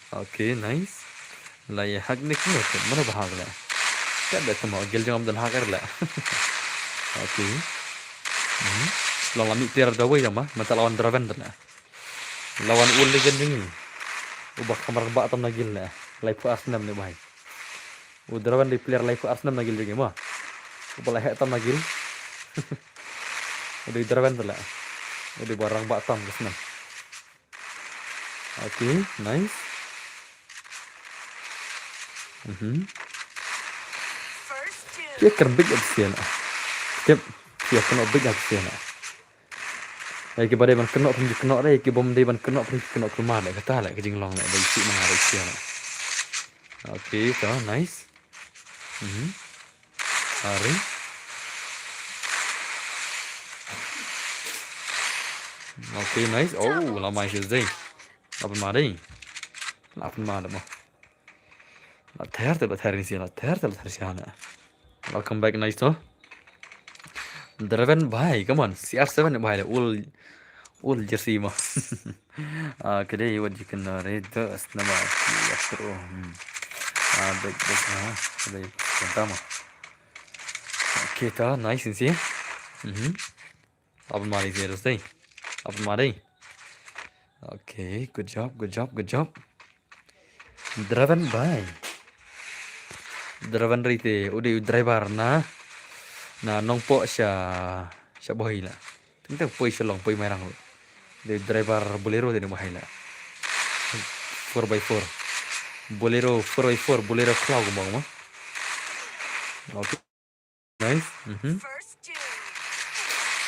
[SPEAKER 1] Okay, nice. Lah ya hak ni kumno tu, mana bahag lah. Kan dah semua gel jam dan hagar lah. Okay. Lawan kami tiar dawai jama, mata lawan Draven tu lah. Lawan ul legend ni. Ubah kamar bak tam lagi lah. Live Arsenal ni baik. Udrawan di player live Arsenal nagil juga mah. Upala hetam nagil. Udah Udrawan tu lah. Udah barang batam ke sana. Oke, nice.
[SPEAKER 2] First doom.
[SPEAKER 1] Dia kerbik absen lah. Dia kena big absen lah. Lagi pada ban kena pun kena dah. Lagi bom dia ban kena pun kena keluar lah. Kata lah kejing long lah. Bagi si mengarut absen lah. Oke, so nice. Hari. Oke, nice. Oh, lama sih deh. Apa mari? Apa mari mah? Lah ter ni sih lah. Ter sih ana. Welcome back nice to. Draven bhai, come on. CR7 bhai le all jersey mah. Kedai what you can read this nama after baik kedai pertama. Okay, ta nice sih. Apa mari sih terus deh? Apa mari? Okay, good job. Driven rite, udah driver na nongpo sya boy lah. Tentang poi long poi merang lo. The driver bolero de mahai lah. 4x4 bolero 4x4 bolero cloud mo mah. Okay, nice.
[SPEAKER 2] First two.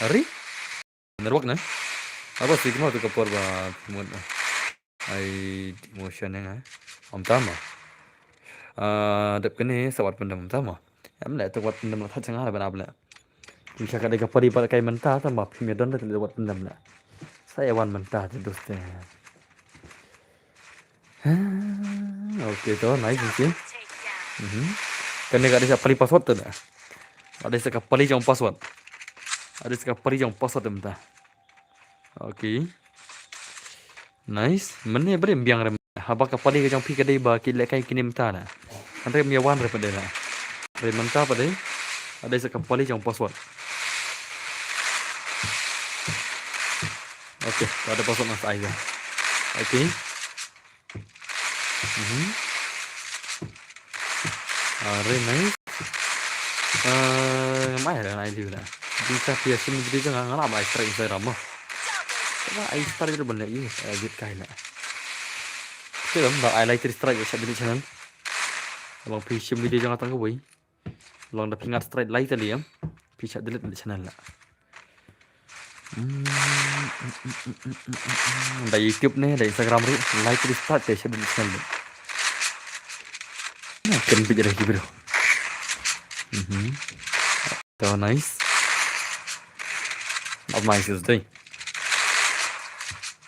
[SPEAKER 1] Ari? Nerwak na? Apa sih mau tu kapor ba timut ai emotion nga. Tama. Dep kene sawat pendam tama. Am la tu wat pendam tha changa ba nabla. Jika kada kapari ba kai mentah tama pimia don tu wat pendam la. Saya wan mentah tu doste. Okay, tu nice sih.
[SPEAKER 2] Takedown.
[SPEAKER 1] Kene kada sa pali password tu na. Ada sa kapali jong password. Ada sa kapali jong password mentah. Okay. Nice. Mana beri biang rem. Haba kapali ke jong pi kadai ba kile kai kini mentah na. Andre mia wan re pada na. Re mentah pada. Ada sa kapali jong password. Okay, ada password mas aja. Okay. Re nice. Mai là này điều là đi xa phía xin đi cho ngang làm ai straight rồi mà ai straight itu benar ini edit kain lah itu lah ai like straight ya di channel long pi sim video jangan tangguh boy long dah pingat straight like tadi ya pi chat delete di channel lah dari YouTube nih dari Instagram nih like di start ya di channel nah kan video lagi bro so nice. Apa nice itu?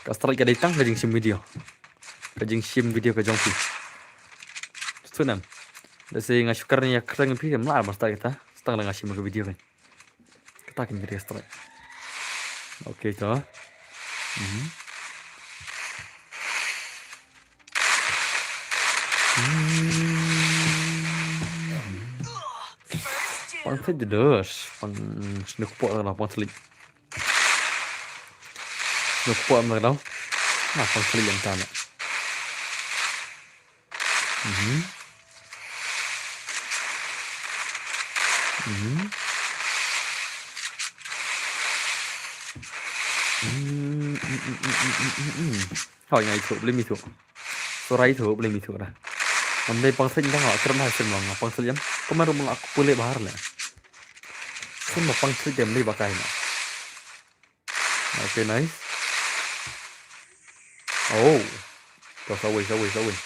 [SPEAKER 1] Kastra kita datang ke sim video. Ke sim video ke jongpi. Sunam. Dasi ngasukar ni kerang pi mlar masta kita. Setengah ngasim ke video kan. Kita akan jadi kastra. Okay tu. Pang saya jelas, pang snook pot lah, pang selik. Snook pot mana tau? Nah, pang selik yang sana. Hỏi ngày thuộc lên mi thuộc, số ray thuộc lên mi thuộc ra. Hôm nay pang selik dah kerana hasil mang, pang selik yang kemarin malah aku boleh bahar lah. Semua pang selik dia boleh pakai lah. Okay, nice. Oh, kau sawi.
[SPEAKER 2] Double takedown.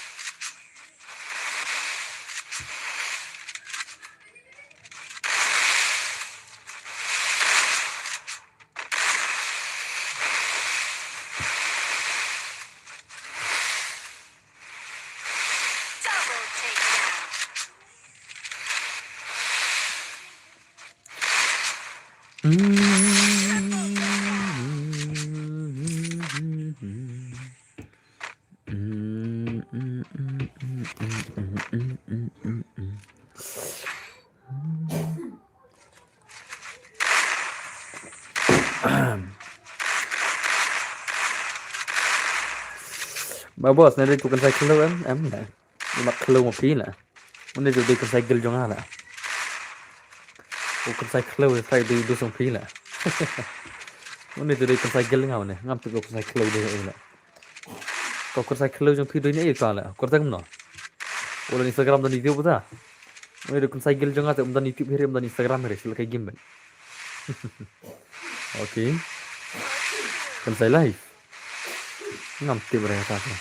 [SPEAKER 1] Bà boss này đây tụi con cycle lâu em nè, nhưng mà lâu một tí nè, muốn đây tụi đi con cycle cho nè, tụi con cycle lâu phải đi đua sông phí nè, muốn đây tụi đi con cycle ngào nè, ngắm tụi con cycle lâu đây nè, còn con cycle lâu trong phí đôi này sao nè, còn thấy không nè, udah Instagram dan YouTube ta, muốn đây con cycle cho ngào tụi dan YouTube hirim dan Instagram hirim sila kayak gimana, okay, con cycle live, ngắm tụi mereka ta.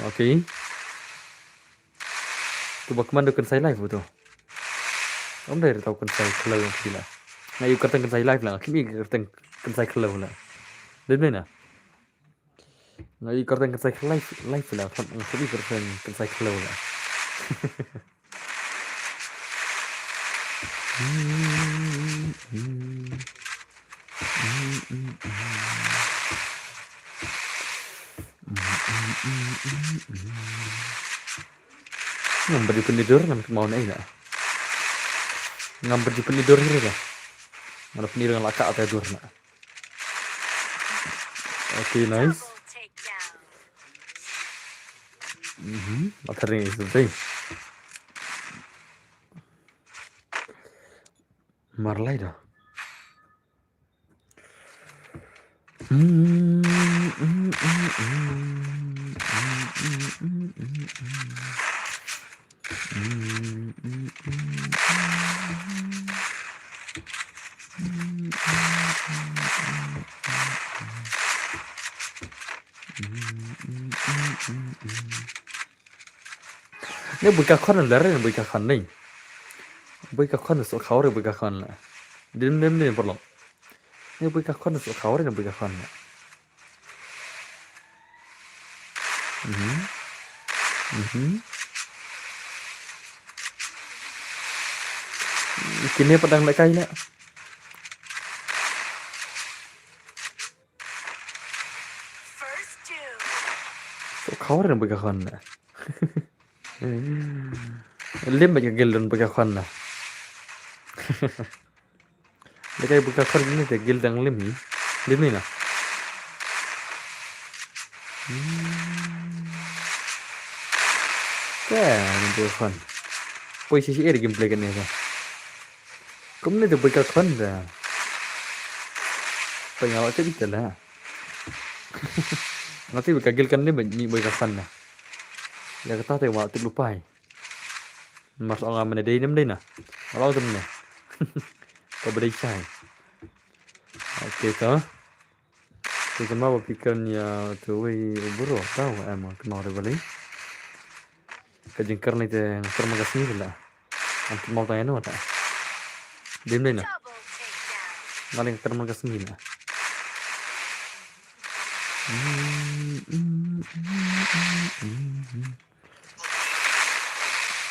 [SPEAKER 1] Okay. Tu bagaimana dengan saya live tu? Om dah tahu kan saya kalau yang gila. Nah, you kata kan saya live lah. Kimi kata kan saya kalau lah. Dari mana? Nah, you kata kan saya live lah. Kimi kata kan saya kalau lah.
[SPEAKER 3] Ngambek di penidor nang mau naik nak. Ngambek di penidor ni lah. Mana penidor yang lakak atau tidur nak. Okay, nice. Matar ni selesai. Marlai dah. Ni buka kon lah, ni buka kon ni. Buka kon so kau ni buka kon lah. Dim ni perlu. Ni buka kon so kau ni buka kon lah. Kini pedang nak kai nak. So kau ni buka kon lah. Lim banyak gildon buka kon lah. Lekai buka kon ni te gildang lim ni. Lim ni lah. Ni buka kon. Posisi air gameplay kan ni. Kau ni tu buka kon dah. Pengawal tu kita lah. Nanti buka gil kan ni buka kon lah. Ya kata tu waktu lupa. Mas orang mana dia ni mana? Orang tu mana? Kau berdisai. Okay tu. Kita mau pikirnya tu buru tahu emang kenal dia balik. Kejengkar ni tu terima kasih lah. Nanti mau tanya apa? Dia mana? Ngaling terima kasih lah.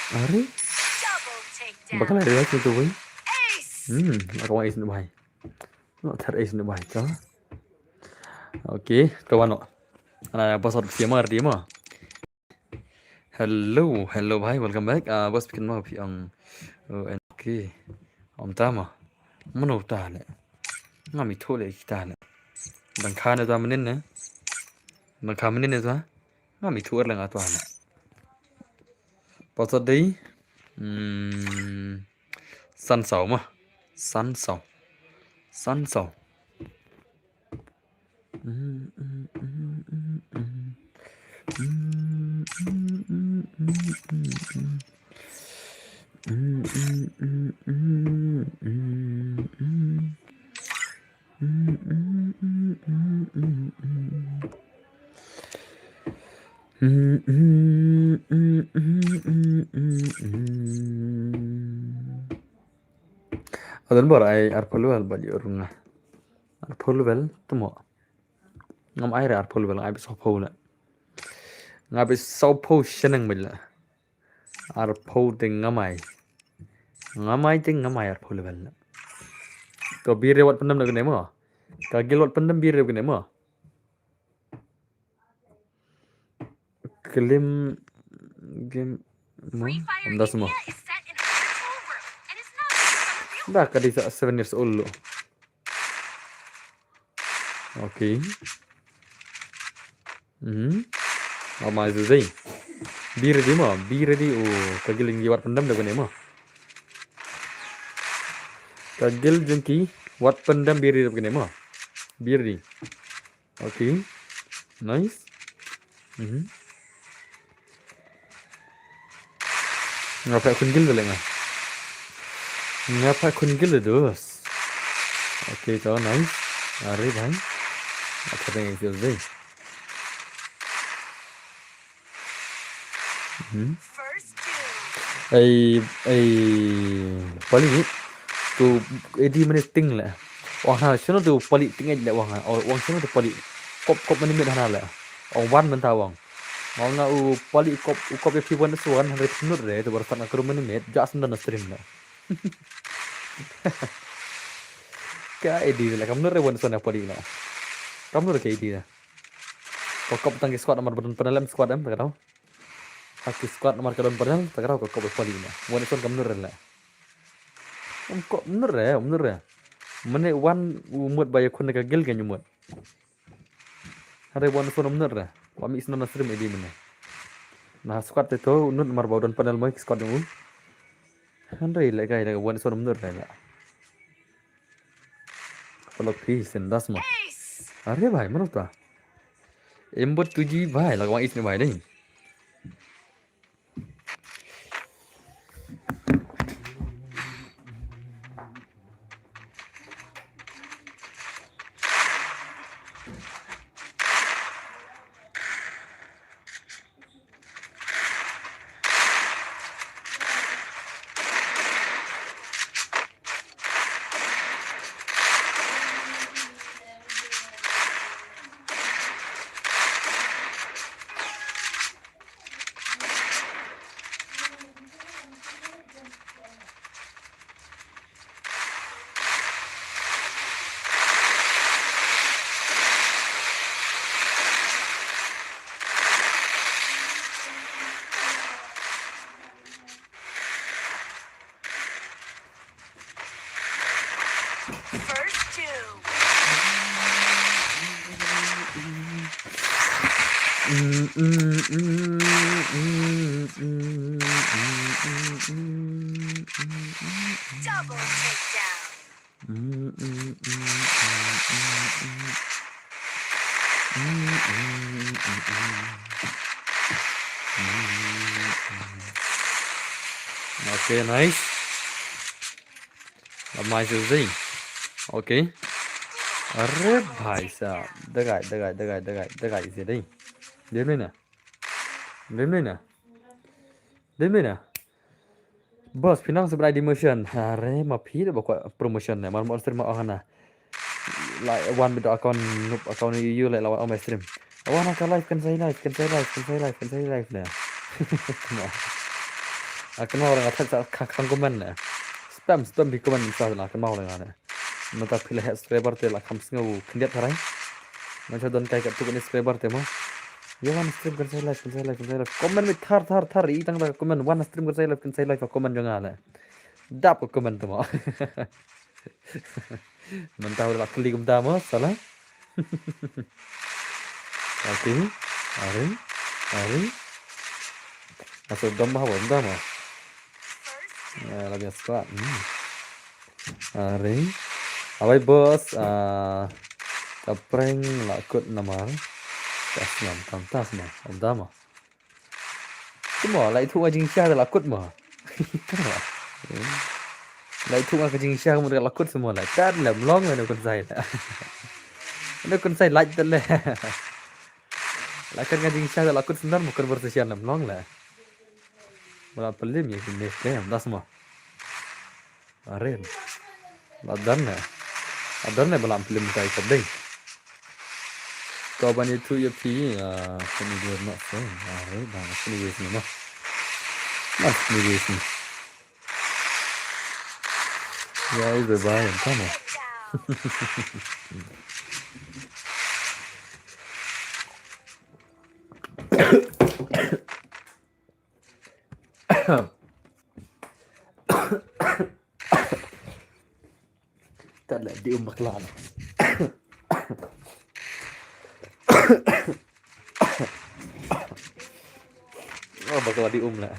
[SPEAKER 3] Ari? Bakal ada lagi tu boy. Aku ace ni boy. Nak cari ace ni boy tu. Okay, kawan nak. Ana bos dia mah. Hello bhai, welcome back. Bos bikin mau yang okay. Om tama. Mana utah le. Ngami thole kita le. Dan khana tu amanin ne. Dan khamanin ne tu. Ngami thuar lang atu ana. Bos đây. Săn sầu mà. Săn sầu. Adan barai arpolual bali orunga. Arpolual tumo. Ngam aire arpolual ngabe sopola. Ngabe sopo shenang mila. Arpo ting ngamai. Ngamai ting ngamai arpolual. Kau bire wat pendam nak nemo. Kau gil wat pendam bire nak nemo. Kelim game mo. Anda semua. Dah kadi 7 years old lo. Okay. Ama zai. Bire di mo. Bire di kagiling wat pendam dah nemo. Kagil jengki wat pendam bire dah nemo. Bire di. Okay. Nice. Ngapa kun gil dah ngah? Ngapa kun gil dos? Okay, so nice. Are bhai. Acha tengok itu deh. Paling ni tu edi mana ting lah. Wah, sino tu paling ting aja wang. Wang sino tu paling kop mana minat hana lah. Wan mentah wang. Mau ngau paling kop yang piwan suan hari penur deh. Tu berasa nak rumah ni met. Jas dan stream lah. Kayak di lah kamu nure wan sana podi lah. Kamu nure kayak di lah. Kok tangki squad nomor berapa squad tak tahu. Haki squad nomor kedon padahal tak tahu kok podi lah. Wan son kamu nure lah. Kok nure ya. Mana wan umut bayar kun dekat gel kan umut. Hari wan son nure lah. Wami isna nasrim edi mana. Nah squad itu unut nomor badan padahal mau squad dulu. Hari lah kayak wan son nure lah. Kalau pisen das mah. Are भाई mana tuh? Embot tuji भाई lagawang isne भाई deh.
[SPEAKER 2] First two. Double takedown.
[SPEAKER 3] Okay, nice. अब माइस चाहिँ ओके अरे भाई साहब दगाई इसे नहीं देख लेना बस फिनांग sebenarnya di motion अरे माफी दे बको promotion ने मार मार stream ahana like one bit account you like lawan stream awan akan live kan saya live nih akan mau orang atas kan komen nih spam di komen bisa lah kan mau orang ada mata pilih subscriber te lah kamu sengau kendiat harai macam don kayak tu kan subscriber te mah ya one stream kan saya live komen mit thar i tang da komen one stream kan saya live komen jangan lah dap komen tu mah mentah udah klik utama salah oke hari masuk domba utama ya lagi squad hari awai bos kapring lakut namar tas nam tas mah utama semua lah itu anjing syah lakut mah lah itu anjing syah kemudian lakut semua lah kan lah melong ada kon saya ada kon saya like deh lah kan anjing syah lakut sebentar bukan bersesian lah melong lah malah pelim ya ini deh das mah Aren adan balam film kai kadai kau bani tu ya pi kami dia nak sen are bang sini wes ni mah mas ni wes ni ya itu bayan sama tak ada di umak lana oh bakal di lah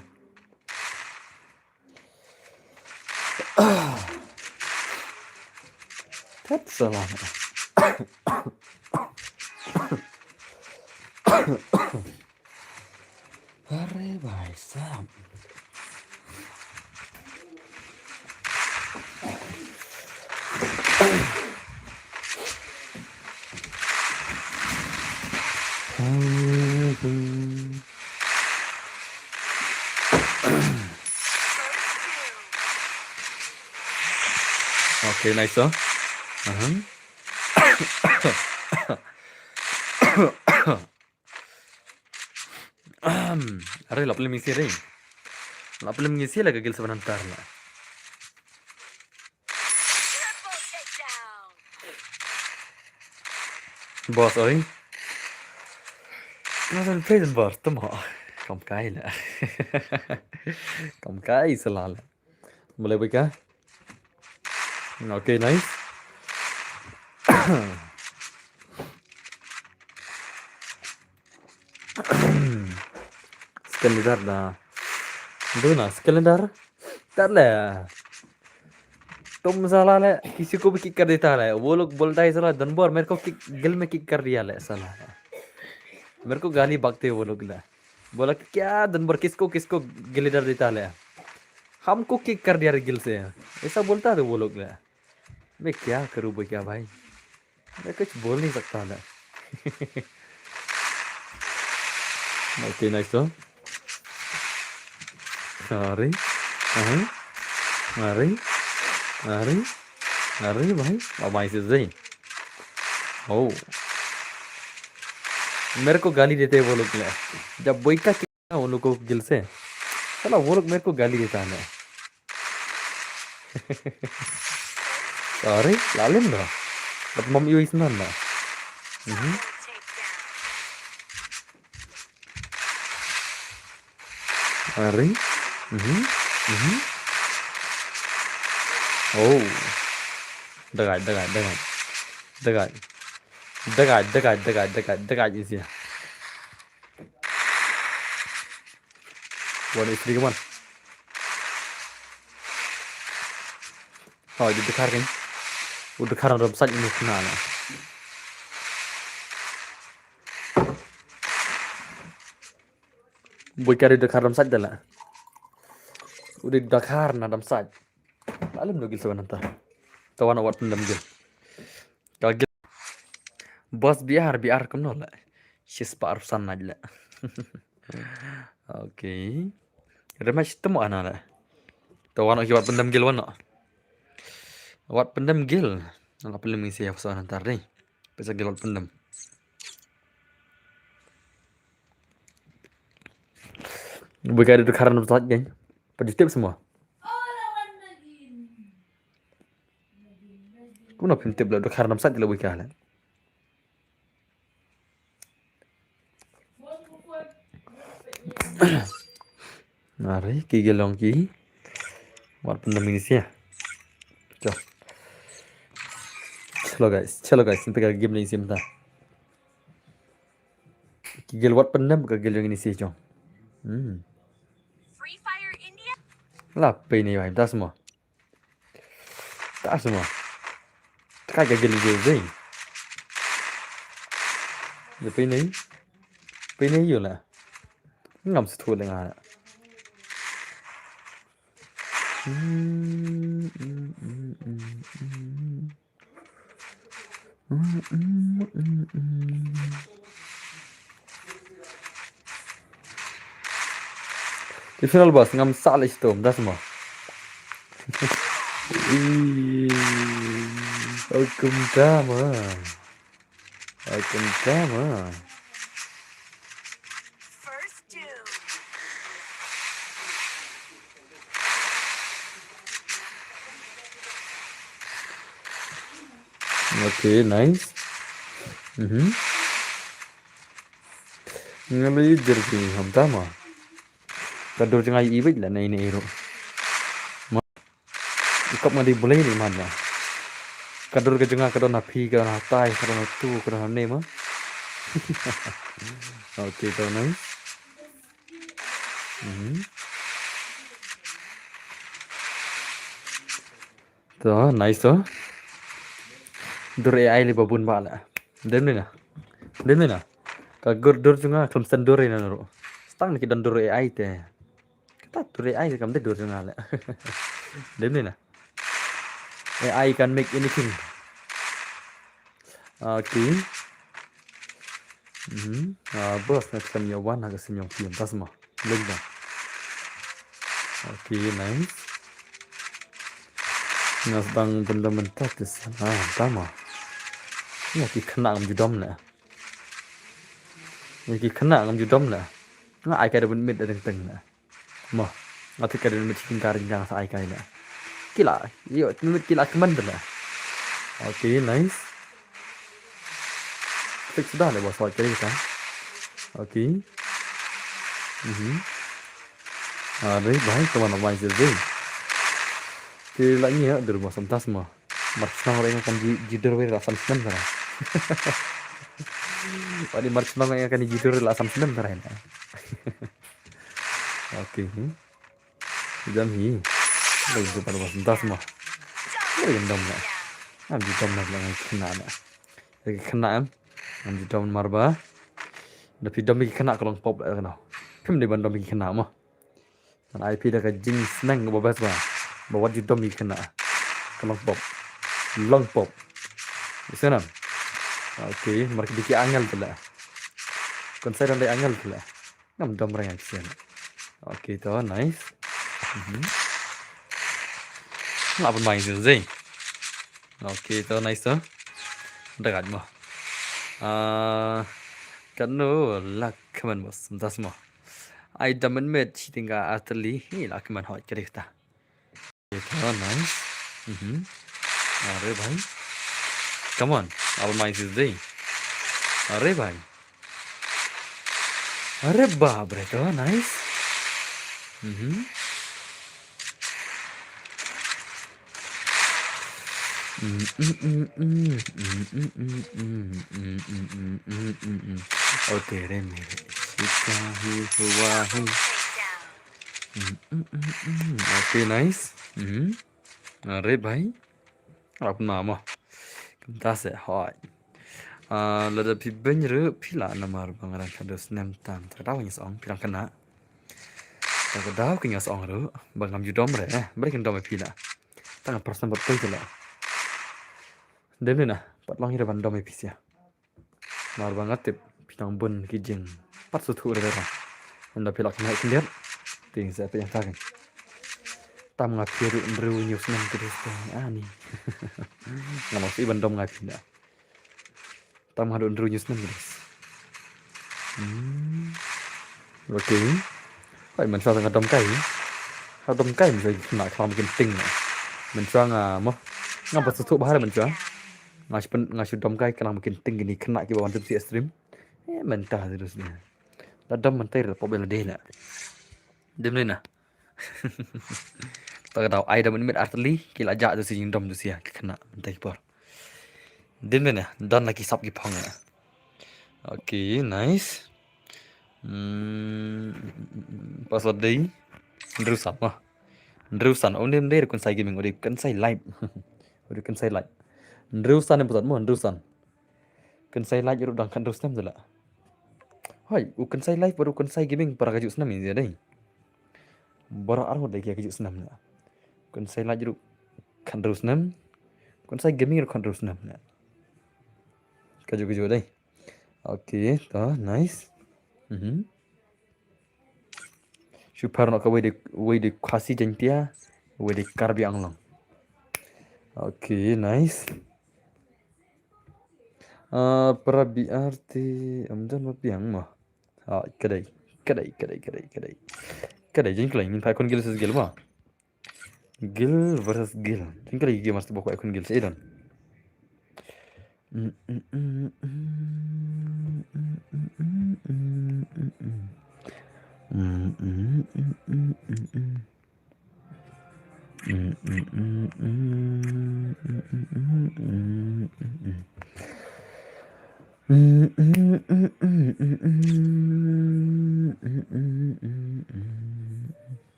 [SPEAKER 3] tak salah अरे भाई साहब Okay, nice huh? अरे लपले मिसी रे लपले मिसी लगा Gill sebentar lah
[SPEAKER 2] Triple takedown.
[SPEAKER 1] Boss ơi, nó lên play lên boss tấm họ. Cầm cái là. Cầm cái selalu. Mulai baik. Okay, nice. Skelidar dah. Itu ना स्केलेंडर कर ले तुम साला ले किसी को भी किक कर देता है वो लोग बोलता है साला दिन भर मेरे को किक गिल में किक कर दिया ले साला मेरे को गाली बकते हैं वो लोग ले बोला कि क्या दिन भर किसको किसको गिलीडर देता ले हमको किक कर दिया रे गिल से ऐसा बोलता है वो लोग ले मैं क्या करूँ भाई क्या भाई मैं कुछ बोल नहीं सकता ले ओके नाइस तो अरे अरे अरे अरे भाई अब आई से सही ओ मेरे को गाली देते हैं वो लोग ले जब वही का किया उन लोगों को गिल से चलो वो लोग मेरे को गाली देता है अरे लालिम ना अब मम्मी वही सुना ना अरे oh dekat je sini buat istri kawan oh di dekar kan udah karang dalam saja ini kena lah buat kari dekar dalam saja lah udah dekar dalam saja lalu nugil sebentar tawan awat pendam gil kagil bos biar kamu nolak sis pak arsan aja lah oke rematch temu ana lah tawan awat pendam gil wana awat pendam gil nggak perlu mengisi apa soal ntar nih bisa gil awat pendam bukan itu karena saat geng positif semua Kuna pinti bla do karnam sat lawi kala. Nari ki gelong ki. Wat pendam ini sih ya. Chalo guys, sampai ke game ni sih bentar. Ki gel wat pendam ke gelong ini sih jom.
[SPEAKER 4] Free Fire India?
[SPEAKER 1] Lah, ini vai, tak semua. Tak semua. Kagak geli je. Ya ini yo lah. Ngam setu dengan. Di final boss ngam salah itu, dah semua. Hukum drama.
[SPEAKER 4] First doom.
[SPEAKER 1] Okay, nice. Ngalui jerki ham tama. Kadur jangan ibit lah na ini iro. Ikap ngadi boleh ni mana? Kadur ke jengah kadon api kadon hatai kadon tu kadon ne mah. Okay, so nice. So nice to. Dur AI li babun bala. Dem ni na. Kagur dur jengah kelem dur ni na ro. Stang ni dan dur AI te. Kita dur AI kam te dur jengah la. Dem ni na. AI can make anything. Okay. Bos nak senyum wan nak senyum film tas mah. Lengga. Okay, nice. Nas bang benda mentak di sana. Tama. Ni ki kena ngam judom lah. Ni ki kena ngam judom lah. Nga ai kai da ben mit da teng lah. Mah. Ngati kai da mit cikin karing jang sa ai kai lah. Kila, yo, mit kila keman dah. Okay, nice.
[SPEAKER 3] Fix sudah nih bos soal kiri kita. Oke. Baik teman-teman jadi. Kilanya di rumah sebentar semua. Marchnang orang yang akan jidur dari lasan semen sana. Wadi marchnang yang akan jidur dari lasan semen sana. Oke. Jam hi. Lagi tu pada rumah sebentar semua. Lagi dom nak. Ambil dom nak lagi kena nak. Lagi kena ambil dom marba. Tapi dom lagi kena kalau pop lah kena. Pim di bandom lagi kena mah. Man IP dah ke jing senang ke babas bah. Bawa di dom lagi kena. Kalau pop. Long pop. Bisa nam. Oke, mereka dikit angel tu lah. Konsep dan angel tu lah. Nam dom orang yang kesian. Oke, tu nice. Apa main tu sih? Oke, tu nice tu. Dekat mah. Kan lah kaman bos, sebentar semua. I daman med tinggal atli, ni lah kaman hot cerita. Itu nice. Are bhai. Come on, apa main sih? Are bhai. Are baab re, tu nice. Oh तेरे मेरे इश्क़ ही हुआ है. Okay, nice. Are bhai. Apa nama? Kita se hot. Lada pi benjru pila namar bangaran kados nem tam. Tahu yang song pilang kena. Tahu kenya song ru bangam judom re. Berikan dom pila. Tangan person betul tu lah. Demi na, pat long hira bandom episia. Mar banget tip pilang bun kijing. Pat sutu re ra. Anda pilak naik kendiat. Ting saya yang takin. Tam ngapiru ndru news nang terus ani. Ngamos i bandom ngapina. Tam ngadu ndru news nang terus. Oke. Phải mình sao thằng đom cây. Sao đom cây mình phải nãy không cái tinh này. Mình cho mà ngam pas sutu bahar mình cho. Ngasih dom kai kena makin tinggi ni kena ke bawah si stream. Mentah terus dia. Dadam mentai lah pobel deh lah. Dem ni nah. Tak tahu ai dah menit artli kila jak tu si dom tu sia kena mentai por. Dem ni nah dan lagi sap ki pang. Okay, nice. Password day. Ndrusan mah. Ndrusan ông nem đây là con sai gaming ở đây con sai live. Ở đây con sai live. Ndrusan yang pusat mu Ndrusan. Kan saya live baru dangkan Rustam tu lah. Hai, kan saya live baru kan saya gaming para kajuk senam ini ada. Bara arwah lagi kajuk senam lah. Kan saya live baru kan Rustam. Kan saya gaming baru kan Rustam lah. Kajuk ada. Okay, dah nice. Super nak kawai de khasi jentia, kawai de karbi anglang. Okay, nice. Para BRT amdan ma biang mah. Kedai jadi kalau ingin pakai gil versus gil mah. Gil versus gil. Jadi kalau game mesti bawa pakai gil saya dan.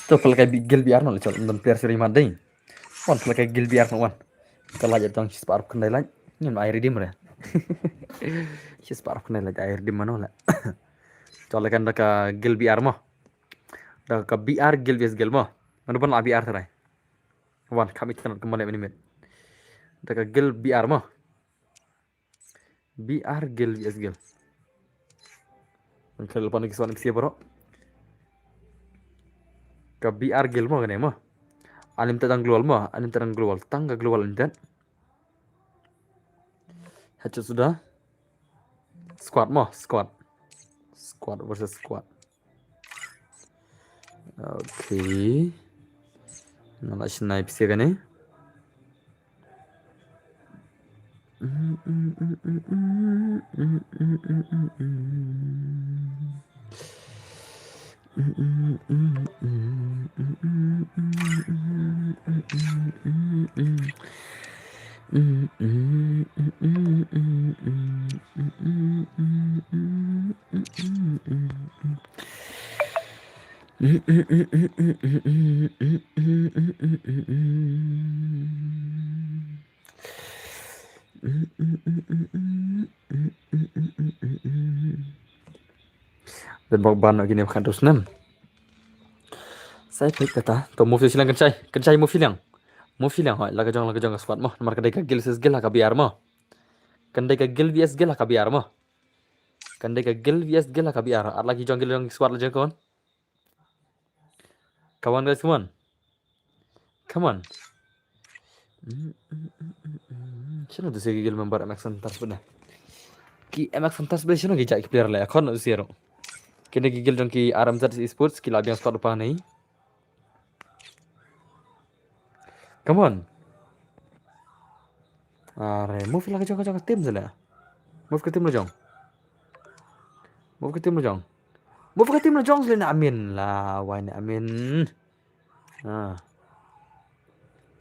[SPEAKER 3] Tu kalau kayak gil biar nol col dan player seri madai. Wan kalau kayak gil biar nol wan. Kalau aja tang sis parap kendai lain. Ni air redim re. Sis parap kendai lain air redim mana lah. Col kan dah gil biar mah. Dah biar gil bias gil mah. Mana pun lah biar terai. Wan kami kan kembali minit. Dah gil biar mah. BR gil bias gil. Kalau lupa kisah kisah bro. Ke BR gil mah kan mah. Alim tentang global mah, alim tentang global, tangga global intent. Hatchet sudah. Squad mah, squad versus squad. Okay. Nak snipe sih kan ni.
[SPEAKER 1] Dan bawa ban gini makan terus 6. Saya baik kata, to move silang kencai move silang hoi laga jong squad mo, nomor kadai ka gil ses gil ka biar mo. Kandai ka gil vs gil ka biar mo. Kandai ka gil vs gil ka biar. At lagi jong squad la kawan. Kawan guys, come on. Come on. Sino tu sige gil member MX Fantas benar. Ki MX Fantas benar sino gijak ki player la kon no zero. Kini gigil jong ki RMZ Esports ki labiang squad pa nei. Come on. Are move lagi jong tim sala. Move ke tim lo jong. Move ke tim lo jong sila amin lah, why na amin.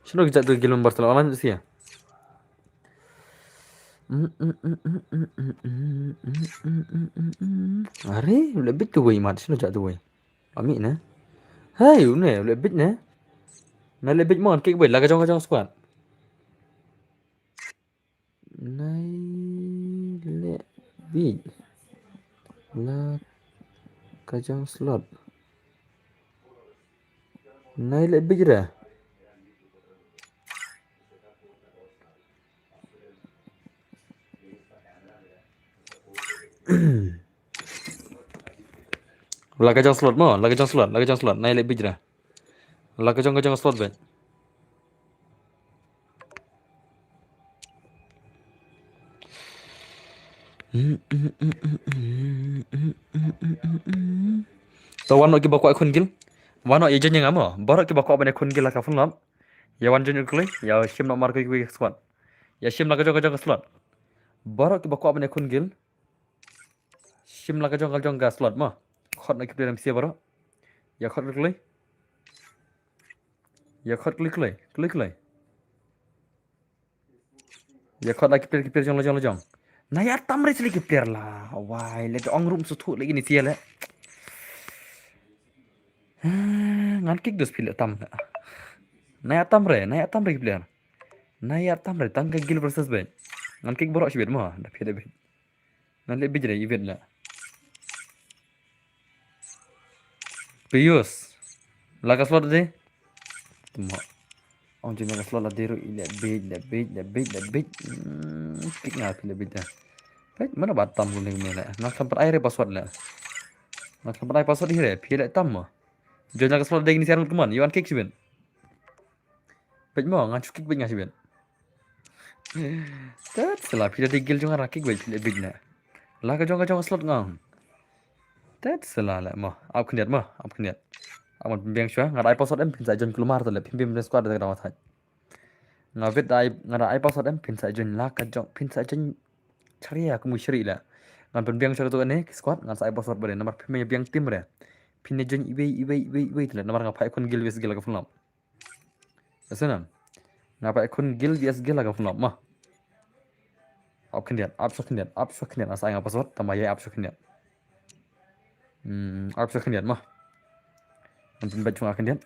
[SPEAKER 1] Sino gijak tu gil member sala online sih ya. Are lebih tu wei mat sino jak tu wei. Ami na. Hai une lebih na. Na lebih mon kik wei laga jong squad. Nai lebih. La kajang slot. Nai lebih dah. Laga jong slot mo, laga jong slot. Nai lebih dah. Laga jong slot bet. So wano ki bakwa kun gil. Wano ye jeneng amo. Barok ki bakwa bane kun gil la ka fun lam. Ya wan jeneng kle, ya shim nomor ki squad. Ya shim laga jong slot. Barok ki bakwa bane kun gil. Shim laga jong slot mo. Khot na ki player msia barok. Ya khot kle. Ya khot kle. Ya khot la ki player jong. Nah ya tamre sili ki player lah. Wah, le ong room sutu lagi ni sia le. Ngan kick dos pile tam. Nah ya tamre ki player. Nah ya tamre tang ka gil versus ben. Ngan kick borok sibet mo, da pide ben. Ngan le bijre event la. Pius. Laga slot de. Temo. Ong jeng laga slot la deru ile bej. Kick nga pile bej. Baik, mana batam gune la. Nak sampai air password la. Nak sampai password here, pile tam mo. Join laga slot de ni siaran teman, you kick siben. Baik mo ngan kick bej nga siben. Tat salah pile de gil jong rakik bej pile bej na. Laga jong slot ngang. Tat salah la mo. Ap khniat. Aman pembiang syah ngara password em pin sa join kelumar tu le pim squad da rawat hai. Ngavet dai ngara password em pin sa join la ka jong pin sa join charia ku musyri la. Ngan pembiang syah tu ne squad ngan sa password bare nomor pim biang tim re. Pin join ibe tu le nomor ngapai kun gil wes gil ka fulam. Asanam. Ngapai kun gil wes gil ka fulam mah. Ap khniat asa ngapa password tambah ya ap khniat. Ap khniat mah. Nanti baca akan dia.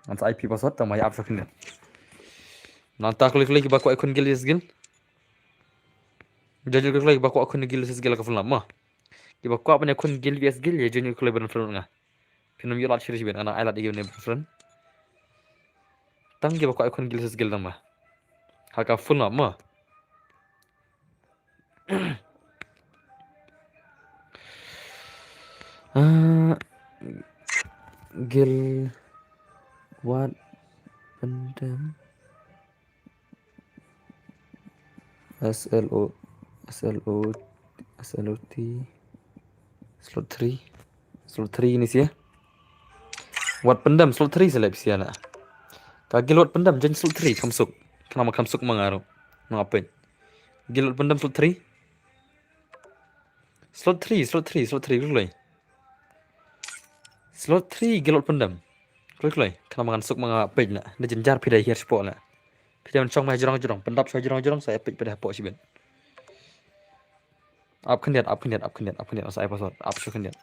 [SPEAKER 1] Nanti IP password tambah ya apa dia. Nanti klik baku akun gil skill. Jadi klik baku akun gil skill ka fulam mah. Ki baku apa ne akun gil skill ya jadi klik benar friend nga. Pinam yulat shiri ben anak ailat igene friend. Tang ki baku akun gil skill tambah. Haka fulam mah. Gil what pendam SLOT slot 3 ini sih ya. Wat pendam slot 3 seleb sih anak. Kagil wat pendam jen slot 3 kamsuk. Kenapa kamsuk mengaruh? Ngapain? Gilot pendam slot 3. Slot 3 klik lagi. Slot 3 gilot pendam. Klik lagi. Kena makan suk mga page na. Dia jenjar pidai hier sport na. Pidai mencong mai jorong. Pendap saya jorong saya page pada pok sih ben. Up kendiat. Saya password. Up so kendiat.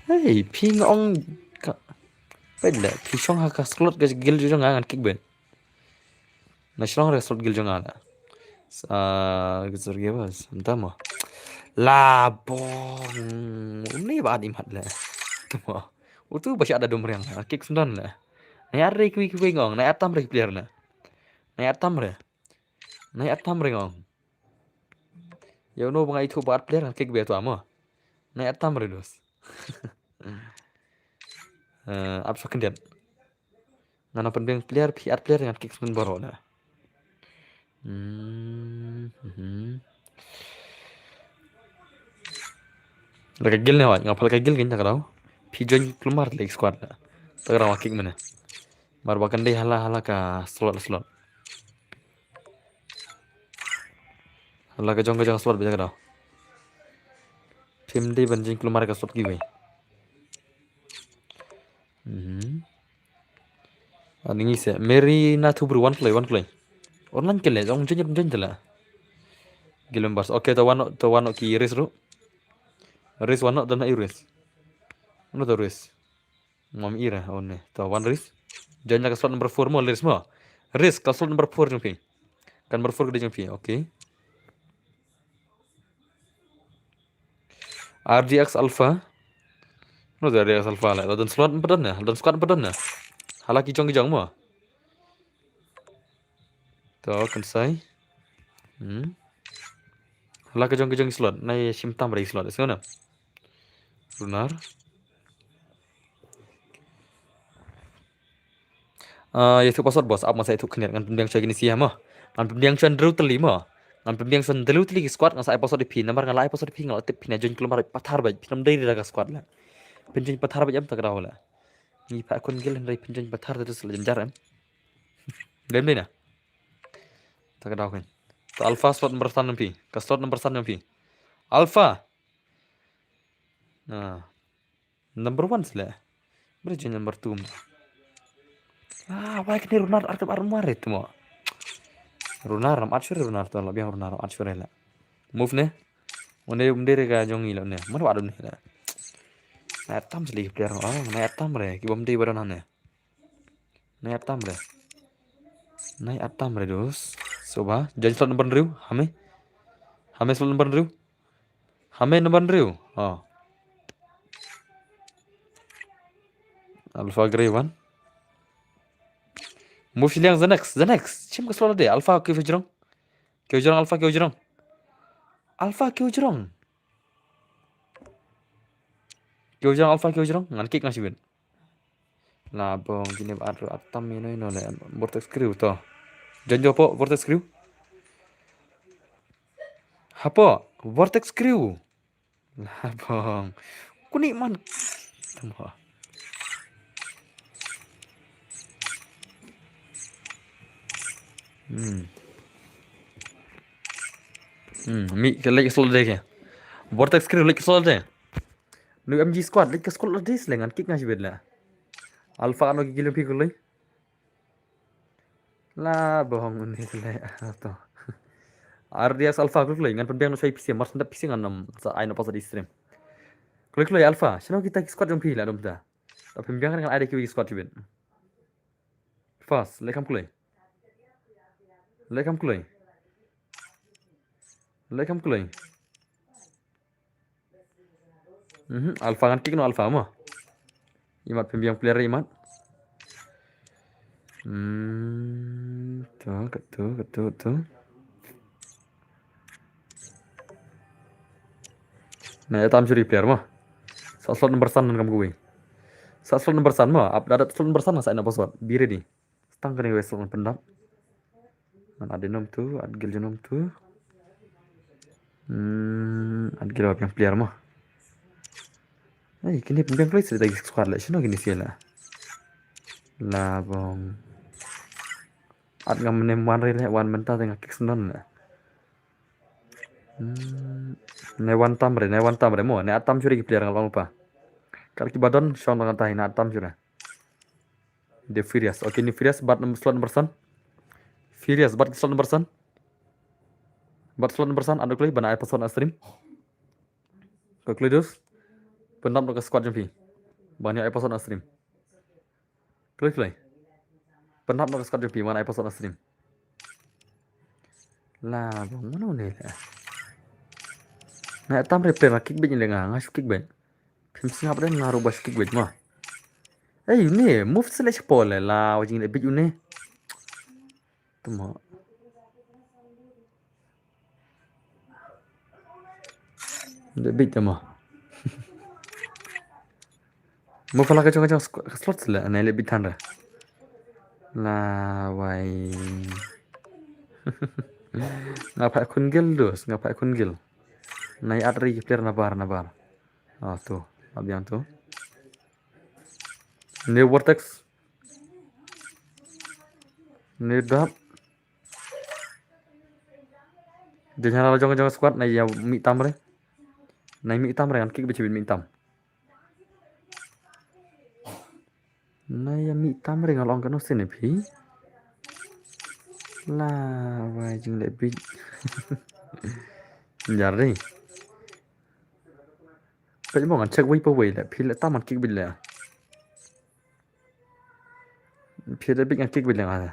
[SPEAKER 1] Hey, ping ong ka. Pede, pisong ha ka slot ga gil jorong ngan kick ben. Na slong re slot gil jorong ala. Gizur ge bas. Entah mo. La bong. Ini ba di mat la. Tuh. Utu ba ada domreng. Kick sundan la. Nai arre kui ngong. Nai atam re player na. Nai atam re ngong. Ya no bang itu buat player kick be tu amo. Nai atam re dos. Ab so kendiat. Ngana penting player PR player dengan kick sun baro na. Lagi gil nih, ngapal lagi gil gini takarau. Pigeon keluar lagi squad na. Takarau kick mana? Marbakan deh hala ka slot. Hala ka jong slot bisa takarau. Tim deh banjing keluar ka slot giwe. Ini sih, Mary na tu one play. Orang kele, orang jenjer lah. Gilem bars. Oke, tawano ki iris ru. Iris wano dan iris. Ano to iris? Mom ira onne. Tawan iris. Jangan ke slot number 4 mo iris mo. Iris ke slot number 4 jumpi. Kan number 4 gede jumpi. Oke. RDX Alpha. No RDX Alpha lah. Dan slot empedan na. Dan squad empedan na. Halaki jong mo. Tuh kan say. Hala ke jong slot. Nai simtam beri slot. Sekarang. Runar. Itu password bos. Apa saya itu kenal dengan pembiang saya gini sih mah. Dengan pembiang saya dulu teli mah. Dengan pembiang saya dulu teli squad. Dengan saya password di pin. Nomor dengan lain password di pin. Kalau tip pin aja keluar pathar baik. Pin dari daga squad lah. Pinjam pathar baik jam tak kau lah. Ni pak akun gil dari pinjam pathar terus lenjaran. Lem deh na. Tak kau kan. Alpha slot nomor 1 pi. Ke slot nomor 1 pi. Alpha. Nah. Number 1 sila. Beri number 2. Wah kini Runar arkab armar itu mo. Runar ram atsyure Runar to lebih Runar atsyure la. Move ne. Onde ga jong ilo ne. Mana wadu ne la. Na atam sli player na atam re ki bom de baron hane. Na atam re dos. Soba jangan slot number riu hame. Hame slot number riu. Hame number riu. Oh. Alpha Grey 1. Move yang the next. Cim ke slot deh. Alpha ke jurong. Alpha ke jurong. Alpha ke jurong. Ngan kick ngasih ben. Nah, bong gini atam ini le vortex crew to. Janjo po vortex crew. Hapo vortex crew. Lah bong. Kunik man. Tunggu. Mi lagi slot deh ya. Vortex crew lagi slot deh. Nu MG squad lagi slot deh selengan kick ngasih bedla. Alpha ano gigilin pikul lagi. Lah bohong ini selai atau. RDX Alpha klik lagi ngan penbiang nu saya PC mars ndak PC ngan sa aina pas di stream. Klik lagi Alpha. Sino kita squad jom pilih dom ta. Tapi penbiang kan ada kiwi squad ben. Fast, lekam kulai. Lekam kulai. Alpha kan kick no Alpha mah. Imat pembiang player imat. Tuh. Nah, ya tam curi player mah. Slot nomor 1 kamu gue. Slot nomor 1 mah, ada slot nomor 1 saya nak password. Bire di. Stang kene wes slot pendap. Man ada nom tuh, ada gil nom tuh. Ada gil yang player mah. Kini pembiang player sudah lagi squad lah. Sino gini sih lah.
[SPEAKER 3] Là bong. At ngam nem wan re le wan menta tengah kik senon lah. Ne wan tam re mo. Ne atam curi player ngalong lupa. Kalau ki badon Sean dengan tahin atam curi. The Furious. Oke ini Furious bat slot nomor sen. Furious bat slot nomor sen. Bat slot nomor sen ada kali bana episode stream. Kali dus. Penam ke squad jumpi. Banyak episode stream. Kali. Penam ke squad jumpi mana episode stream. Lah bong mana ni lah. Nah tam repair kick bait ni lenga ngasuk kick bait. Phim singap dan ngaruh bas kick bait mah. Ini move slash pole lah wajing le bait ini. Tuma. Le bait mah. Move lah kacang slot lah nah le bait tanda. Lah wai. Ngapai kun gil dos, ngapai kun gil. Nai atri player nabar. Ah tuh, abiang tuh. New Vortex. New Dap. Dia nyala jangan squad nai ya mi tamre. Nai mi tamre kan kick bicibin mi tam. Nai ya mi tamre ngalong kan usin pi. Lah wajing lebih. Jadi. Phải mong check way away là phi lại tam kick bình là phi đã biết kick bình là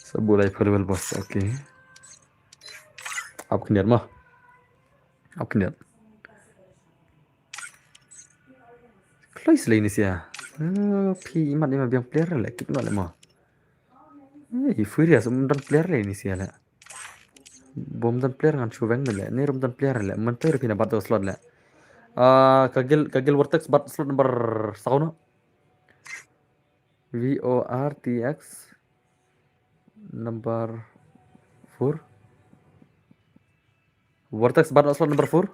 [SPEAKER 3] Sabulai farewell boss. Okay. Up kendiat mah. Up kendiat. Close lane sih ya. Phi imat ni mah biang player lah kick nak mah. Furious dan player lah ini sih lah. Bom dan player kan cuveng lah. Ni rom dan player lah. Mentor pina bat slot lah. Kagil Vortex bat slot number sauna. VORTX number 4. Vortex bat slot number 4.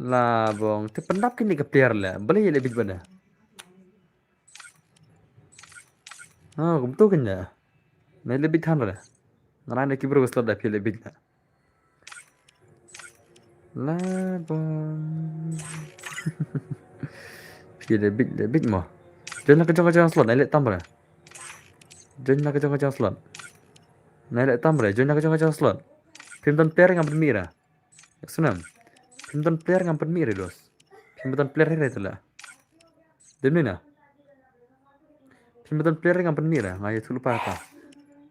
[SPEAKER 3] Lah bong, tu pendap kini ke player lah. Boleh ya lebih mana? Ah, kum tu kan ya. Nai lebih than lah. Ngarana kibro slot dah phi lebih lah. Lah bong. Phi lebih mah. Jangan kejang slot, nai lek tam lah. Jangan kejang slot. Nai lek tam lah, jangan kejang slot. Pimton player yang bermira. Sunam. Pimton player yang bermira dos. Pimton player itu lah. Demi na. Pimton player yang bermira, ngayu tu lupa apa.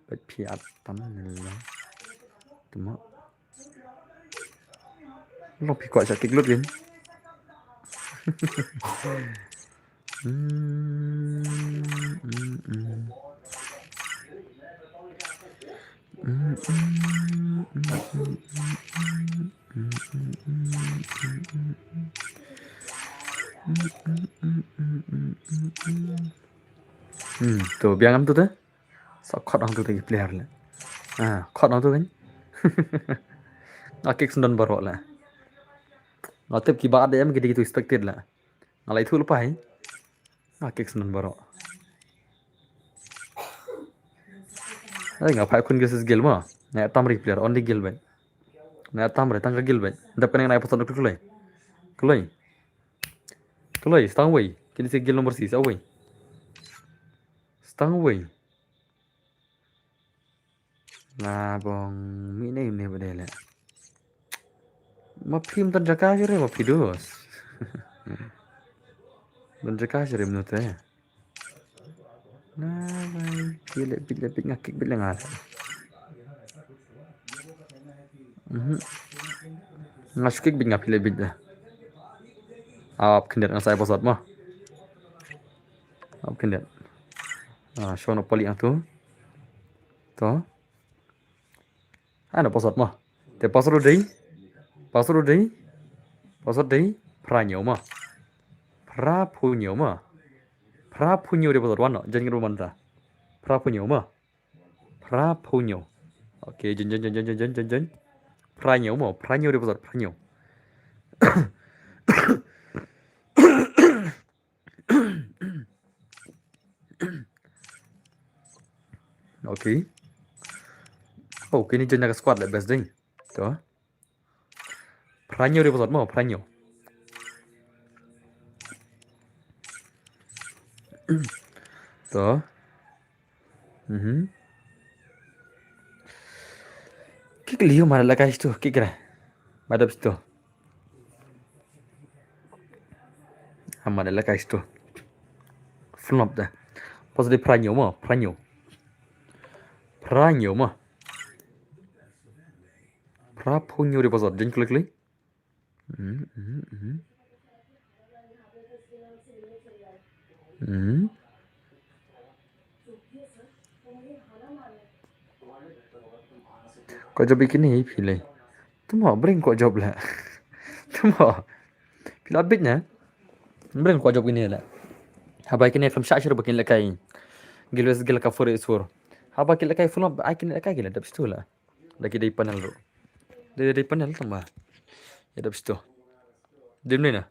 [SPEAKER 3] Piat tanah lah. Cuma. Lo pi kuat sakit lut kan. Tuh biang am tu tuh. Sok orang tu tadi player lah. Khot orang tu kan. Akik sendan barok lah. Ngatip ki baat dia gitu expected lah. Ngalai tu lupa hai. Akik sendan barok. Ngapai kun geses gel mah. Nai tamri player only gel ban. Nai tamri tangga gel ban. Dap kan nai episode kulai. Kulai stang way. Kini si gel nomor 6 away. Stang way. Nah bong mi này bade lah. Ma phim tan jaka jere ma pidos. Dan jaka jere menurut saya. Nah bai bila ngakik bila ngal. Ngasukik bin ngapile bila. Ap kendiat nang saya posat mah. Ap kendiat. Shono poli ang tu. To. Ana posat mah. Te pasro dei. Pasro dei. Pranyo mah. Prapunyo mah. Prapunyo dia pasat wana. Jangan rumah ta. Prapunyo mah. Prapunyo. Oke, jen.
[SPEAKER 1] Pranyo mo, pranyo di pasar pranyo. Oke. Oke, ini jenaka squad lah best ding. Tuh. Pranyo di pasar mo, pranyo. Tuh. Kik liu mana lah guys tuh, kik kira. Madap situ. Mana lah guys tuh. Flop dah. Pas di pranyo mo, pranyo. Pranyo mo. Prapunyo di pasar, jangan klik. Kau jawab bikin ni pilih. Tu mau bring kau jawab lah. Tu mau. Pilih abitnya. Bring kau jawab ini lah. Haba kini film syashir bikin lekai. Gilwes gila kafur isur. Haba kini lekai film akin lekai gila dap situ lah. Lagi dari panel tu. Dari panel tambah. Ya dap situ. Di mana?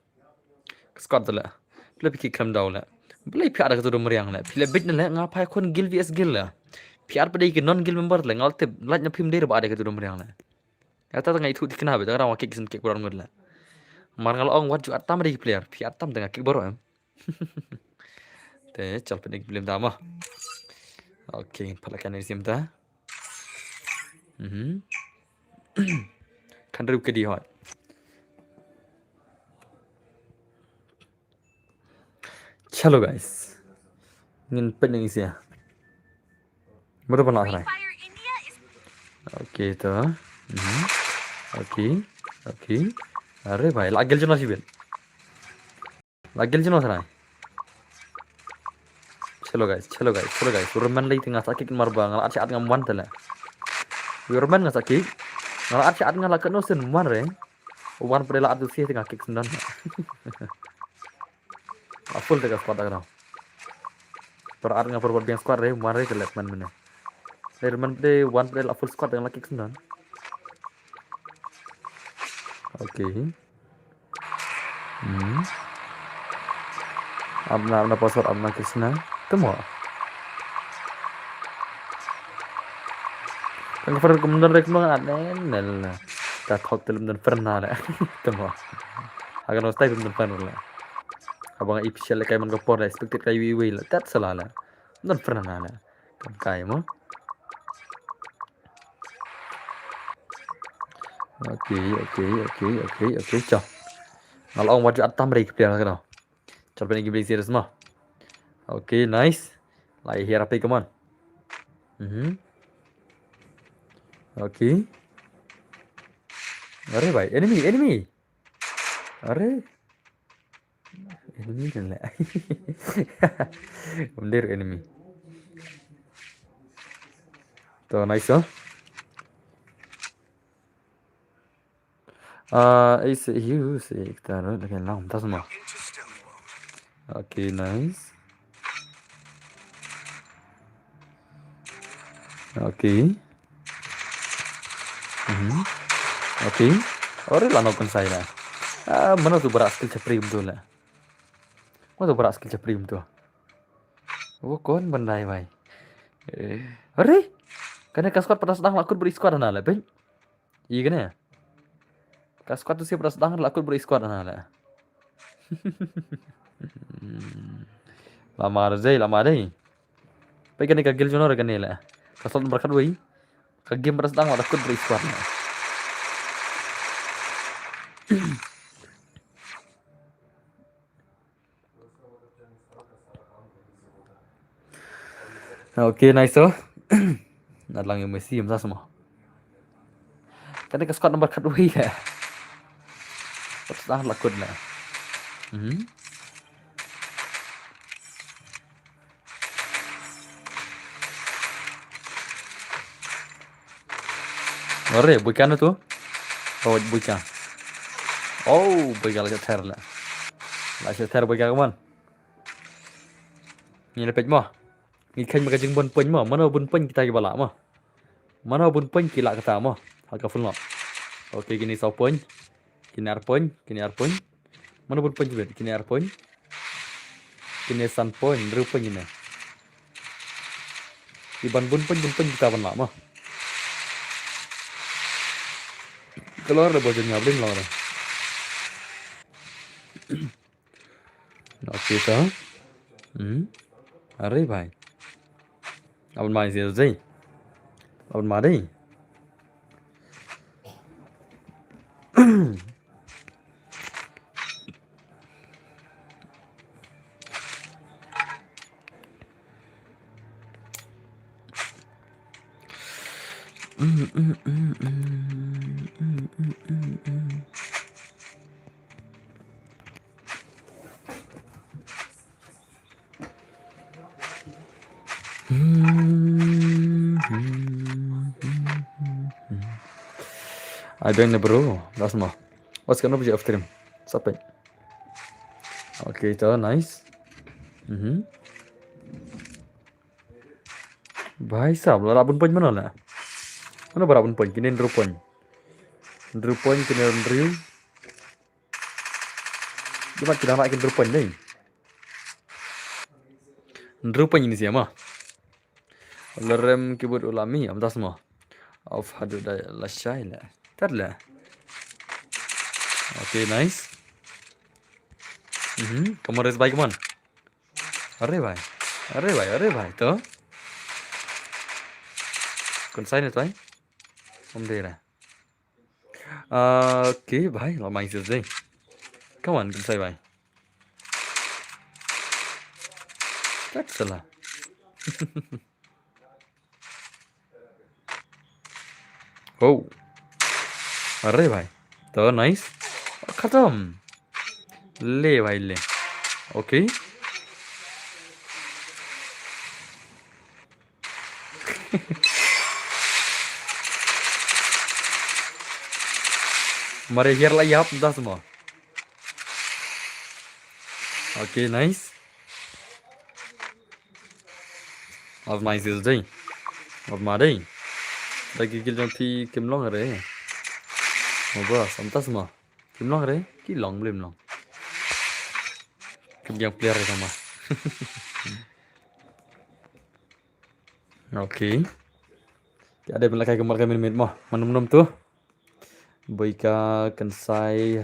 [SPEAKER 1] Squad tu lah. Pilih bikin clam down lah. Pilih piar ada keturunan meriang lah. Pilih bit ni lah. Ngapai kon gil vs gil lah. PR pada ikan non gil member lah ngaltip latnya film dia berada ke tu meriang lah. Kata tengah itu dikenal betul orang wakik sen kek kurang lah. Mar kalau orang wajib atam ada player PR atam tengah kek baru em. Teh cal pening film tama. Oke, palakan ini simta. Kan ruk ke di hot. Chalo guys. Ingin pening sih ya. Betul pernah
[SPEAKER 4] Free
[SPEAKER 1] try.
[SPEAKER 4] Fire India is
[SPEAKER 1] Oke tu. Oke. Arey bhai, lagel jenos sih ben. Lagel jenos try. Chalo guys. Urman lagi tengah sakit marba ngal arci at ngam wan tala. Urman ngal sakit. Ngal arci at ngal lakan nosen mar re. Wan pada la adu sih tengah kick sendan. Full tengah squad agak. Per at ngal forward biang squad re mar re ke left man mana. Herman pada one pada la full squad dengan kick sendan. Oke. Abna password abna Krishna. Temu. Kan fer kemudian rek mang anel. Ta thok telum dan pernah lah. Temu. Agar nostai kemudian pernah lah. Abang official kayak man gopor lah expected kayak wiwi lah. Tat salah lah. Dan pernah lah. Kan kayak mo. Oke. Ciao. Kalau orang wajib atam mereka player kan. Ciao pengen game serius mah. Oke, nice. Lai here apa come on. Oke. Are bhai, enemy. Are. Enemy kan lah. Bener enemy. Tuh nice oh. Is you sih taruh lagi lang tas mah.
[SPEAKER 2] Into stealth mode.
[SPEAKER 1] Oke, nice. Oke. Ore lah nokon saya lah. Mana tu berat skill ceprim tu lah. Mana tu berat skill ceprim tu. Oh kon bandai bhai. Ore. Karena kaskuat pada sedang lakut beri squad ana lah, ben. Iya kan ya? Kaskuat tu sih pada sedang lakut beri squad ana lah. Lama deh. Pai kan kagil jono kan ni lah. Kaskuat berkat wei. Kagim pada sedang lakut beri squad lah. Oke, nice oh. Nadlang yung Messi yung semua. Karena ke squad nomor kedua ya. Terus dah lakut lah. Ore, bukan tu? Oh, bukan. Oh, bukan lagi ter lah. Lagi ter bukan kawan. Ni lepet mah. Ni kan mereka jeng bon pen mah. Mana bon pen kita ke balak mah. Mana bon pen kila kata mah. Harga full mah.
[SPEAKER 3] Oke, kini 6 poin. Kini 6 poin, kini 6 poin. Mana pun poin juga, kini 6 poin. Kini 3 poin, rupanya ini. Iban pun poin kita ban lama. Keluar ada bojongnya bling loh. Oke toh. Are भाई. अपन माई से जई. अपन मा đây. Ada bro, das mal. Was kann ich auf dem? Sampai. Oke, itu nice. भाई साहब ला rabun poin mana lah? Mana berabun poin? Kini 2 poin. 2 poin kini Andrew. Gimana kita nak 2 poin ni? 2 poin ini siapa? Lerem keyboard ulami, am das mal. Auf hadu da la shaila. Tarla. Oke, nice. Kemarin baik man. Are भाई तो कौन सा है भाई हम दे रहा ओके भाई lama sih sih kawan kौन सा है भाई tak salah oh अरे भाई तो नाइस खत्म ले भाई ले okay Mari hier lah ya dah semua. Oke, nice. Of nice is day. Of my day. Lagi kill nanti kim long re. Mau bos, sampai semua. Kim long re, ki long belum long. Kim yang player sama. Oke. Ada yang lagi kemarin minum mah, minum tuh. Boyka Kansai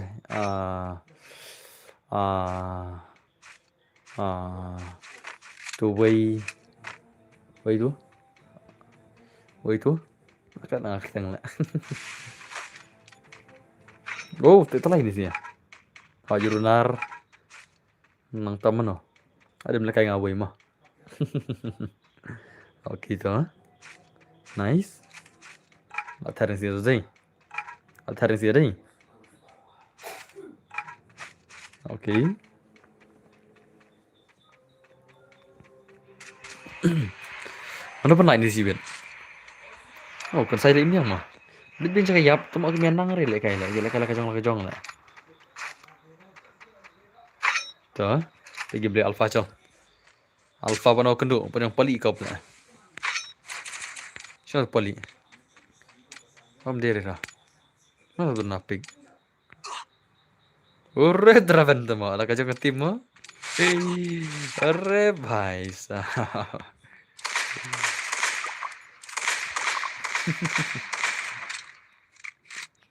[SPEAKER 3] tu way tu kan nak tengok lah. Oh, itu lah ini sih ya. Pajurunar nang taman no. Ada mereka yang away mah. Oke tu. Nice. Latihan sih tu. Latihan sih ada. Oke. Mana pernah ini sih Ben? Oh, kan saya ini mah. Bin cakap yap, tu mak menang re lek kaila, lek kaila kejong lah. Tuh, pergi beli alfa cong. Alfa panau kendu, panau pali kau pula. Siapa pali? Kamu diri lah. Mana tu napik? Urre draven tu mah, lek kejong tim mah. Arre भाई साहब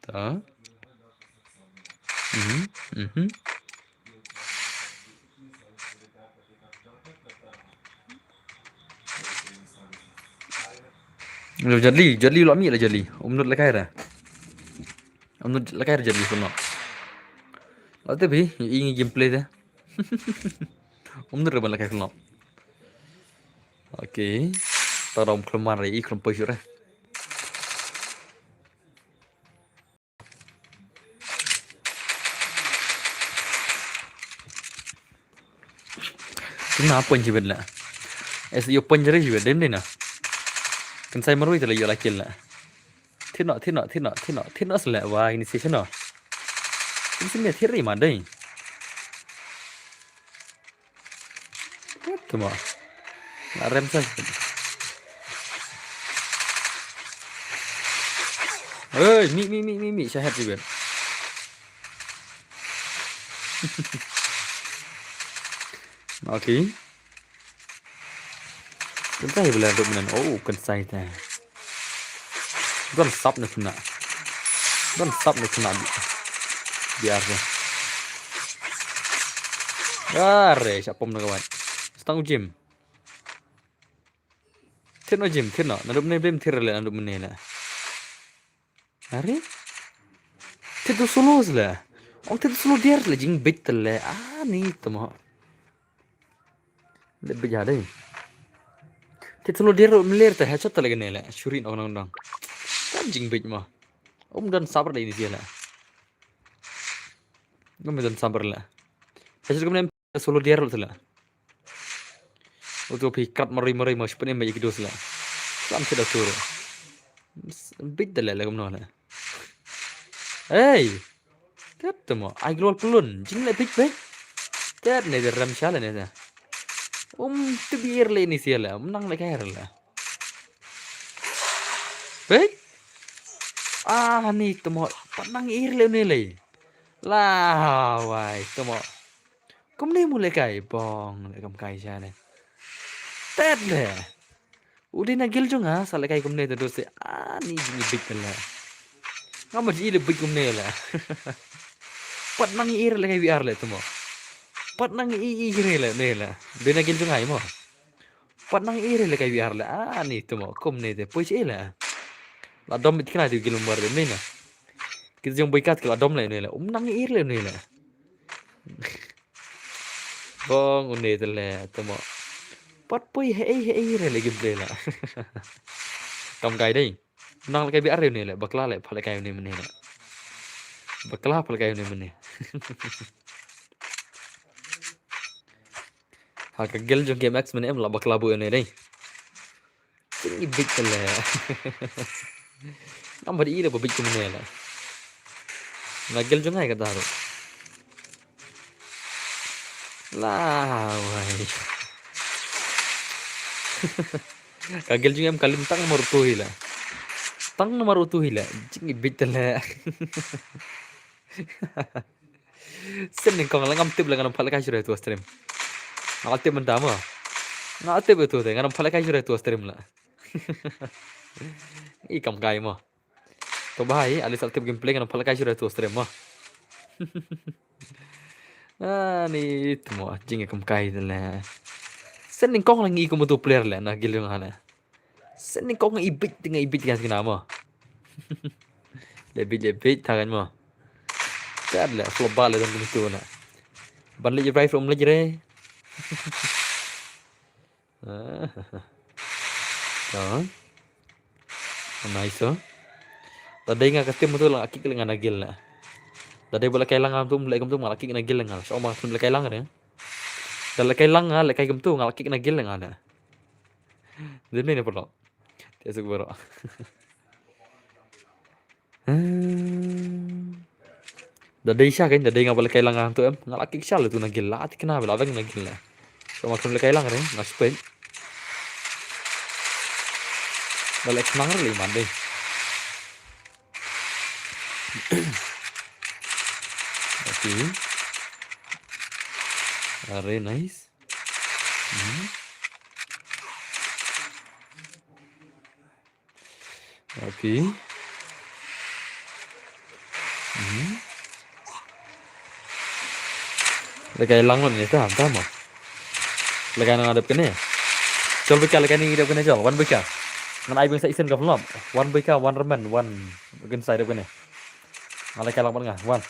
[SPEAKER 3] तो Jadli lo ambil lah Jadli. Umnut lekai dah. Umnut lekai dah Jadli semua. Lalu tapi ini gameplay dah. Umnut lekai semua. Oke. Tarom keluar lagi kelompok syurah. Kenapa yang cibet lah? Yo penjara juga den na. Kan saya meru itu lah yo lakil lah. Thino sela wah ini sih no. Ini sini thiri madai. Tuma. La rem sa.
[SPEAKER 1] Mi syahat juga. Okay. Kenapa ya belar dominan? Oh, kensai teh. Don stop nih kena. Biar deh. Are, siapa pun kawan. Setang gym. Tino gym, tino. Nandu meneh bem tirle nandu meneh lah. Are? Tito solo lah. Tito solo dia lah jing bit lah. Nih temo. Lebih jadi. Tito solo dia melir teh headshot lagi nih lah. Syurin orang. Kan jing bit mah. Dan sabar lah ini dia lah. Dan sabar lah. Headshot kemudian solo dia lah. Untuk pikat mari mau sepenuhnya banyak dos lah. Sampai dah turun. Bit dah lah kemudian lah. Hey, kata mo, ay global pelun, jing le big big. Ter ne der ram shala ne da. Tebir le ni siala, menang le kair lah. Big? Ni temo, panang ir le ne le. Lah, wai, temo. Kum ne mulai kai bong, le kam kai shala. Ter le. Udah nagil juga, salah kai kum ne terus se. Ni jing big lah. Ngapa sih lebih kumne lah. Pat nang ir le kayak biar le tuh mo. Pat nang ir le ne lah. Bena gil tuh ngai mo. Pat nang ir le kayak biar le. Nih tuh mo kumne deh. Pois lah. La dom itu kena tuh gil lumbar deh mana. Kita jeng boykat kalau dom le ne lah. Nang ir le ne lah. Bong une itu le tuh mo. Pat poi hei le gil lah. Kam kai deh. Nang kayak biar le lah. Bakla le pale kayak ne lah. Bakla pale kayak ne. Kagel jong game X mana em lah bakla bu ini deh. Ini big lah. Nampak ini dah big mana lah. Nagel jong ay kata haru. Lah, wai. Kagel jong em kalim tang nomor tuh lah. Tang nomor tuh lah. Ini big lah. Sen kong lang am tip lang anam pala kasih itu stream. Ngatip mentama. Ngatip itu deh, anam pala kasih itu stream lah. Ikam kai mah. To bahai, alis aktif gameplay anam pala kasih itu stream mah. Nih itu mah jing ikam kai lah. Sen kong lang ikam tu player lah, nak gil yung hana. Sen kong ibit kan kenapa? Lebih tangan mah. Kan lah, global lah dan itu lah. Balik je from lagi re. Nice oh. Tadi nga kastim tu lah akik dengan nagil lah. Tadi boleh kailang am tu mulai tu ngalaki kena gil ngal. So mah boleh kailang ya. Kalau kailang ngal kai tu ngalaki kena gil ngal ada. Demi ni perlu. Tiada baru. Tadi isya kan tadi nga boleh kailang am tu em ngalaki syal tu nagil lah. Ati kena bela bang nagil lah. So mah boleh kailang ya. Ngaspin. Balik senang rin man deh. Okay. Very nice. Okay. Lagay lang man ito, tama. Lagay na ngadap ka na. Chol bika lagay ni idap ka na chol. One bika. Ngan ai bang sa isen ka vlog. One bika, one ramen, one gen side ka na. Lagay lang man nga. One.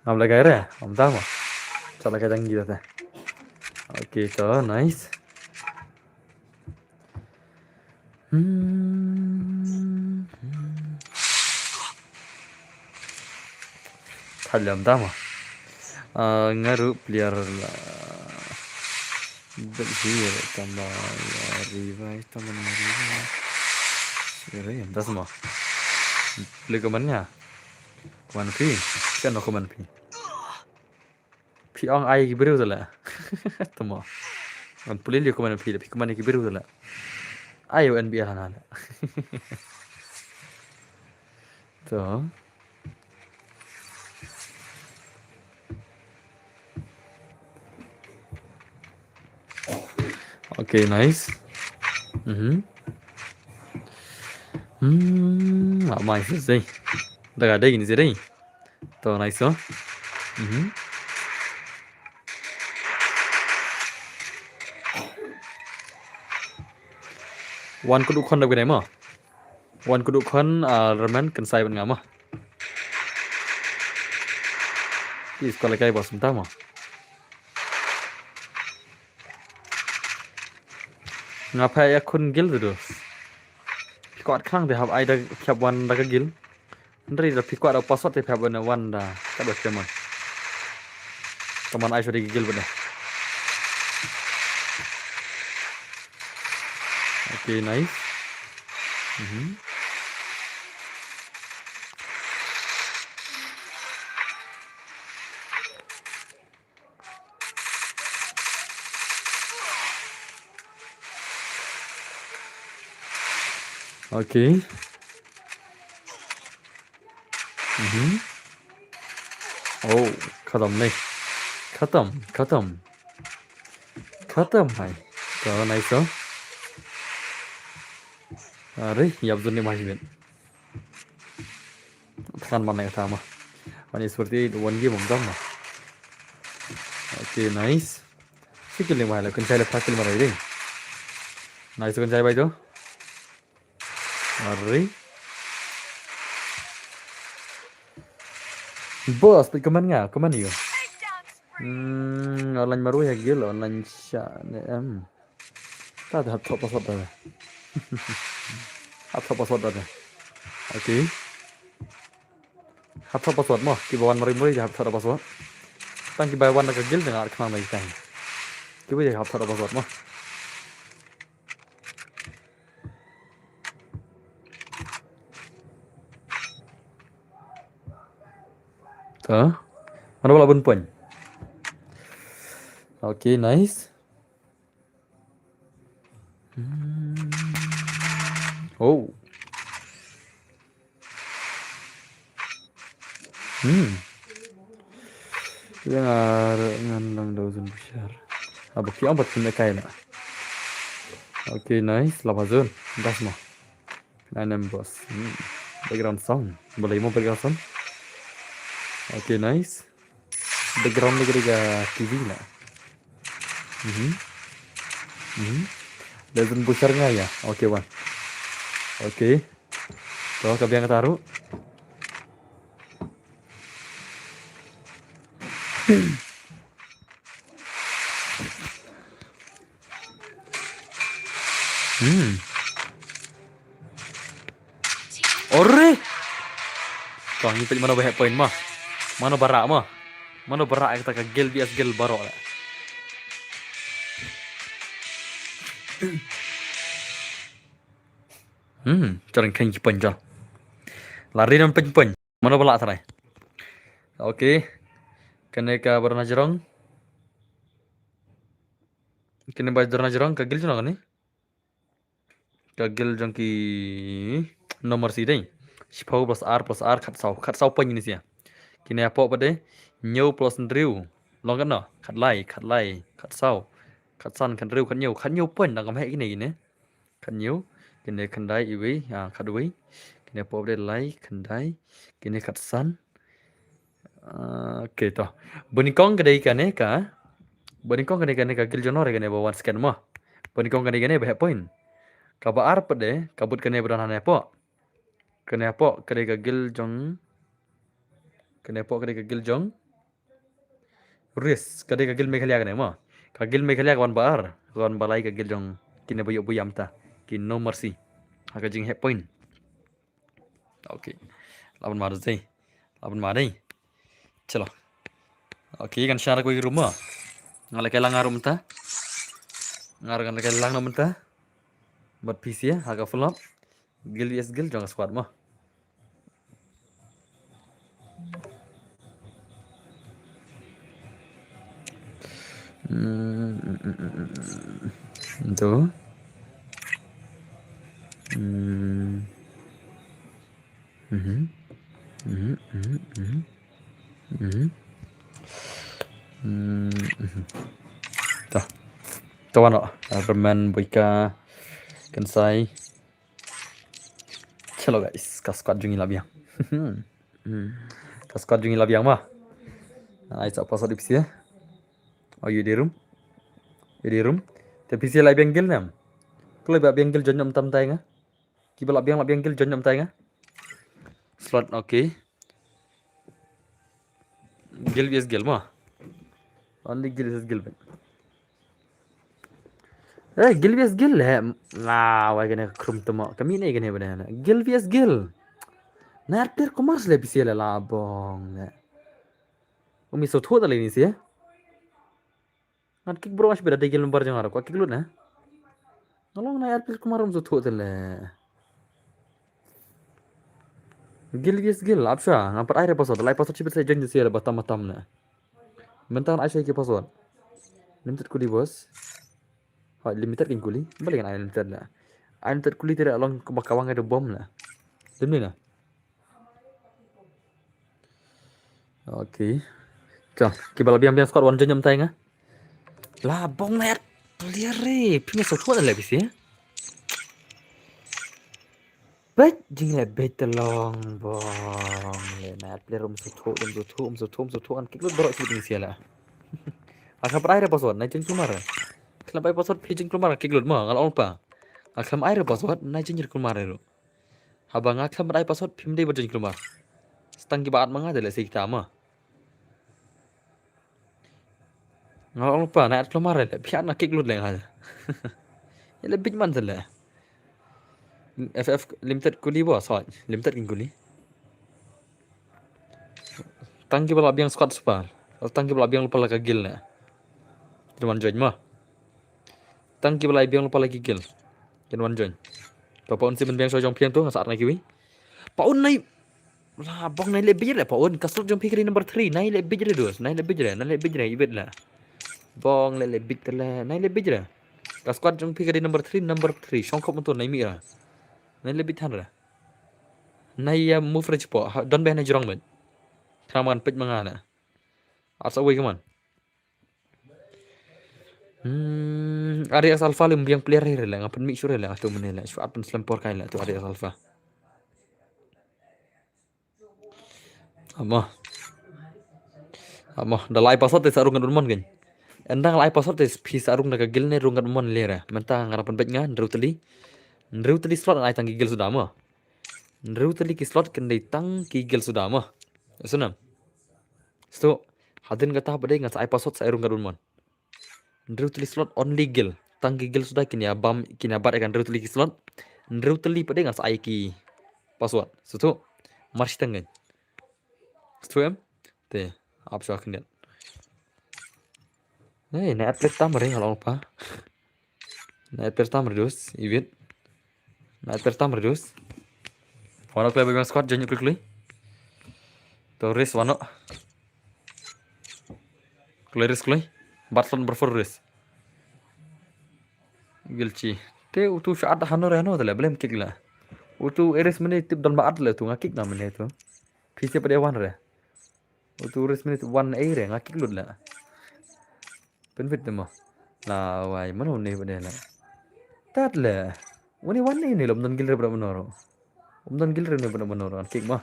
[SPEAKER 1] Am lagay re, am tama. Sa lagay tang gila ta. Okay, so nice. Halam tama. Ngaru player lah. Berhir tambah revive tambah revive. Seri, das mah. Beli komennya. Komen fee, kan no komen fee. Pi ong ai ki beru tala. Tamo. An pulil yo kuman pi kuman ki beru tala. Ayo NBA hana. To. Okay, nice. Mai sih. Daga ada gini sih deh. To nice oh. Wan kudu kon daga mo. Wan kudu kon remen kan sai ban ngama. Is kalau kayak bos entah mo. Ngapai ya kun gil tu. Kuat khang deh hab ai dah siap wan daga gil. Ndri dah kuat ada password deh hab wan dah. Kada teman. Teman ai sudah gil benar. Okay, nice. Okay. Oh, खत्म नहीं. खत्म भाई. तो nice oh. Aduh, ya betul nih masih ben. Tekan mana yang sama. Ini seperti one game mah. Okay, nice. Skill nih mahal. Kun saya lepas skill mana ini? Nice kun saya baik tu. Aduh. Bos, pergi kemana nggak? Kemana yuk? Online baru ya gila, online share. Tak ada top password ada. Top password ada. Oke. Top password mah, kibawan mari-mari ya top password. Tang kibawan nak gil dengan arkan lagi tang. Kiba ya top password mah. Tuh. Mana bola pun. Okay, nice. Oh. Ngan lang daw zon besar. Abak ki ambat punya kain. Okay, nice. Lapazon. Das mah. Nanem bos. Background sound. Boleh mau background sound? Okay, nice. Background lagi TV lah. Dozen besar nggak ya? Oke, Wan. Oke. Tuh, kabi yang taruh. Ore. Kau ngipit mana banyak poin mah? Mana barak mah? Mana barak kita ke gel bias gel barok lah. Jangan kena poin jangan. Lari dan poin. Mana balak terai? Oke. Kena ke berna jerong. Kena berna jerong ke gel jangan kan ni? Ke gel jang ki nomor si deh. 10 plus R kat sau poin ini sih ya. Kena apa pada? New plus drill. Long kan no? Kat lai, kat sau. Kat san, kat drill, kat new poin dah kampai gini. Kat new. Kena kendai iwi, kat iwi. Kena apa pada lai, kendai. Kena kat san. Okay toh. Benikong kedai kan ka? Benikong kedai kan ka gil jonor kan bawa scan mah. Benikong kedai kan banyak poin. Kaba R pada kabut kena berana apa? Kena apa kedai ka gil jong. Kena apa kedai ka gil jong. Risk kadai kagil Meghalaya kan mah. Kagil Meghalaya kawan baar, kawan balai kagil jong kini buyam ta. Kini no mercy. Aga jing hit point. Okay. Lawan mana sih? Lawan mana? Chalo. Okay, kan share ko rumah. Ngalai kelang arum ta. Ngar kelang nom ta. Buat PC ya, aga full up. Gil jong squad mah. Itu. Mhm. Mhm mhm mhm. Mhm. Tuh, tuan no, permen boika kansai. चलो गाइस का squad jungi labiang. Ka squad jungi labiang mah. Ai sa pasal di pisia. Oh you di room. You di room. Te pisia labiang gil nam. Kalau labiang gil jonjam tam tai nga. Ki labiang gil jonjam tai nga. Slot okay. Gil vs gil mah. Only gil vs gil ben. Gil vs gil है lah wah gini krum temo kami ini gini benar gil vs gil narter komars le pisia le labong umi so thoda le ni sih ngan kik bro mas beda de gil nomor jangan aku kik lu na nolong na narter komarum so thoda le gil vs gil apsha ngapar air pasod lai pasod cipet saya janji sih le batam matam na bentar aisyah ki pasod limited kuli bos limited kan kuli balik kan limited na limited kuli tidak long kebakawang ada bom na demi na okay. Chà, cái bà biang biang squad one jam tay nga. La bong net clear re, pinga so thua le bisi. Bet jing le bet long bong le net player so thua an kiklut bro si sia la. Akha prai re password na jing kumar. Klam pai password phi jing kumar kiklut mo ngal on pa. Aklam ai re password na jing kumar re. Habang aklam ai password phim dei ba jing kumar. Stang ki baat manga de le si ta ma. Ngal lupa na kelomar le pian na kick lut le ha. Ele big man le. FF limited kuli bo so limited kin kuli. Tangki bala biang squad spar. Tangki bala biang lupa lagi gil na. Kinuan join ma. Tangki bala biang lupa lagi gil. Kinuan join. Papaun si ben biang so jong piang tu saat na kiwi. Paun nai lah bong nai le bijre paun kasut jong pikiri number 3 nai le bijre dos nai le bijre ibet la. Bong le big tele nai le bijre. Ka squad jong pikiri number 3 songkop untuk nai mi ra. Nai le big than ra. Nai ya move ra po don ben na jrong ben. Kraman pej mangana. Asa way kaman. Arias Alpha lim biang player re la ngapan mi sure la atu menela. Shuat pun slempor kai la tu Arias Alpha. Amma da lai pasot te sarung ngan mon gen. Endang lai pasot te pi sarung naga gilne rungan mon lera. Mentang ngarapan pej nga Nreuteli slot ai tang gigil sudah ma. Nreuteli ki slot kendai tang gigil sudah ma. Sunam. So hadin kata pada ngas ai pasot sa rungan mon. Nreuteli slot only gil. Tang gigil sudah kini abam kini abat akan nreuteli ki slot. Nreuteli pada ngas ai ki password. So march tangan. So te आप शौक नहीं नहीं net plate tam re kalau apa net plate tam reduce event net plate tam reduce wano play bagaimana squad jangan quickly to race wano clear race kali batson berfor race gilci te utu shot hano reno tele blame kick la utu eres menit tip don baat le tu ngakik na menit tu pc pada wan re utu eres menit 1 a re ngakik lut la benefit demo la wai mana ni pada la tat le wani wani ni lom don gilre pada menoro don gilre ni pada menoro kick mah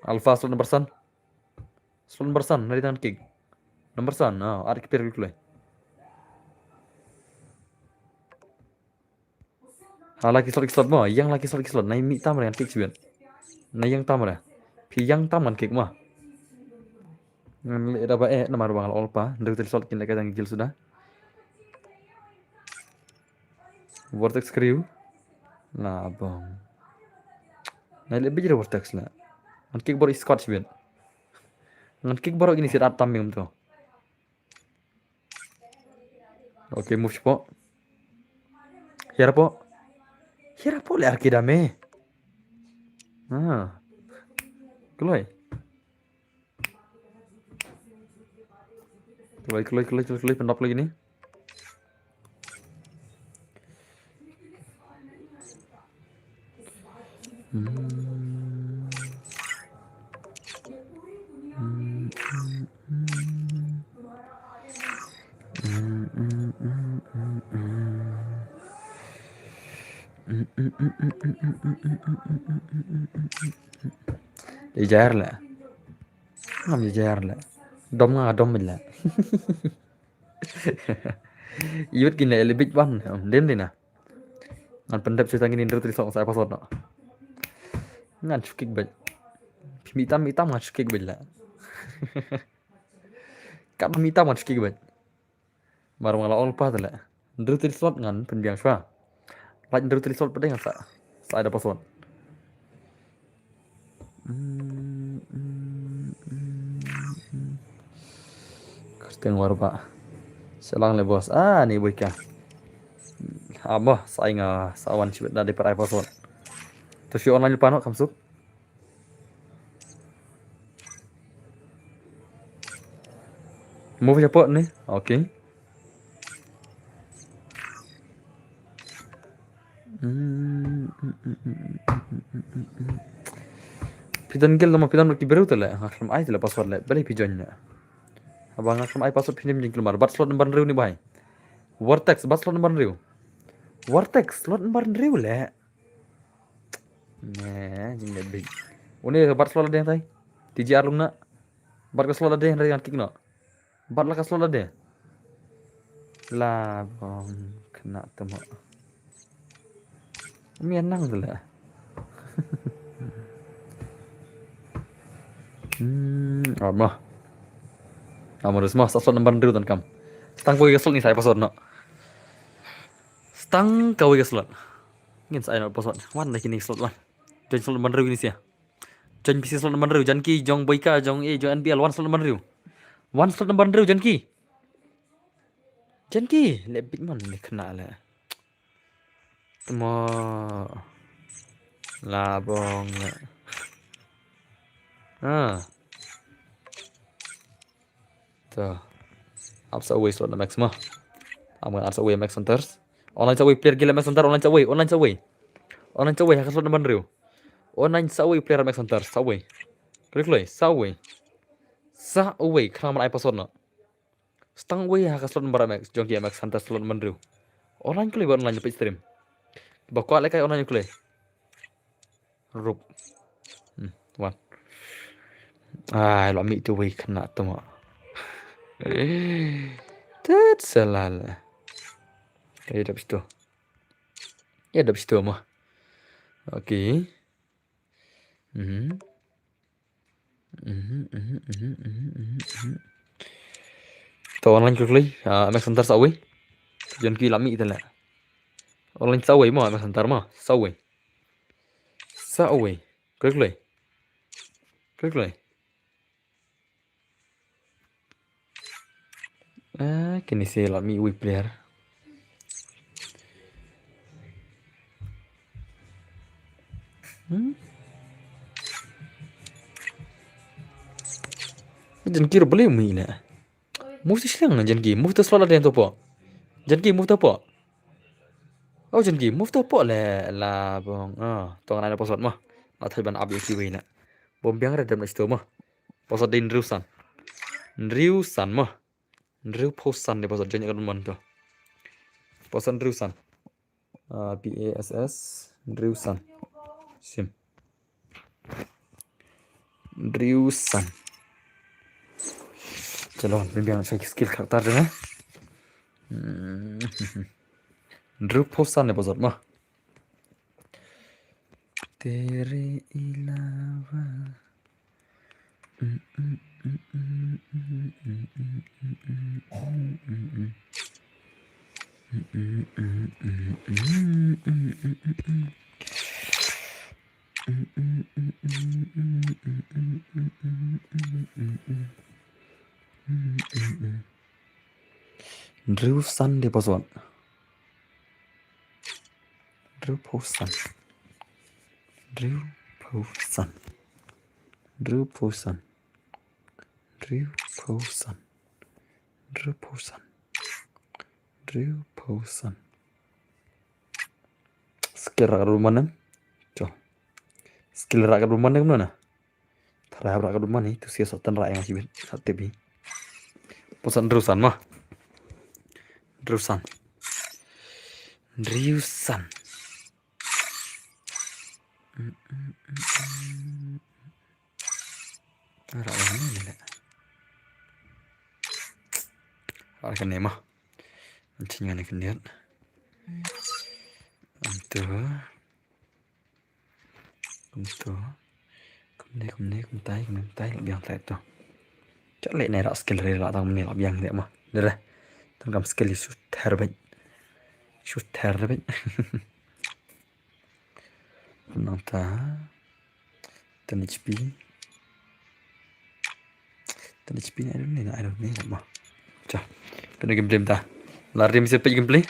[SPEAKER 1] alpha slot nomor san dari tangan kick nomor san arik per kule laki slot mah yang laki slot nai mi tam dengan kick sian nai yang tam lah pi yang tam kan kick mah ngan ba nomor bang olpa dari slot kin leka gil sudah vortex crew lah bang nai lebih jadi vortex lah ngan kick baru scotch sian ngan kick baru gini sirat tamim tu oke move po Hira po le arkidame Keloy
[SPEAKER 3] Keluar pendap lagi nih. Jajar lah. Ngam jajar lah. Dom mình là. Iwit gini lebih ban. Dem deh nah. Ngan pendap cerita gini terus tulis saya password no. Ngan cukik bej. Mitam ngan cukik bej lah. Kan mitam ngan cukik bej. Baru malah all pas lah. Terus tulis slot ngan penbiang swa. Lagi terus tulis slot pedang sa. Saya ada password. Kerting war pak. Selang le bos. Nih boy ka. Abah saya nggak sawan cibet dari per password. Terus si online lupa no kamsuk. Mau siapa nih? Oke. Pidan gel nama pidan ki beru tele. Ngakram ai tele password le. Beli pijonnya. Abang ngakram ai password pinjam jengkel mar. Bat slot nomor riu nih bahai. Vortex bat slot nomor riu. Vortex slot nomor riu le. Nah, jing lebih. Ini bat slot ada yang tay. TJR lung nak. Bat ke slot ada yang dari kick no. Bat lah ke slot ada. Lah bang kena temu. Mianang tu lah. Amah. Amah semua slot nomor riu tan kam. Stang kau slot ni saya password no. Stang kau slot. Ngin saya no password. Wan lagi ni slot wan. Jangan slot nomor riu ni sia. Jangan PC slot nomor riu. Jangan ki jong boyka jong jong NBL wan slot nomor riu. Wan slot nomor riu jangan ki. Jangan ki. Lebih man ni kena lah. Temo. Labong. Tuh. Apsa away slot max mah. Aman apsa away max centers. Online away player gila max center online away. Online away hak slot nomor riu. Online away player max center away. Klik lagi away. Away kerana mana password no. Stang away hak slot nomor max jongki max center slot nomor riu. Online klik online sampai stream. Bakwa lek kai online klik. Rup. Wan. Lo ambil tu way kena tu mak. Tet salah. Ya dah situ. Ya dah situ mah. Okey. Tau online klik lagi. Max center sawai. Jangan ki lami tu lah. Online sawai mah max center mah. Sawai. Klik lagi. Kini saya lami web player. Jangan kira boleh mi lah. Move tu silang jangan ki. Move tu selalu ada yang tu apa. Jangan ki move tu apa. Oh jangan ki move tu apa lah bang. Tuan ada password mah. Nak thay ban update kiwi nak. Bom biang ada dalam situ mah. Password din Riusan mah. Riu posan dia password jangan kan man tu. Password Riusan. PASS Riusan. Sim. Riusan. चलो बिबियां से स्किल करता रहे ड्रूप होसा ने बजर मा तेरे अलावा Riusan dia password. Riusan.
[SPEAKER 1] 100%. Skill rakyat rumah nih. Coba. Skill rakyat rumah nih mana? Terhadap rakyat rumah nih itu siasatan rakyat yang sih saat TV. Pesan terusan mah. Terusan. Riusan. Rakyat mana nih? Rakyat nih mah. Anjingnya nih kendian. Untuk Kum tay biang tay tuh. Chắc lệ này đã skill rồi là tao mình làm biang vậy mà. Được rồi. Tao cầm skill shoot terbaik. Nota. Ten HP này I don't need mà. Chà. Kena gameplay ta. Lari mesti pergi gameplay.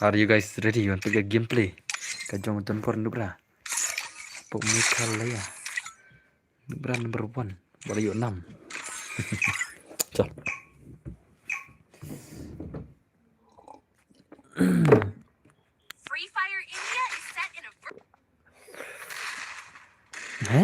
[SPEAKER 1] Are you guys ready untuk gameplay? Kajong nonton porn dulu bra. Pemikal lah ya. Bra number 1. Baru yuk 6. Chà.
[SPEAKER 4] Free Fire India is set in a
[SPEAKER 1] Hả?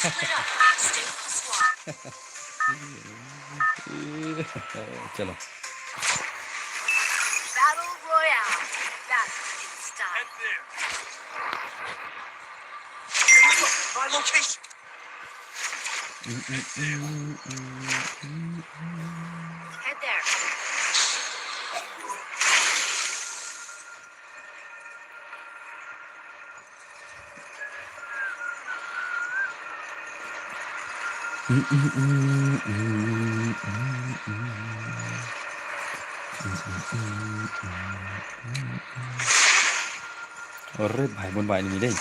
[SPEAKER 4] split up. Stay with the squad.
[SPEAKER 1] Chalo.
[SPEAKER 4] Battle Royale. Battle in style.
[SPEAKER 2] Head there. My location.
[SPEAKER 4] Head there.
[SPEAKER 1] Ore bài buôn bài này đây.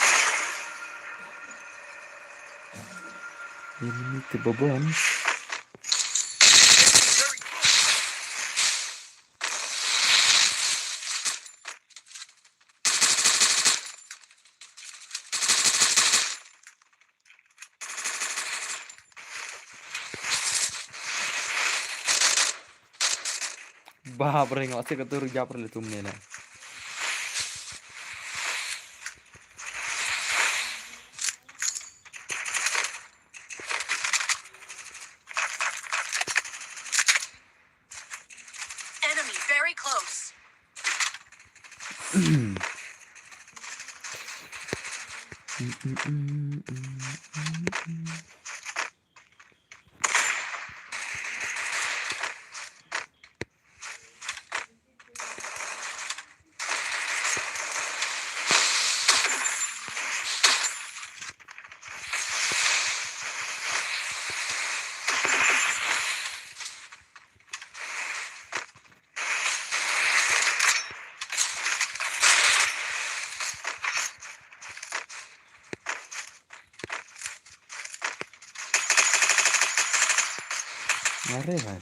[SPEAKER 1] Ini kebobolan. Bah, bering ngasih ketur japar itu menena.
[SPEAKER 4] Enemy very close.
[SPEAKER 1] Mare भाई.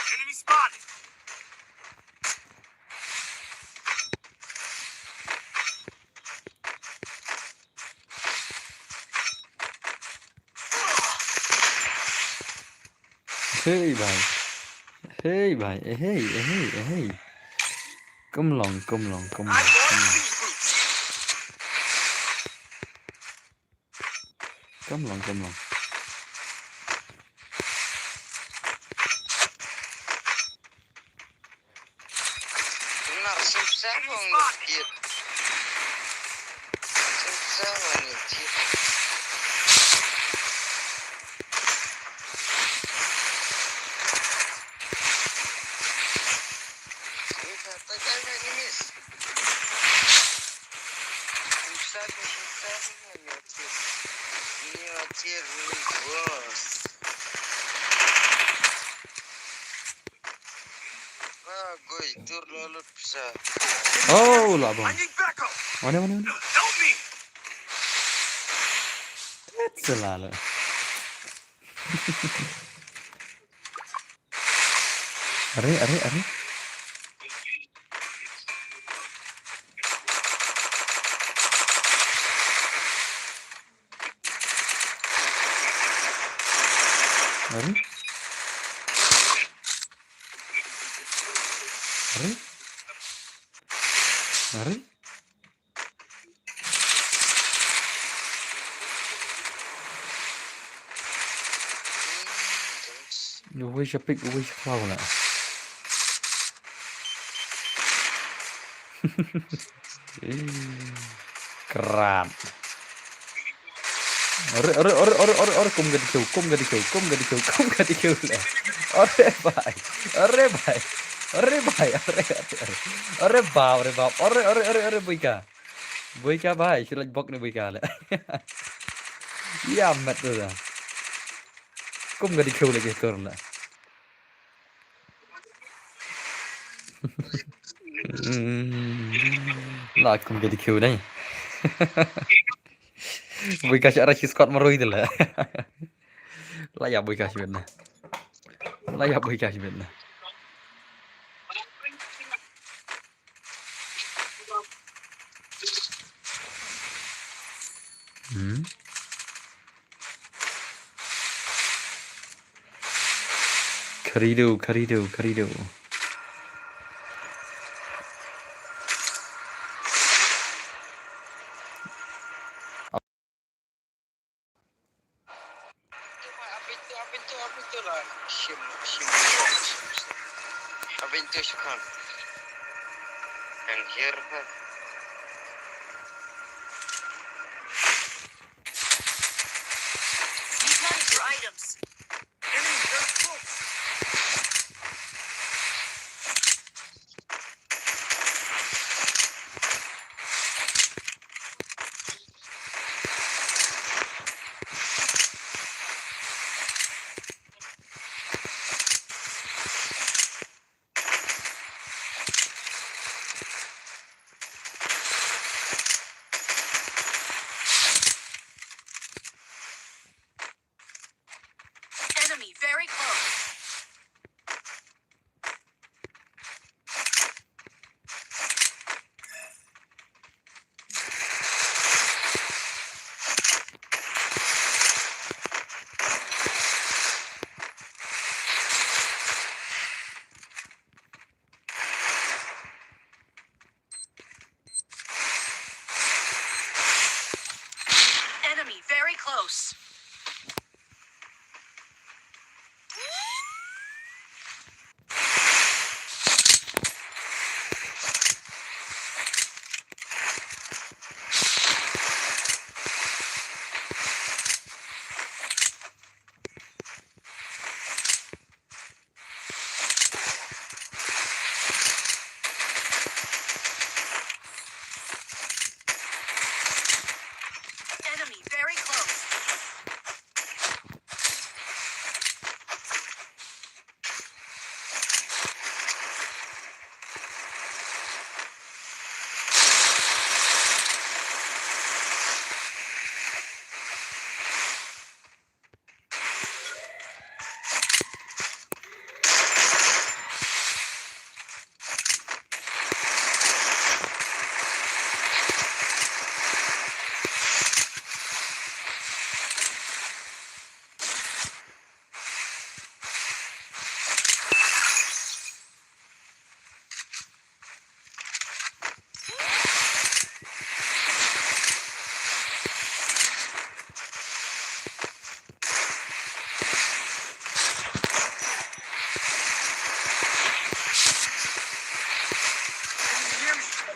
[SPEAKER 2] Enemy spotted.
[SPEAKER 1] Hey भाई. Hey भाई. Hey. Come along.
[SPEAKER 2] I want these boots.
[SPEAKER 1] Come along.
[SPEAKER 2] Not a
[SPEAKER 5] Susah
[SPEAKER 2] Enemy
[SPEAKER 5] mau
[SPEAKER 2] spot.
[SPEAKER 5] ngetir. Susah mau ngetir. Katakan ini mis. Susah mau ngetir. Ini ngetir ini bos. Ah, gue itu lalu bisa.
[SPEAKER 1] Oh lah
[SPEAKER 2] I
[SPEAKER 1] bang.
[SPEAKER 2] need backup.
[SPEAKER 1] Mana mana mana.
[SPEAKER 2] Help me.
[SPEAKER 1] Selalu. Are. Are. Gue siapik gue siapa lah. Keran. Ore, kum gak dikau lah. Ore bhai. Boyka bhai, silaj bok ni boyka lah. Ya mat tu dah. Kum gak dikau lagi turun lah. Lah kum gak dikau dah. Boyka cara si Scott marui tu lah. Layak boyka si benar. Karido.
[SPEAKER 5] Apa itu lah? Shim. Apa itu sekarang? And here,
[SPEAKER 4] Use money for items.
[SPEAKER 2] Enemy very close.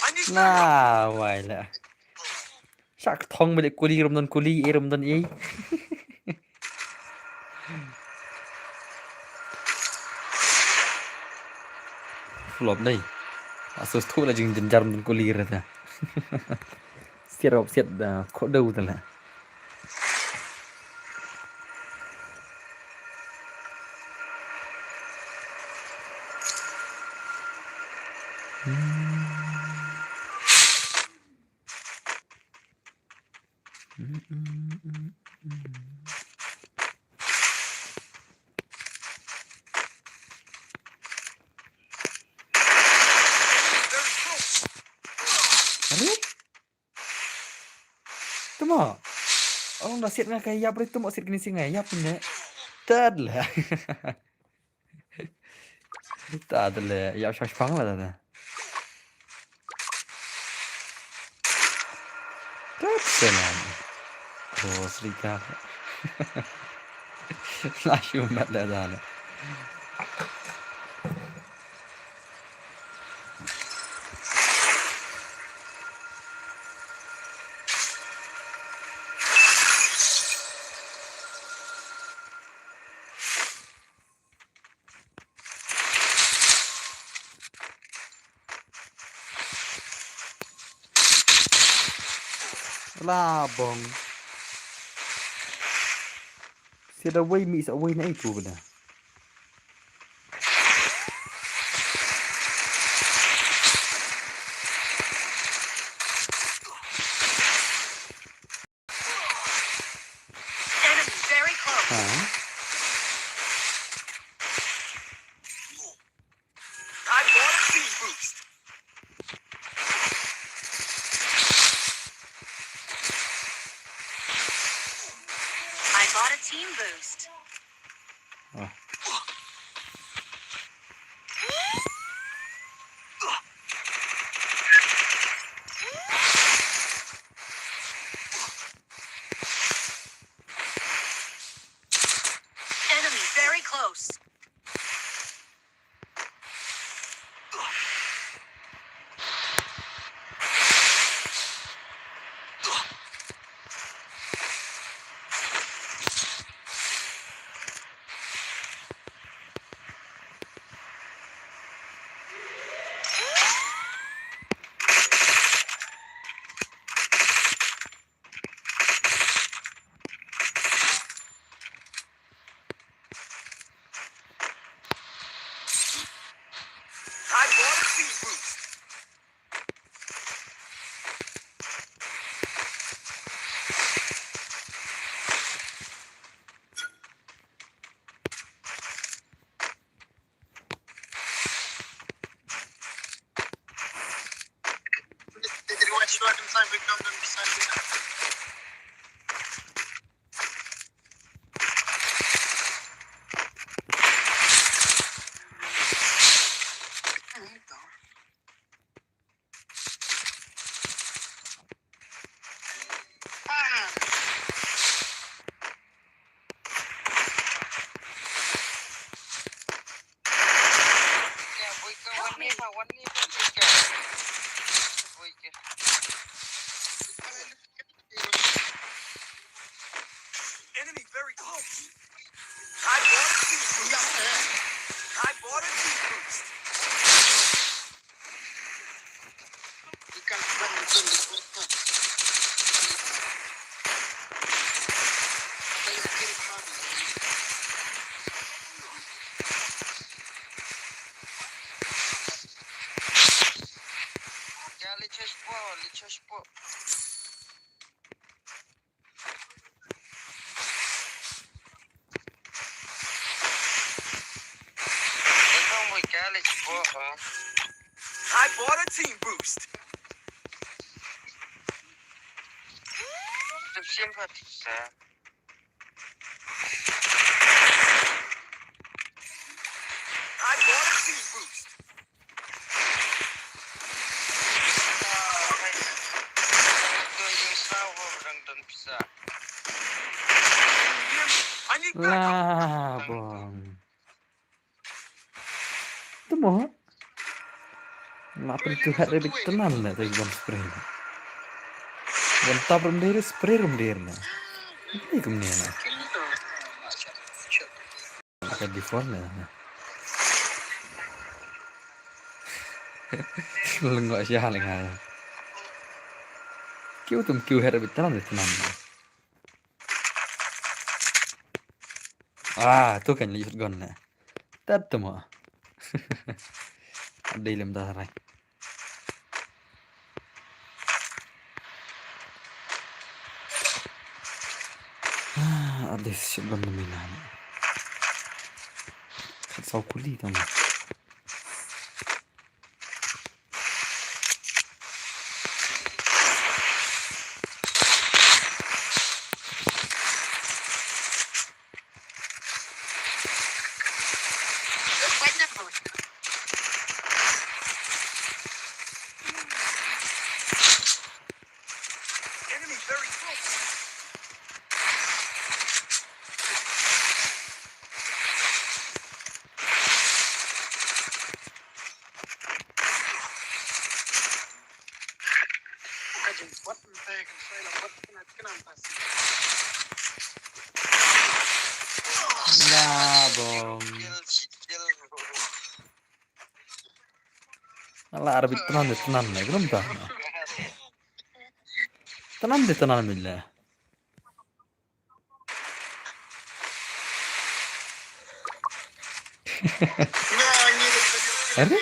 [SPEAKER 2] I need
[SPEAKER 1] Nah, vậy là chắc thông mới culi rom don ấy. Flop đây. Asus thu là chừng jarum don culi rồi ta. Siết khó đâu ta là.
[SPEAKER 2] very close.
[SPEAKER 1] Aduh. Tama. Ông đã siết ngay cái yap đấy, tôi mau siết cái này ngay yap này. Tad là. Tad là yap sao phăng là ta. Tad selam. Oh, Srika. Langsung mat lah dah. Lah bong. Siapa away mi sa away na itu benda.
[SPEAKER 4] Enemy very close.
[SPEAKER 1] Ha?
[SPEAKER 2] I bought a team boost.
[SPEAKER 4] I bought a team boost.
[SPEAKER 1] Ah.
[SPEAKER 4] Enemy very close.
[SPEAKER 2] I bought a team boost.
[SPEAKER 5] Ya, voy ke one ni pun tiga. Voy ke.
[SPEAKER 2] Enemy very close. I bought a team boost. I bought a team boost.
[SPEAKER 5] Ya, lichas po. Ikaw mo college po, ha?
[SPEAKER 2] I bought a team boost.
[SPEAKER 5] Sympathy sa.
[SPEAKER 2] I bought a team boost.
[SPEAKER 5] Ito yung sawo lang doon bisa.
[SPEAKER 2] I need backup.
[SPEAKER 1] Lah bong. Tama. Lapar itu hari lebih tenang lah tadi bom spray. Bom tabur mendiri spray mendiri na. Ini kemudian na. Akan default na. Lenggok siapa lagi? Kau tuh kau hari lebih tenang na. Ah, tuh kan lihat gon na. Tadi mah. Ada ilmu dasar. Ada shotgun dominan. Sao kuli tama.
[SPEAKER 5] Banyak loh.
[SPEAKER 2] Enemy very close.
[SPEAKER 5] Kajian buat saya kan saya buat kenapa sih?
[SPEAKER 1] Nah, bom.
[SPEAKER 5] Sikil.
[SPEAKER 1] Alah, Arabit tenang na. Kenapa? Tenang billah.
[SPEAKER 5] Nah, ini
[SPEAKER 1] Ada?